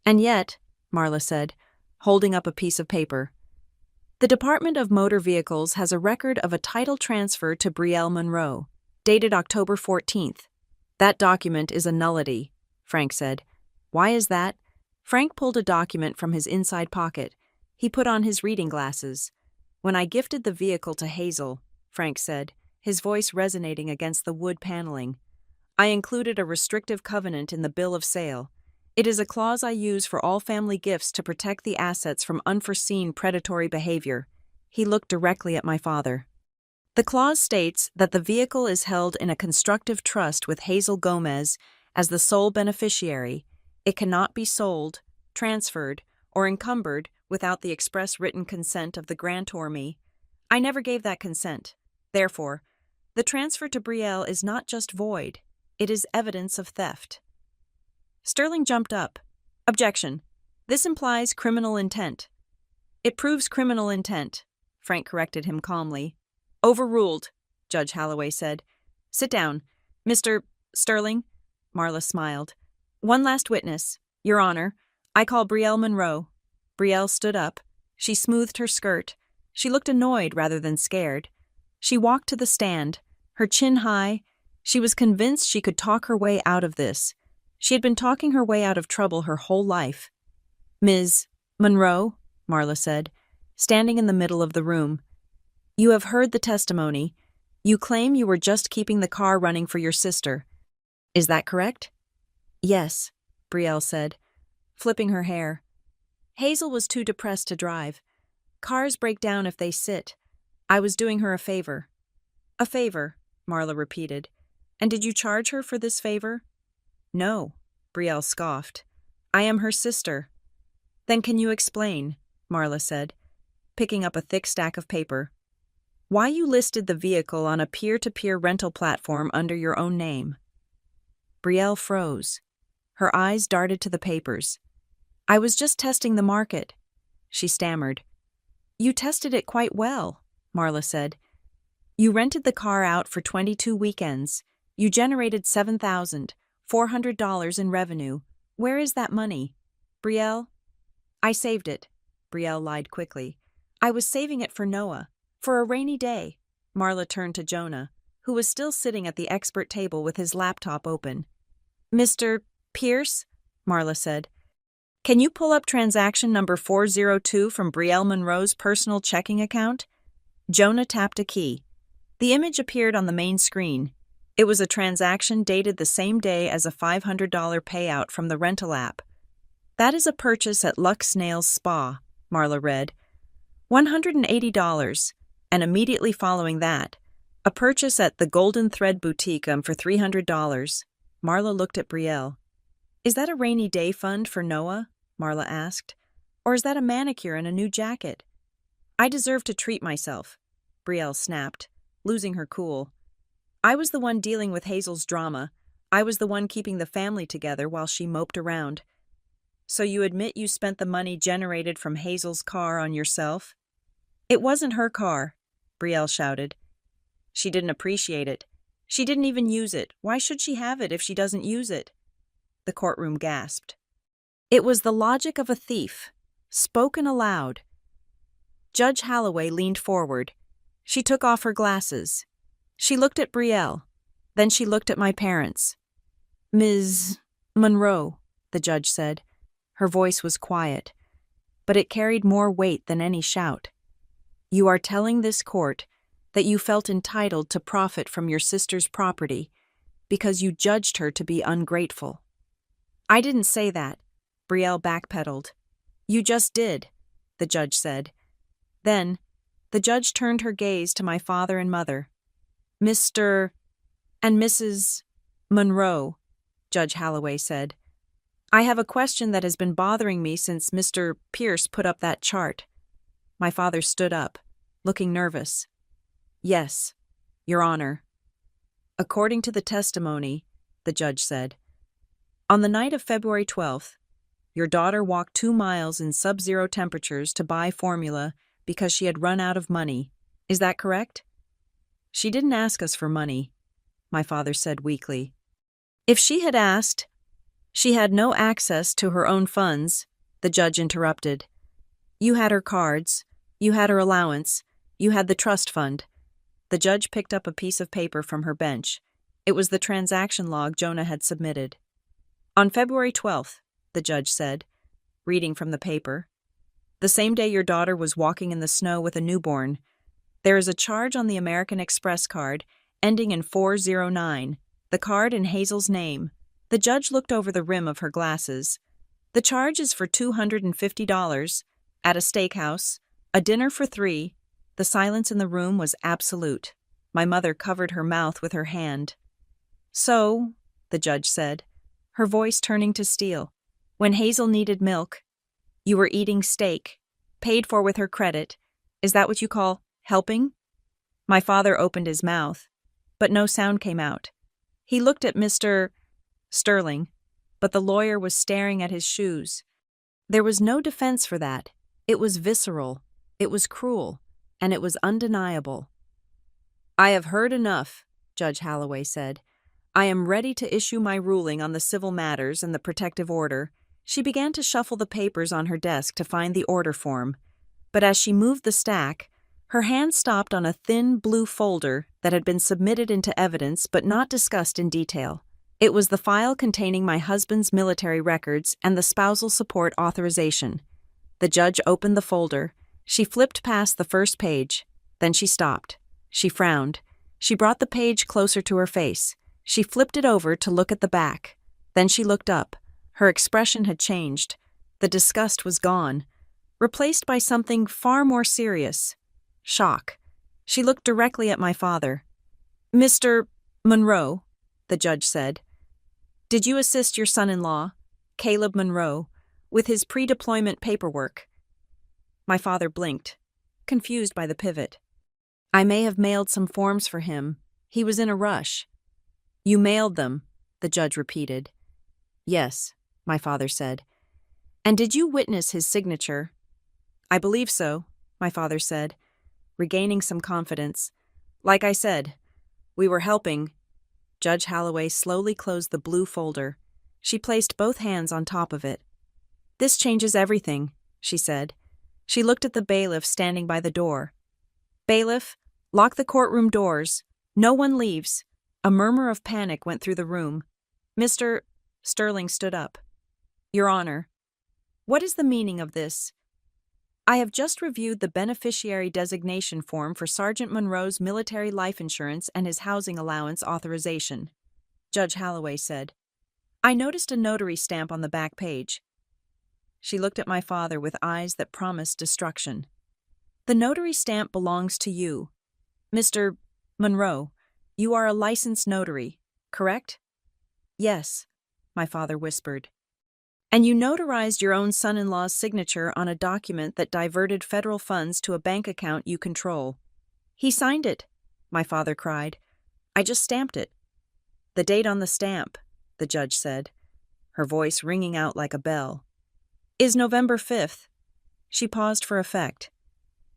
And yet, Marla said, holding up a piece of paper, the Department of Motor Vehicles has a record of a title transfer to Brielle Monroe, dated October 14th. That document is a nullity, Frank said. Why is that? Frank pulled a document from his inside pocket. He put on his reading glasses. When I gifted the vehicle to Hazel, Frank said, his voice resonating against the wood paneling, I included a restrictive covenant in the bill of sale. It is a clause I use for all family gifts to protect the assets from unforeseen predatory behavior. He looked directly at my father. The clause states that the vehicle is held in a constructive trust with Hazel Gomez as the sole beneficiary. It cannot be sold, transferred, or encumbered without the express written consent of the grantor me. I never gave that consent. Therefore, the transfer to Brielle is not just void, it is evidence of theft. Sterling jumped up. Objection. This implies criminal intent. It proves criminal intent, Frank corrected him calmly. Overruled, Judge Holloway said. Sit down. Mr. Sterling, Marla smiled. One last witness. Your Honor, I call Brielle Monroe. Brielle stood up. She smoothed her skirt. She looked annoyed rather than scared. She walked to the stand, her chin high. She was convinced she could talk her way out of this. She had been talking her way out of trouble her whole life. Ms. Monroe, Marla said, standing in the middle of the room. You have heard the testimony. You claim you were just keeping the car running for your sister. Is that correct? Yes, Brielle said, flipping her hair. Hazel was too depressed to drive. Cars break down if they sit. I was doing her a favor. A favor, Marla repeated. And did you charge her for this favor? No, Brielle scoffed. I am her sister. Then can you explain, Marla said, picking up a thick stack of paper, why you listed the vehicle on a peer-to-peer rental platform under your own name? Brielle froze. Her eyes darted to the papers. I was just testing the market, she stammered. You tested it quite well, Marla said. You rented the car out for 22 weekends. You generated $7,400 in revenue. Where is that money? Brielle? I saved it, Brielle lied quickly. I was saving it for Noah, for a rainy day. Marla turned to Jonah, who was still sitting at the expert table with his laptop open. Mr. Pierce, Marla said, can you pull up transaction number 402 from Brielle Monroe's personal checking account? Jonah tapped a key. The image appeared on the main screen. It was a transaction dated the same day as a $500 payout from the rental app. That is a purchase at Lux Nails Spa, Marla read. $180, and immediately following that, a purchase at the Golden Thread Boutique for $300. Marla looked at Brielle. Is that a rainy day fund for Noah? Marla asked. Or is that a manicure and a new jacket? I deserve to treat myself, Brielle snapped, losing her cool. I was the one dealing with Hazel's drama. I was the one keeping the family together while she moped around. So you admit you spent the money generated from Hazel's car on yourself? It wasn't her car, Brielle shouted. She didn't appreciate it. She didn't even use it. Why should she have it if she doesn't use it? The courtroom gasped. It was the logic of a thief, spoken aloud. Judge Holloway leaned forward. She took off her glasses. She looked at Brielle. Then she looked at my parents. Ms. Monroe, the judge said. Her voice was quiet, but it carried more weight than any shout. You are telling this court that you felt entitled to profit from your sister's property because you judged her to be ungrateful. I didn't say that, Brielle backpedaled. You just did, the judge said. Then, the judge turned her gaze to my father and mother. Mr. and Mrs. Monroe, Judge Holloway said. I have a question that has been bothering me since Mr. Pierce put up that chart. My father stood up, looking nervous. Yes, Your Honor. According to the testimony, the judge said, on the night of February 12th, your daughter walked 2 miles in sub-zero temperatures to buy formula because she had run out of money. Is that correct? She didn't ask us for money, my father said weakly. If she had asked, she had no access to her own funds, the judge interrupted. You had her cards, you had her allowance, you had the trust fund. The judge picked up a piece of paper from her bench. It was the transaction log Jonah had submitted. On February 12th, the judge said, reading from the paper, the same day your daughter was walking in the snow with a newborn, there is a charge on the American Express card ending in 409, the card in Hazel's name. The judge looked over the rim of her glasses. The charge is for $250, at a steakhouse, a dinner for 3. The silence in the room was absolute. My mother covered her mouth with her hand. So, the judge said, her voice turning to steel, when Hazel needed milk, you were eating steak, paid for with her credit. Is that what you call helping? My father opened his mouth, but no sound came out. He looked at Mr. Sterling, but the lawyer was staring at his shoes. There was no defense for that. It was visceral, it was cruel, and it was undeniable. I have heard enough, Judge Holloway said. I am ready to issue my ruling on the civil matters and the protective order. She began to shuffle the papers on her desk to find the order form, but as she moved the stack, her hand stopped on a thin blue folder that had been submitted into evidence but not discussed in detail. It was the file containing my husband's military records and the spousal support authorization. The judge opened the folder. She flipped past the first page. Then she stopped. She frowned. She brought the page closer to her face. She flipped it over to look at the back. Then she looked up. Her expression had changed. The disgust was gone, replaced by something far more serious. Shock. She looked directly at my father. Mr. Monroe, the judge said, did you assist your son-in-law, Caleb Monroe, with his pre-deployment paperwork? My father blinked, confused by the pivot. I may have mailed some forms for him. He was in a rush. You mailed them, the judge repeated. Yes, my father said. And did you witness his signature? I believe so, my father said, regaining some confidence. Like I said, we were helping. Judge Holloway slowly closed the blue folder. She placed both hands on top of it. This changes everything, she said. She looked at the bailiff standing by the door. Bailiff, lock the courtroom doors. No one leaves. A murmur of panic went through the room. Mr. Sterling stood up. Your Honor, what is the meaning of this? I have just reviewed the beneficiary designation form for Sergeant Monroe's military life insurance and his housing allowance authorization, Judge Holloway said. I noticed a notary stamp on the back page. She looked at my father with eyes that promised destruction. The notary stamp belongs to you. Mr. Monroe, you are a licensed notary, correct? Yes, my father whispered. And you notarized your own son-in-law's signature on a document that diverted federal funds to a bank account you control. He signed it, my father cried. I just stamped it. The date on the stamp, the judge said, her voice ringing out like a bell, is November 5th. She paused for effect.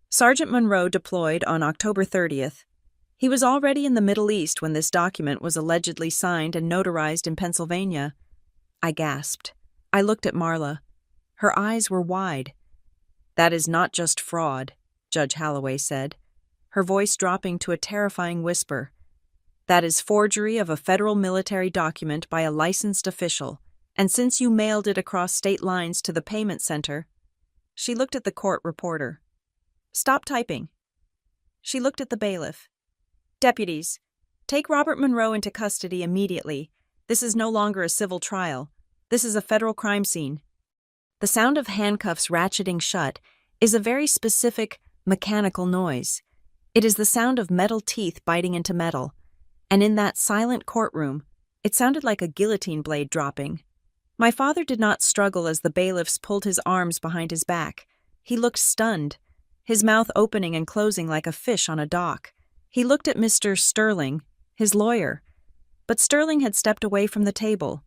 Sergeant Monroe deployed on October 30th. He was already in the Middle East when this document was allegedly signed and notarized in Pennsylvania. I gasped. I looked at Marla. Her eyes were wide. That is not just fraud, Judge Holloway said, her voice dropping to a terrifying whisper. That is forgery of a federal military document by a licensed official, and since you mailed it across state lines to the payment center— She looked at the court reporter. Stop typing. She looked at the bailiff. Deputies, take Robert Monroe into custody immediately. This is no longer a civil trial. This is a federal crime scene. The sound of handcuffs ratcheting shut is a very specific, mechanical noise. It is the sound of metal teeth biting into metal. And in that silent courtroom, it sounded like a guillotine blade dropping. My father did not struggle as the bailiffs pulled his arms behind his back. He looked stunned, his mouth opening and closing like a fish on a dock. He looked at Mr. Sterling, his lawyer, but Sterling had stepped away from the table,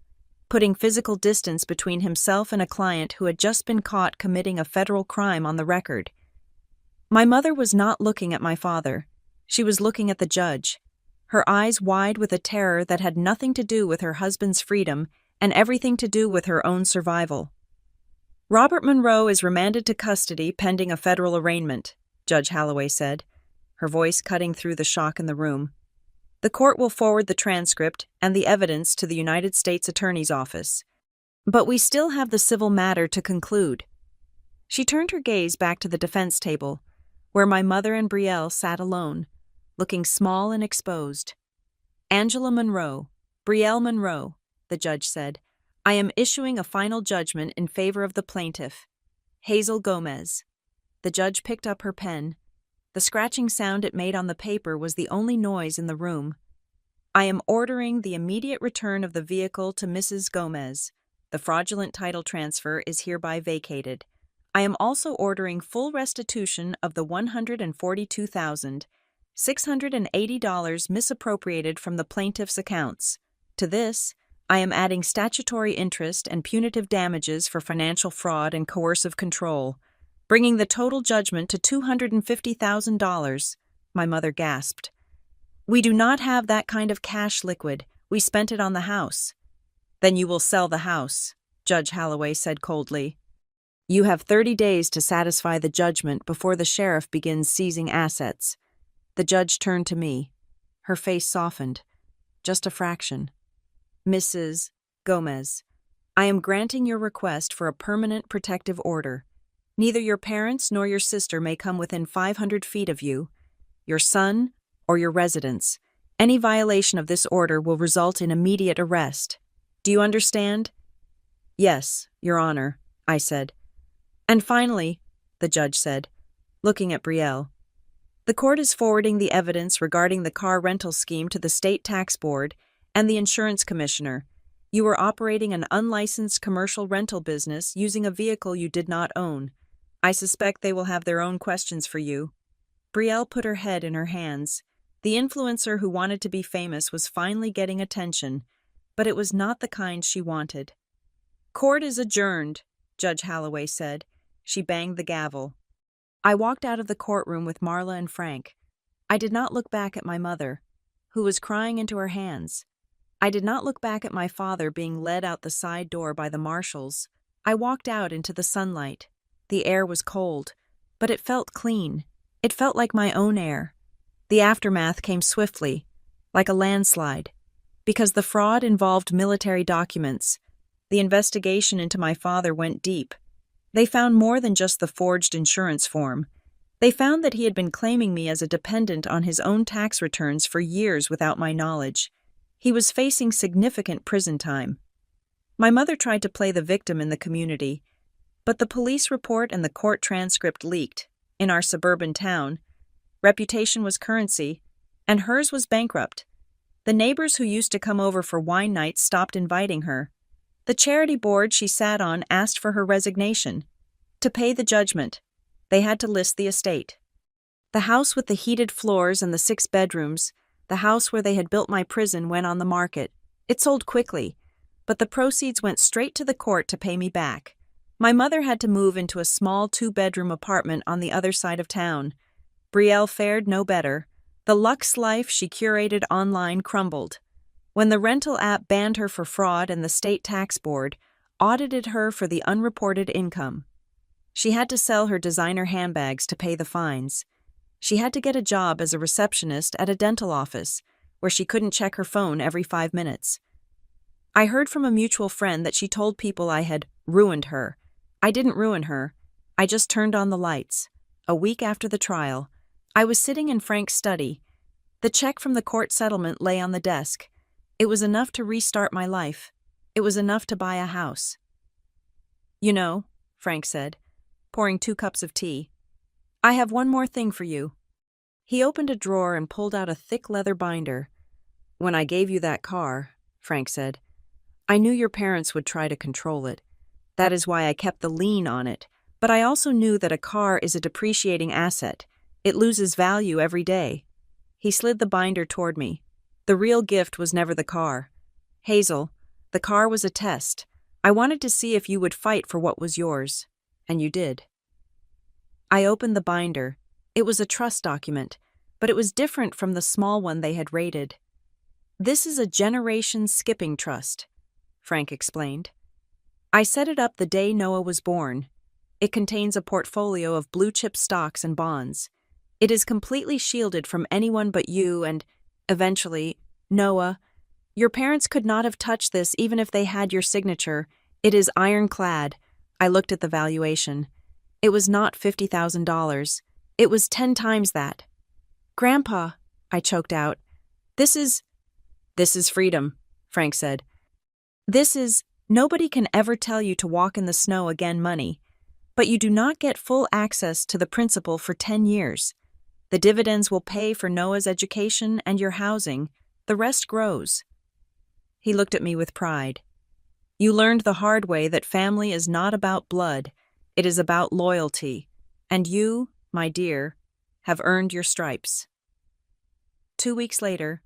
putting physical distance between himself and a client who had just been caught committing a federal crime on the record. My mother was not looking at my father. She was looking at the judge, her eyes wide with a terror that had nothing to do with her husband's freedom and everything to do with her own survival. Robert Monroe is remanded to custody pending a federal arraignment, Judge Holloway said, her voice cutting through the shock in the room. The court will forward the transcript and the evidence to the United States Attorney's Office. But we still have the civil matter to conclude. She turned her gaze back to the defense table, where my mother and Brielle sat alone, looking small and exposed. Angela Monroe, Brielle Monroe, the judge said, I am issuing a final judgment in favor of the plaintiff, Hazel Gomez. The judge picked up her pen. The scratching sound it made on the paper was the only noise in the room. I am ordering the immediate return of the vehicle to Mrs. Gomez. The fraudulent title transfer is hereby vacated. I am also ordering full restitution of the $142,680 misappropriated from the plaintiff's accounts. To this, I am adding statutory interest and punitive damages for financial fraud and coercive control, bringing the total judgment to $250,000, my mother gasped. We do not have that kind of cash liquid. We spent it on the house. Then you will sell the house, Judge Holloway said coldly. You have 30 days to satisfy the judgment before the sheriff begins seizing assets. The judge turned to me. Her face softened. Just a fraction. Mrs. Gomez, I am granting your request for a permanent protective order. Neither your parents nor your sister may come within 500 feet of you, your son, or your residence. Any violation of this order will result in immediate arrest. Do you understand? Yes, Your Honor, I said. And finally, the judge said, looking at Brielle, the court is forwarding the evidence regarding the car rental scheme to the State Tax Board and the Insurance Commissioner. You were operating an unlicensed commercial rental business using a vehicle you did not own. I suspect they will have their own questions for you. Brielle put her head in her hands. The influencer who wanted to be famous was finally getting attention, but it was not the kind she wanted. Court is adjourned, Judge Holloway said. She banged the gavel. I walked out of the courtroom with Marla and Frank. I did not look back at my mother, who was crying into her hands. I did not look back at my father being led out the side door by the marshals. I walked out into the sunlight. The air was cold, but it felt clean. It felt like my own air. The aftermath came swiftly, like a landslide, because the fraud involved military documents. The investigation into my father went deep. They found more than just the forged insurance form. They found that he had been claiming me as a dependent on his own tax returns for years without my knowledge. He was facing significant prison time. My mother tried to play the victim in the community, but the police report and the court transcript leaked. In our suburban town, reputation was currency, and hers was bankrupt. The neighbors who used to come over for wine nights stopped inviting her. The charity board she sat on asked for her resignation. To pay the judgment, they had to list the estate. The house with the heated floors and the 6 bedrooms, The house where they had built my prison went on the market. It sold quickly, but the proceeds went straight to the court to pay me back. My mother had to move into a small 2-bedroom apartment on the other side of town. Brielle fared no better. The luxe life she curated online crumbled. When the rental app banned her for fraud and the state tax board audited her for the unreported income, she had to sell her designer handbags to pay the fines. She had to get a job as a receptionist at a dental office, where she couldn't check her phone every 5 minutes. I heard from a mutual friend that she told people I had ruined her. I didn't ruin her. I just turned on the lights. A week after the trial, I was sitting in Frank's study. The check from the court settlement lay on the desk. It was enough to restart my life. It was enough to buy a house. "You know," Frank said, pouring 2 cups of tea, "I have one more thing for you." He opened a drawer and pulled out a thick leather binder. "When I gave you that car," Frank said, "I knew your parents would try to control it. That is why I kept the lien on it. But I also knew that a car is a depreciating asset. It loses value every day." He slid the binder toward me. "The real gift was never the car. Hazel, the car was a test. I wanted to see if you would fight for what was yours. And you did." I opened the binder. It was a trust document, but it was different from the small one they had raided. "This is a generation skipping trust," Frank explained. "I set it up the day Noah was born. It contains a portfolio of blue-chip stocks and bonds. It is completely shielded from anyone but you and, eventually, Noah. Your parents could not have touched this even if they had your signature. It is ironclad." I looked at the valuation. It was not $50,000. It was 10 times that. "Grandpa," I choked out, This is freedom," Frank said. "This is, nobody can ever tell you to walk in the snow again money. But you do not get full access to the principal for 10 years. The dividends will pay for Noah's education and your housing. The rest grows." He looked at me with pride. "You learned the hard way that family is not about blood. It is about loyalty. And you, my dear, have earned your stripes." 2 weeks later,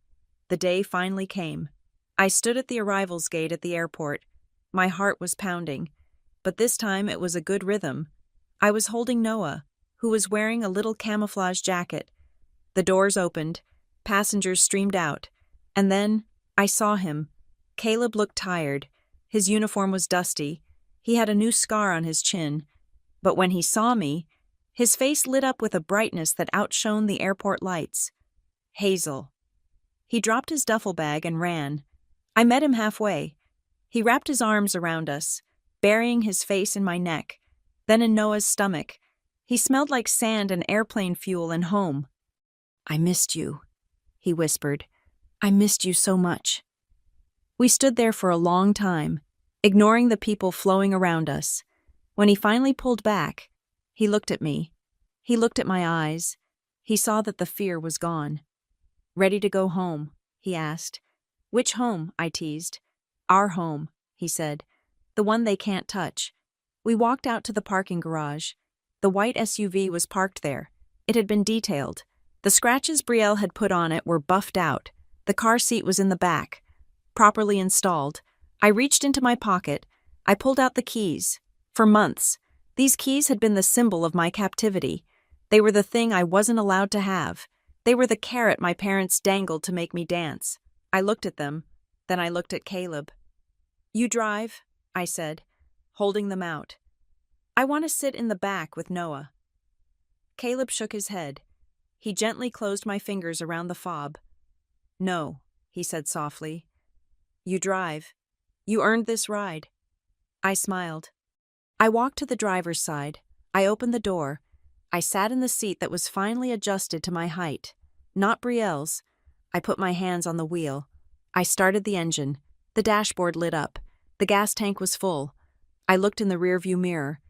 the day finally came. I stood at the arrivals gate at the airport. My heart was pounding, but this time it was a good rhythm. I was holding Noah, who was wearing a little camouflage jacket. The doors opened, passengers streamed out, and then I saw him. Caleb looked tired. His uniform was dusty. He had a new scar on his chin. But when he saw me, his face lit up with a brightness that outshone the airport lights. "Hazel." He dropped his duffel bag and ran. I met him halfway. He wrapped his arms around us, burying his face in my neck, then in Noah's stomach. He smelled like sand and airplane fuel and home. "I missed you," he whispered. "I missed you so much." We stood there for a long time, ignoring the people flowing around us. When he finally pulled back, he looked at me. He looked at my eyes. He saw that the fear was gone. "Ready to go home?" he asked. "Which home?" I teased. "Our home," he said. "The one they can't touch." We walked out to the parking garage. The white SUV was parked there. It had been detailed. The scratches Brielle had put on it were buffed out. The car seat was in the back, properly installed. I reached into my pocket. I pulled out the keys. For months, these keys had been the symbol of my captivity. They were the thing I wasn't allowed to have. They were the carrot my parents dangled to make me dance. I looked at them. Then I looked at Caleb. "You drive," I said, holding them out. "I want to sit in the back with Noah." Caleb shook his head. He gently closed my fingers around the fob. "No," he said softly. "You drive. You earned this ride." I smiled. I walked to the driver's side. I opened the door. I sat in the seat that was finally adjusted to my height. Not Brielle's. I put my hands on the wheel. I started the engine. The dashboard lit up. The gas tank was full. I looked in the rearview mirror.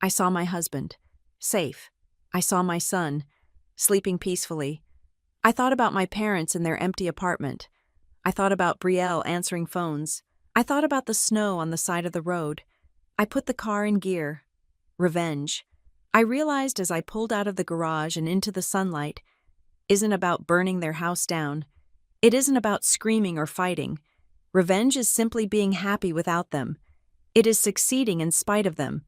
I saw my husband. Safe. I saw my son. Sleeping peacefully. I thought about my parents in their empty apartment. I thought about Brielle answering phones. I thought about the snow on the side of the road. I put the car in gear. Revenge. I realized as I pulled out of the garage and into the sunlight, isn't about burning their house down. It isn't about screaming or fighting. Revenge is simply being happy without them. It is succeeding in spite of them.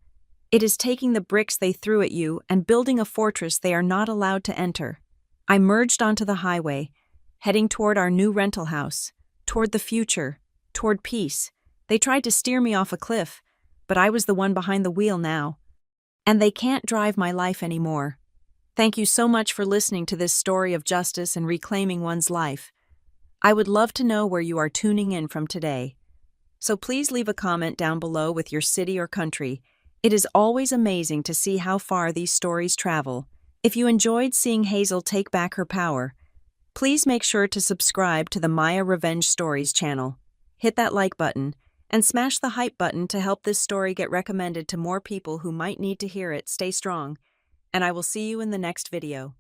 It is taking the bricks they threw at you and building a fortress they are not allowed to enter. I merged onto the highway, heading toward our new rental house, toward the future, toward peace. They tried to steer me off a cliff, but I was the one behind the wheel now. And they can't drive my life anymore. Thank you so much for listening to this story of justice and reclaiming one's life. I would love to know where you are tuning in from today. So please leave a comment down below with your city or country. It is always amazing to see how far these stories travel. If you enjoyed seeing Hazel take back her power, please make sure to subscribe to the Maya Revenge Stories channel. Hit that like button and smash the hype button to help this story get recommended to more people who might need to hear it. Stay strong, and I will see you in the next video.